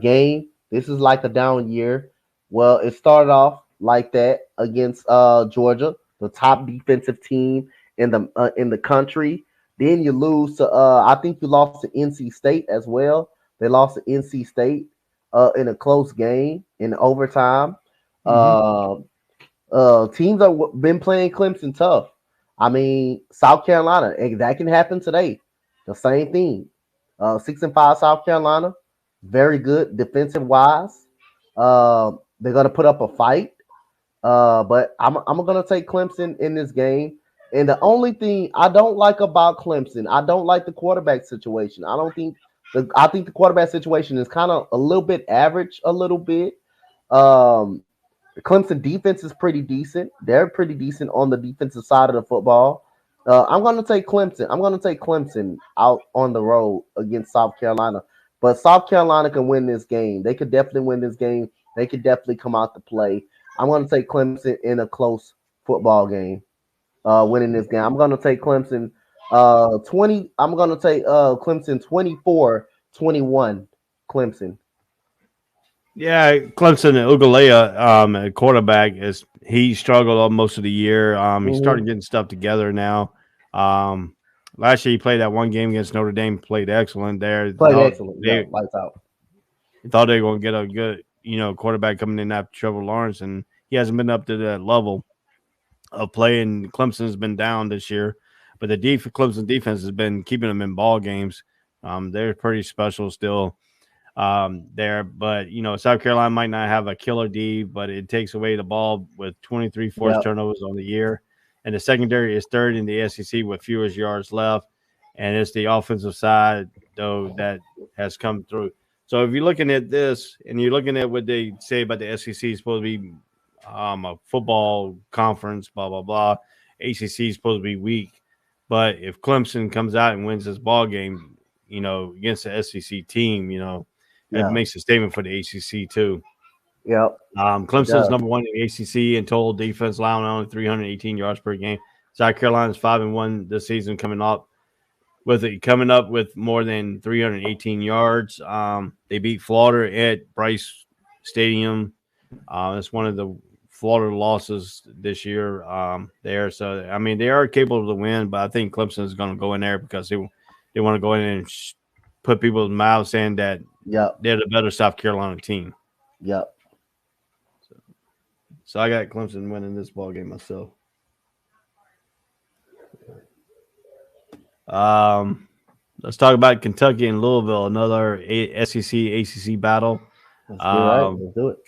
game. This is like a down year. Well, it started off like that against Georgia, the top defensive team in the country. Then you lose to I think you lost to NC State as well. They lost to NC State in a close game in overtime. Teams have been playing Clemson tough. I mean, South Carolina, that can happen today. The same thing. 6-5 South Carolina, very good defensive wise. They're gonna put up a fight. But I'm gonna take Clemson in this game. And the only thing I don't like about Clemson, I don't like the quarterback situation. I think the quarterback situation is kind of a little bit average, a little bit. The Clemson defense is pretty decent. They're pretty decent on the defensive side of the football. I'm going to take Clemson. I'm going to take Clemson out on the road against South Carolina. But South Carolina can win this game. They could definitely win this game. They could definitely come out to play. I'm going to take Clemson in a close football game, winning this game. I'm going to take Clemson 20. I'm going to take Clemson 24-21. Clemson. Yeah, Clemson and Ugalea, at quarterback, he struggled most of the year. He started getting stuff together now. Last year he played that one game against Notre Dame, played excellent there. Excellent. Lights out. He thought they were going to get a good, quarterback coming in after Trevor Lawrence, and he hasn't been up to that level of playing. Clemson's been down this year, but the Clemson defense has been keeping them in ball games. They're pretty special still. There, but South Carolina might not have a killer D, but it takes away the ball with 23 forced turnovers on the year, and the secondary is third in the SEC with fewest yards left, and it's the offensive side though that has come through. So if you're looking at this and you're looking at what they say about the SEC is supposed to be a football conference, blah blah blah, ACC is supposed to be weak, but if Clemson comes out and wins this ball game, against the SEC team, it makes a statement for the ACC too. Yep. Clemson's number one in the ACC in total defense, allowing only 318 yards per game. South Carolina's 5-1 this season, coming up with more than 318 yards. They beat Florida at Brice Stadium. It's one of the Florida losses this year there. So I mean, they are capable to win, but I think Clemson is going to go in there because they want to go in and put people's mouths saying that they're the better South Carolina team. Yep. So I got Clemson winning this ball game myself. Let's talk about Kentucky and Louisville, another SEC ACC battle. Let's get right. Let's do it.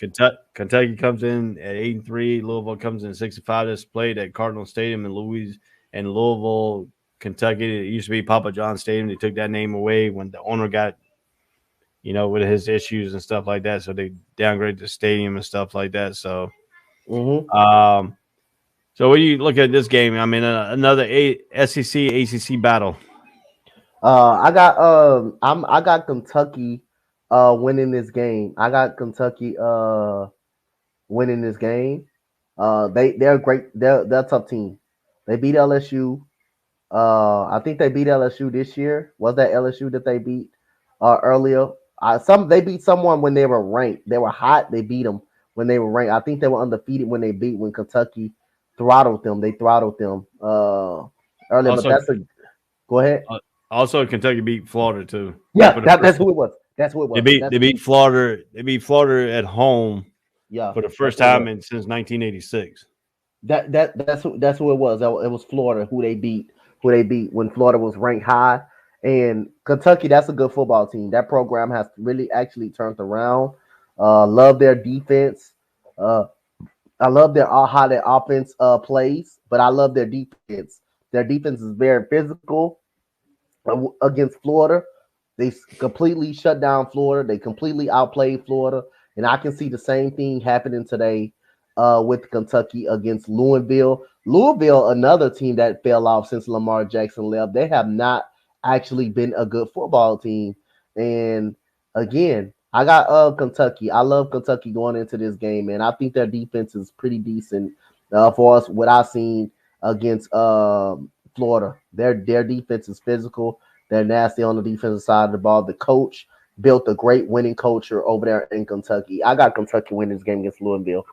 Kentucky comes in at 8-3. Louisville comes in at 6-5. This played at Cardinal Stadium in Louisville, Kentucky. It used to be Papa John Stadium. They took that name away when the owner got, with his issues and stuff like that. So they downgraded the stadium and stuff like that. So, so when you look at this game, I mean, another SEC ACC battle. I got Kentucky winning this game. I got Kentucky winning this game. They're great. They're a tough team. They beat LSU. I think they beat LSU this year. Was that LSU that they beat earlier? They beat someone when they were ranked. They were hot. They beat them when they were ranked. I think they were undefeated when Kentucky throttled them. They throttled them earlier. Also, but go ahead. Also, Kentucky beat Florida too. Yeah, that's who it was. That's who it was. They beat Florida. They beat Florida at home. Yeah, for the first time since 1986. That's who it was. It was Florida who they beat when Florida was ranked high. And Kentucky, that's a good football team. That program has really actually turned around. Love their defense. I love how their offense plays, but I love their defense. Their defense is very physical. Against Florida, they completely shut down Florida. They completely outplayed Florida, and I can see the same thing happening today with Kentucky against Louisville. Louisville, another team that fell off since Lamar Jackson left. They have not actually been a good football team. And again, I got Kentucky. I love Kentucky going into this game, man. I think their defense is pretty decent for us. What I've seen against Florida, their defense is physical. They're nasty on the defensive side of the ball. The coach built a great winning culture over there in Kentucky. I got Kentucky winning this game against Louisville.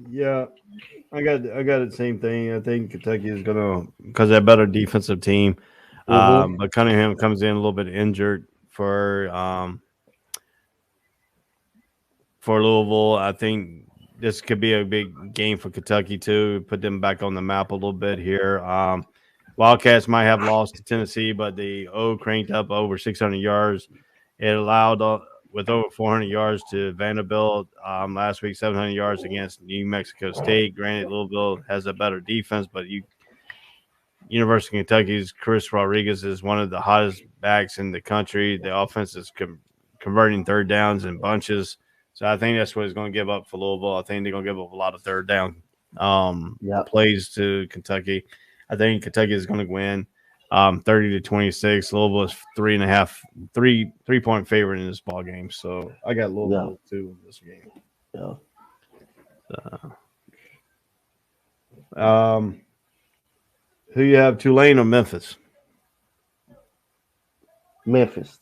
Yeah, I got the same thing. I think Kentucky is gonna, because they're a better defensive team. But Cunningham comes in a little bit injured for Louisville. I think this could be a big game for Kentucky too. Put them back on the map a little bit here. Wildcats might have lost to Tennessee, but the O cranked up over 600 yards. It allowed with over 400 yards to Vanderbilt last week, 700 yards against New Mexico State. Granted, Louisville has a better defense, but University of Kentucky's Chris Rodriguez is one of the hottest backs in the country. The offense is converting third downs in bunches. So I think that's what it's going to give up for Louisville. I think they're going to give up a lot of third down plays to Kentucky. I think Kentucky is going to win 30-26. Louisville is 3.5 favorite in this ball game. So I got Louisville too in this game. Yeah. Who you have, Tulane or Memphis? Memphis.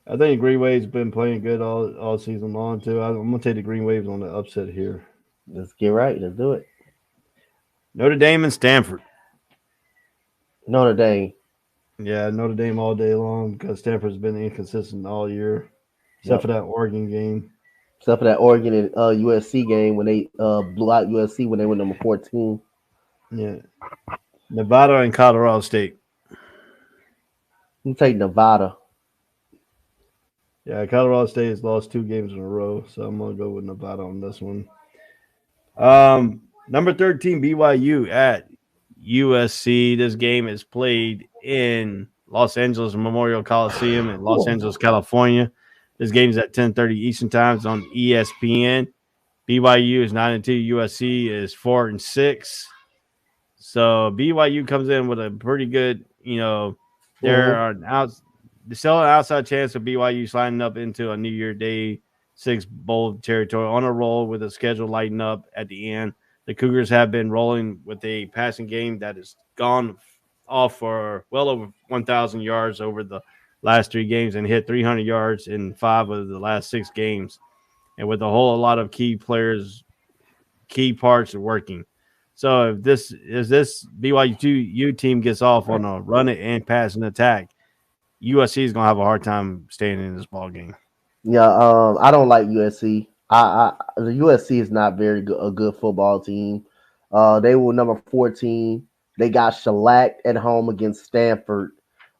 I think Green Wave's been playing good all season long too. I'm gonna take the Green Waves on the upset here. Let's get right. Let's do it. Notre Dame and Stanford. Notre Dame. Yeah, Notre Dame all day long because Stanford's been inconsistent all year, except for that Oregon game. Except for that Oregon and USC game when they blew out USC when they went number 14. Yeah. Nevada and Colorado State. You take Nevada. Yeah, Colorado State has lost 2 games in a row, so I'm going to go with Nevada on this one. Number 13, BYU at USC. This game is played in Los Angeles Memorial Coliseum in Los Angeles, California. This game is at 10:30 Eastern Time. It's on ESPN. BYU is 9-2. USC is 4-6. So BYU comes in with a pretty good, there's still an outside chance of BYU sliding up into a New Year Day 6 bowl territory on a roll with a schedule lighting up at the end. The Cougars have been rolling with a passing game that has gone off for well over 1,000 yards over the last 3 games and hit 300 yards in 5 of the last 6 games. And with a whole lot of key players, key parts are working. So if this BYU team gets off on a run it and pass and attack, USC is going to have a hard time staying in this ball game. Yeah, I don't like USC. The USC is not a good football team. They were number 14 They got shellacked at home against Stanford.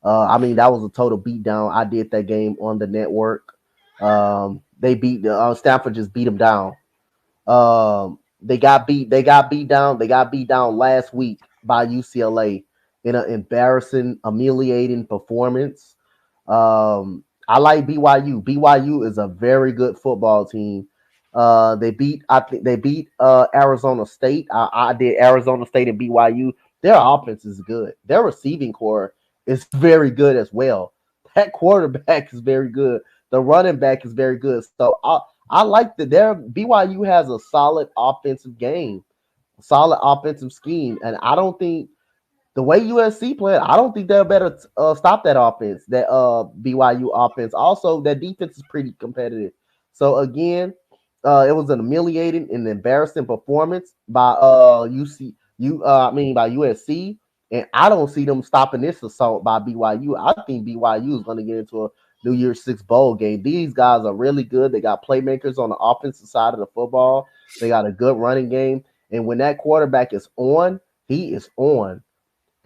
I mean, that was a total beatdown. I did that game on the network. They beat Stanford, just beat them down. They got beat. They got beat down. They got beat down last week by UCLA in an embarrassing, humiliating performance. I like BYU. BYU is a very good football team. They beat. I think they beat Arizona State. I did Arizona State and BYU. Their offense is good. Their receiving core is very good as well. That quarterback is very good. The running back is very good. So I like that their BYU has a solid offensive game, solid offensive scheme, and I don't think the way USC played, I don't think they'll better stop that offense, that BYU offense. Also, that defense is pretty competitive. So again, it was an humiliating and embarrassing performance by by USC, and I don't see them stopping this assault by BYU. I think BYU is going to get into a New Year's Six bowl game. These guys are really good. They got playmakers on the offensive side of the football. They got a good running game, and when that quarterback is on, he is on.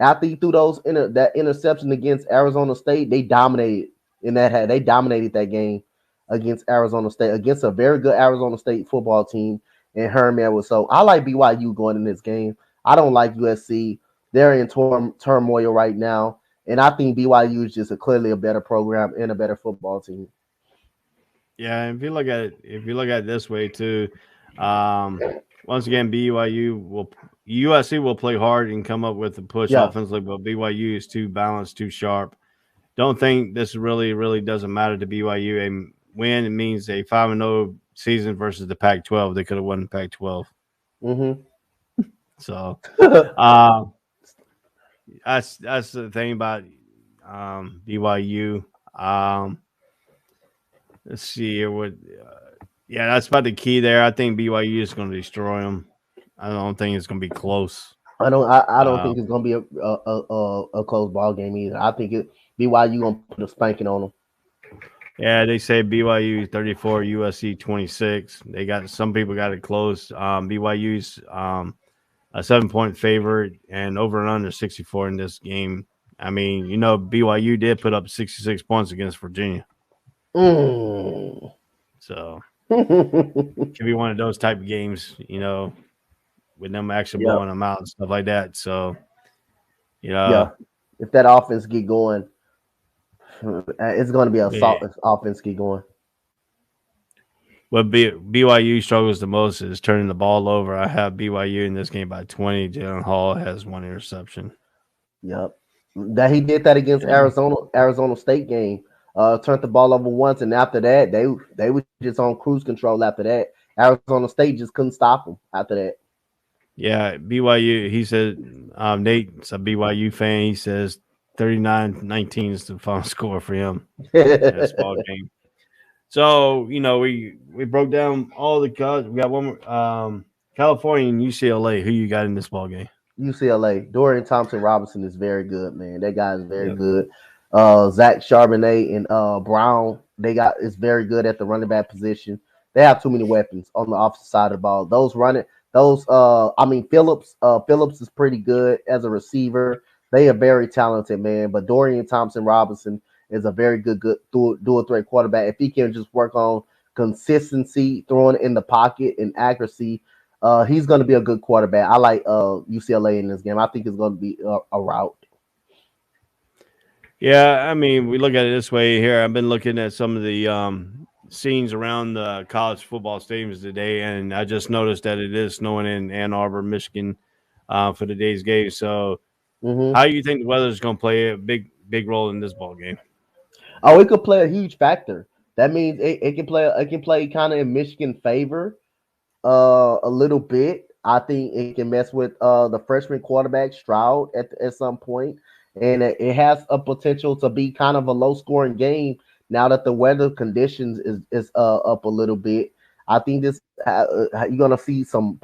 After he threw that interception against Arizona State, they dominated they dominated that game against Arizona State, against a very good Arizona State football team. And Herman was so I like BYU going in this game. I don't like USC. They're in turmoil right now, and I think BYU is just clearly a better program and a better football team. Yeah, and if you look at it this way too, once again, USC will play hard and come up with a push offensively, but BYU is too balanced, too sharp. Don't think this really doesn't matter to BYU. A win, it means a 5-0 season versus the Pac-12. They could have won the Pac-12. Mm-hmm. So that's the thing about BYU. Let's see here. That's about the key there. I think BYU is going to destroy them. I don't think it's going to be close. I don't think it's going to be a close ball game either. I think BYU going to put a spanking on them. Yeah, they say BYU 34, USC 26. Some people got it close. BYU's a 7-point favorite and over and under 64 in this game. I mean, BYU did put up 66 points against Virginia. So it could be one of those type of games, with them actually blowing them out and stuff like that. So, if that offense get going, it's going to be offense get going. What BYU struggles the most is turning the ball over. I have BYU in this game by 20. Jalen Hall has 1 interception. Yep, that he did that against Arizona State game. Turned the ball over once, and after that, they were just on cruise control. After that, Arizona State just couldn't stop them. After that, yeah, BYU. He said Nate's a BYU fan. He says 39-19 is the final score for him in this ball game. So, we broke down all the cuts. We got one more. California and UCLA. Who you got in this ball game? UCLA. Dorian Thompson-Robinson is very good, man. That guy is very good. Zach Charbonnet and Brown, is very good at the running back position. They have too many weapons on the offensive side of the ball. Phillips is pretty good as a receiver. They are very talented, man. But Dorian Thompson-Robinson is a very good dual threat quarterback. If he can just work on consistency, throwing in the pocket, and accuracy, he's going to be a good quarterback. I like UCLA in this game. I think it's going to be a rout. Yeah, I mean, we look at it this way here. I've been looking at some of the scenes around the college football stadiums today, and I just noticed that it is snowing in Ann Arbor, Michigan, for today's game. So, how do you think the weather is going to play a big role in this ball game? Oh, it could play a huge factor. That means it can play kind of in Michigan favor a little bit. I think it can mess with the freshman quarterback Stroud at some point. And it has a potential to be kind of a low-scoring game now that the weather conditions is up a little bit. I think this you're gonna see some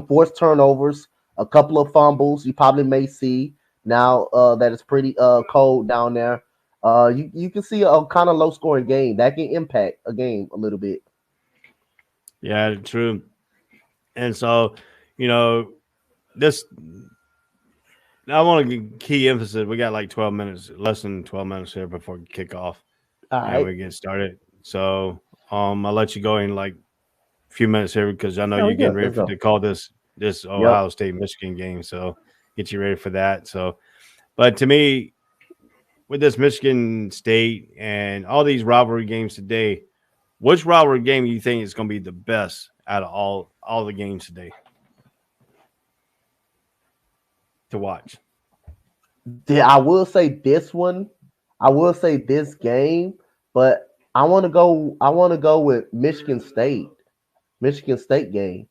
forced turnovers, a couple of fumbles. You probably may see now that it's pretty cold down there. You can see a kind of low-scoring game that can impact a game a little bit. Yeah, true. And so, this I want to key emphasis. We got like 12 minutes, less than 12 minutes here before kick off, All and right. we get started. So I'll let you go in like a few minutes here because I know No, you're we getting good. ready Let's go. to call this Yep. Ohio State Michigan game. So get you ready for that. So, but to me, with this Michigan State and all these rivalry games today, which rivalry game you think is going to be the best out of all the games today to watch? Yeah, I will say this one. I will say this game, but I want to go. I want to go with Michigan State. Michigan State game.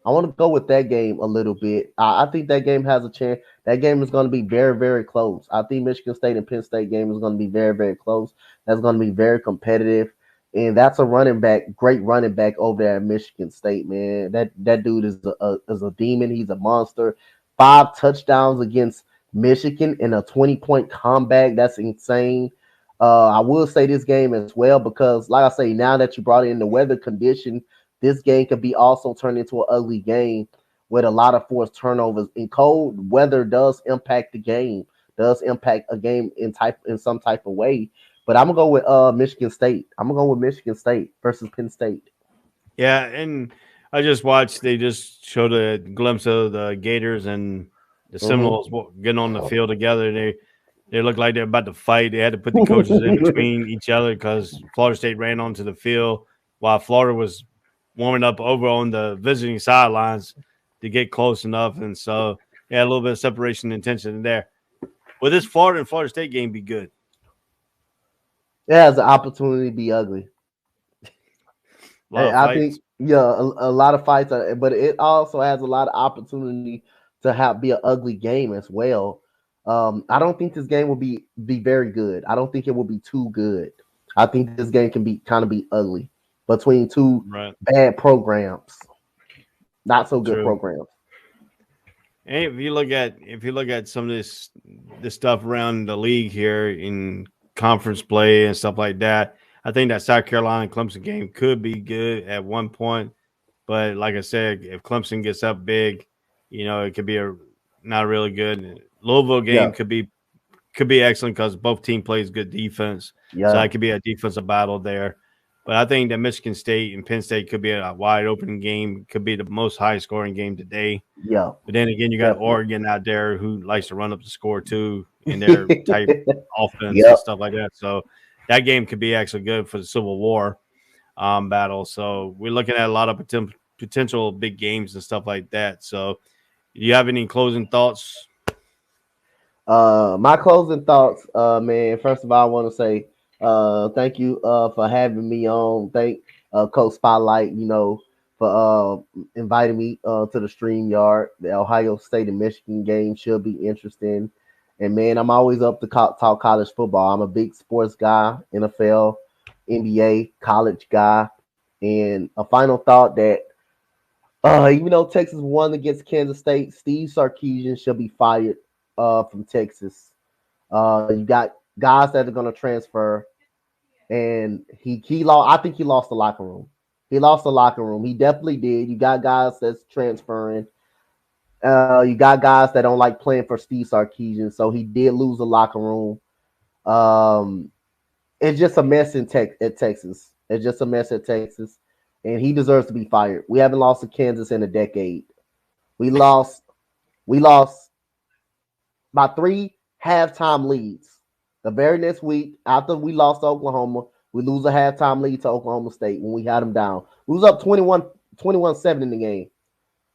I want to go with that game a little bit. I think that game has a chance. That game is going to be very, very close. I think Michigan State and Penn State game is going to be very, very close. That's going to be very competitive. And that's a running back, great running back over there at Michigan State, man. That dude is a demon. He's a monster. 5 touchdowns against Michigan in a 20-point comeback. That's insane. I will say this game as well because, like I say, now that you brought in the weather condition, this game could be also turned into an ugly game with a lot of forced turnovers. And cold weather does impact the game, does impact a game in some type of way. But I'm gonna go with Michigan State. I'm gonna go with Michigan State versus Penn State. Yeah, and I just watched. They just showed a glimpse of the Gators and the Mm-hmm. Seminoles getting on the field together. They looked like they're about to fight. They had to put the coaches in between each other because Florida State ran onto the field while Florida was warming up over on the visiting sidelines to get close enough. And so, yeah, a little bit of separation and tension in there. Will this Florida and Florida State game be good? It has an opportunity to be ugly. A lot of I think fights. a lot of fights, but it also has a lot of opportunity to have be an ugly game as well. I don't think this game will be very good. I don't think it will be too good. I think this game can be kind of be ugly between two Right. bad programs, not so good True. programs. And if you look at some of this stuff around the league here in conference play and stuff like that, I think that South Carolina Clemson game could be good at one point. But like I said, if Clemson gets up big, it could be a not really good. Louisville game Yeah, could be excellent because both team plays good defense. So yeah, that could be a defensive battle there. But I think that Michigan State and Penn State could be a wide open game, could be the most high scoring game today. yeah, But then again, you got definitely. Oregon out there who likes to run up the score too in their type offense and Yep, stuff like that. So that game could be actually good for the Civil War battle. So we're looking at a lot of potential big games and stuff like that. So do you have any closing thoughts? My closing thoughts, man. First of all, I want to say thank you for having me on. Thank Coach Spotlight, for inviting me to the stream yard. The Ohio State and Michigan game should be interesting. And man, I'm always up to talk college football. I'm a big sports guy, NFL, NBA, college guy. And a final thought that even though Texas won against Kansas State, Steve Sarkisian should be fired from Texas. You got guys that are going to transfer, and he lost. I think he lost the locker room. He lost the locker room. He definitely did. You got guys that's transferring. You got guys that don't like playing for Steve Sarkisian, so he did lose the locker room. Um, it's just a mess at Texas. It's just a mess at Texas, and he deserves to be fired. We haven't lost to Kansas in a decade. We lost. We lost by 3 halftime leads. The very next week, after we lost to Oklahoma, we lose a halftime lead to Oklahoma State when we had them down. We was up 21-7 in the game.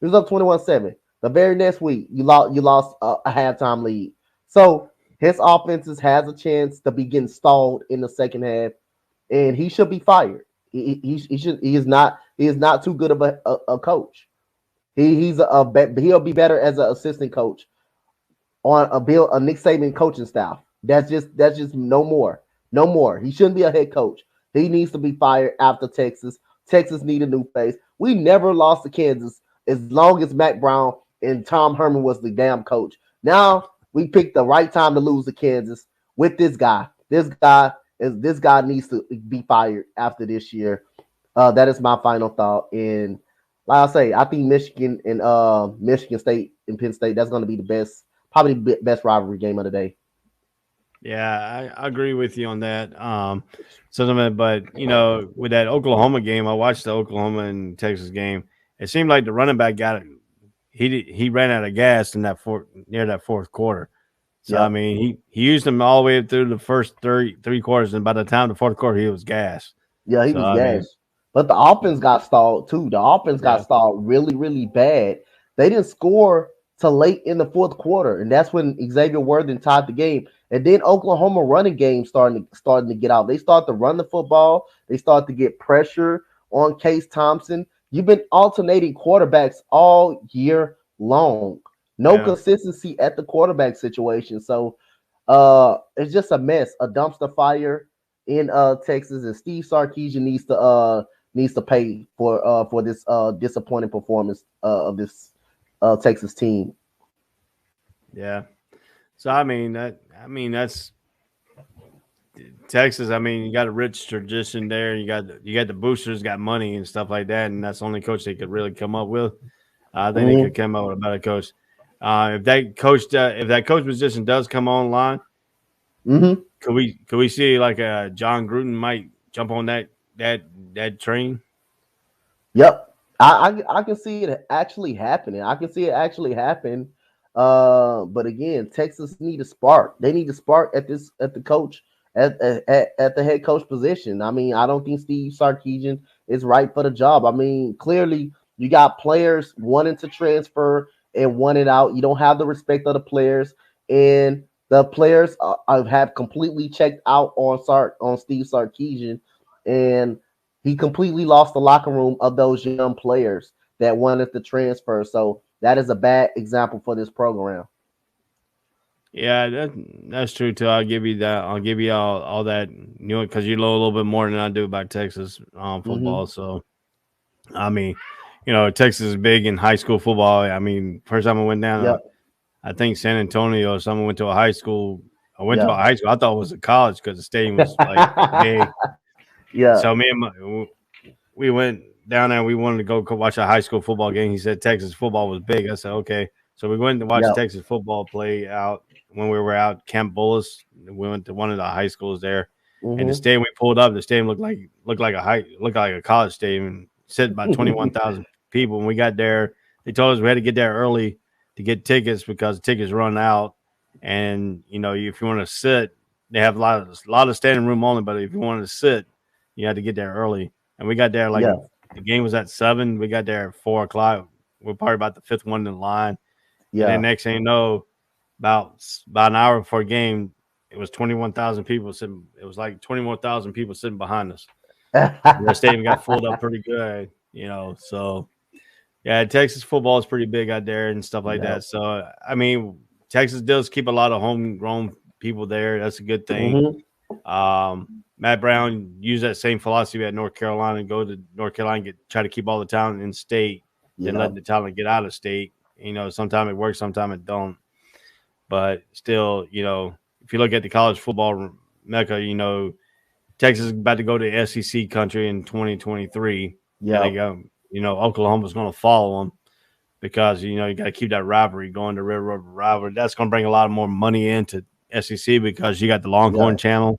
We was up 21-7. The very next week, you lost a halftime lead. So his offenses has a chance to be getting stalled in the second half, and he should be fired. He is not too good of a coach. He'll be better as an assistant coach on a Nick Saban coaching staff. That's just no more. No more. He shouldn't be a head coach. He needs to be fired after Texas. Texas need a new face. We never lost to Kansas as long as Matt Brown and Tom Herman was the damn coach. Now we picked the right time to lose to Kansas with this guy. This guy needs to be fired after this year. That is my final thought. And like I say, I think Michigan and Michigan State and Penn State, that's going to be probably the best rivalry game of the day. Yeah, I agree with you on that. But with that Oklahoma game, I watched the Oklahoma and Texas game. It seemed like the running back got it. He ran out of gas in near that fourth quarter. So Yep. I mean, he used them all the way through the first three quarters, and by the time the fourth quarter, he was gassed. Yeah, he So was I mean, gassed. But the offense got stalled too. The offense got yeah, stalled really, really bad. They didn't score till late in the fourth quarter, and that's when Xavier Worthen tied the game. And then Oklahoma running game starting to get out. They start to run the football. They start to get pressure on Case Thompson. You've been alternating quarterbacks all year long. No yeah. consistency at the quarterback situation. So it's just a mess, a dumpster fire in Texas, and Steve Sarkisian needs to pay for this disappointing performance of this Texas team. Yeah. So that's Texas. I mean, you got a rich tradition there. You got the boosters, got money and stuff like that, and that's the only coach they could really come up with. I think they could come up with a better coach. If that coach position does come online, could we see like a John Gruden might jump on that train? Yep, I can see it actually happening. I can see it actually happen. But again, Texas need a spark. They need a spark at the coach at the head coach position. I mean, I don't think Steve Sarkisian is right for the job. I mean, clearly you got players wanting to transfer and wanting out. You don't have the respect of the players, and the players have completely checked out on Steve Sarkisian, and he completely lost the locker room of those young players that wanted to transfer. So that is a bad example for this program. Yeah, that's true too. I'll give you that. I'll give you all that. Because you know a little bit more than I do about Texas football. So, I mean, Texas is big in high school football. I mean, first time I went down, Yep. I think San Antonio or someone went to a high school. I went to a Yep. high school. I thought it was a college because the stadium was like big. Yeah. So we went down there. We wanted to go watch a high school football game. He said Texas football was big. I said okay. So we went to watch Yep. Texas football play out when we were out Camp Bullis. We went to one of the high schools there, and the stadium we pulled up. The stadium looked like a college stadium. Said about 21,000 people. When we got there, they told us we had to get there early to get tickets because tickets run out. And if you want to sit, they have a lot of standing room only. But if you wanted to sit, you had to get there early. And we got there the game was at 7. We got there at 4:00. We're probably about the 5th one in line. Yeah. And then next thing you know, about an hour before game, it was 21,000 people sitting. It was like 21,000 people sitting behind us. The stadium got filled up pretty good, So, yeah, Texas football is pretty big out there and stuff like that. So, I mean, Texas does keep a lot of homegrown people there. That's a good thing. Matt Brown used that same philosophy at North Carolina and go to North Carolina, try to keep all the talent in state, then let the talent get out of state. Sometimes it works, sometimes it don't. But still, if you look at the college football mecca, Texas is about to go to SEC country in 2023. Yeah. And they go, Oklahoma's going to follow them because, you got to keep that rivalry going, the Red River rivalry. That's going to bring a lot more money into SEC because you got the Longhorn channel.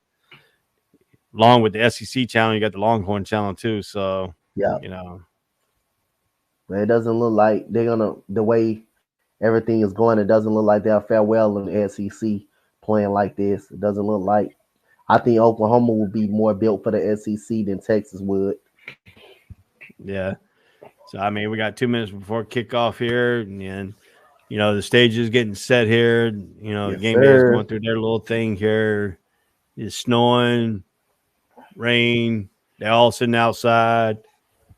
Along with the SEC channel, you got the Longhorn channel too. So, But it doesn't look like they're going to, the way everything is going, it doesn't look like they'll fare well in the SEC playing like this. It doesn't look like. I think Oklahoma will be more built for the SEC than Texas would. Yeah. So, I mean, we got 2 minutes before kickoff here. And the stage is getting set here. The game day is going through their little thing here. It's snowing, rain. They're all sitting outside.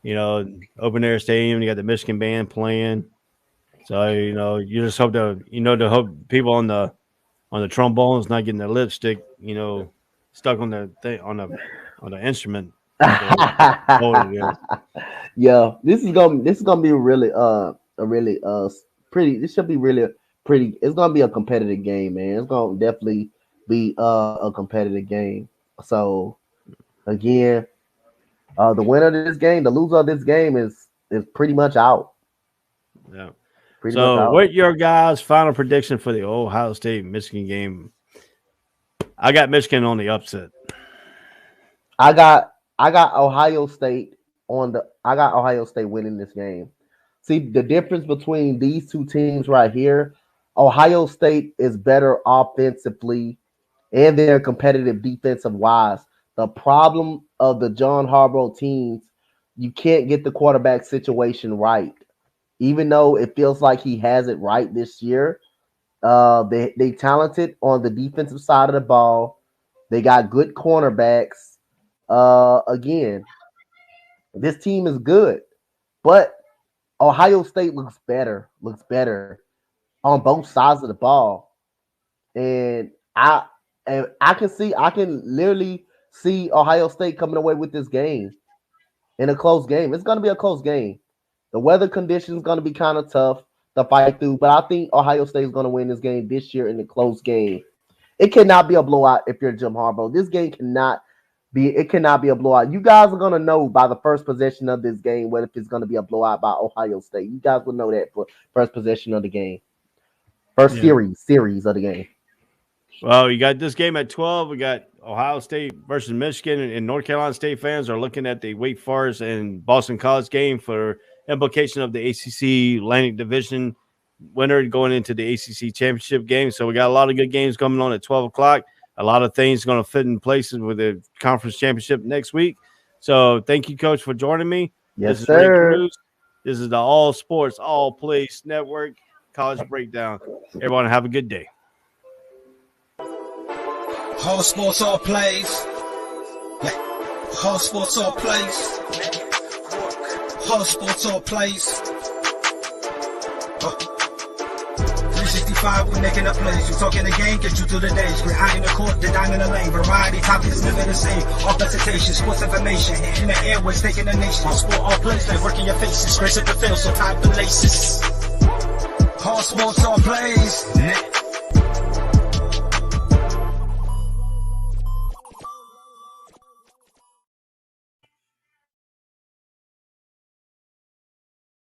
Open air stadium. You got the Michigan band playing. So you just hope to hope people on the trombones not getting their lipstick, stuck on the thing on the instrument. Yeah, this is gonna be really pretty. This should be really pretty. It's gonna be a competitive game, man. It's gonna definitely be a competitive game. So again, the winner of this game, the loser of this game is pretty much out. Yeah. Pretty So, much out. what your guys' final prediction for the Ohio State-Michigan game? I got Michigan on the upset. I got Ohio State winning this game. See, the difference between these two teams right here, Ohio State is better offensively and they're competitive defensive wise. The problem of the John Harbaugh teams, you can't get the quarterback situation right. Even though it feels like he has it right this year, they talented on the defensive side of the ball. They got good cornerbacks. Again, this team is good, but Ohio State looks better on both sides of the ball. And I can literally see Ohio State coming away with this game in a close game. It's going to be a close game. The weather conditions going to be kind of tough to fight through, but I think Ohio State is going to win this game this year in a close game. It cannot be a blowout if you're Jim Harbaugh. This game cannot be a blowout. You guys are going to know by the first possession of this game whether it's going to be a blowout by Ohio State. You guys will know that for first possession of the game. First series of the game. Well, you got this game at 12. We got Ohio State versus Michigan, and North Carolina State fans are looking at the Wake Forest and Boston College game for implication of the ACC Atlantic Division winner going into the ACC championship game. So we got a lot of good games coming on at 12 o'clock. A lot of things going to fit in places with the conference championship next week. So thank you, Coach, for joining me. Yes, this is sir. Ray Cruz. This is the All Sports, All Plays Network College Breakdown. Everyone have a good day. All sports, all plays. All sports, all plays. All sports, all plays. 365, we making up plays. You talking the game, get you through the days. We're high in the court, the dime in the lane. Variety, topics, living the same. All presentation, sports information. In the airways, taking the nation. All sport, all plays, like working your faces. Grace at the field, so tie the laces. All sports, all plays.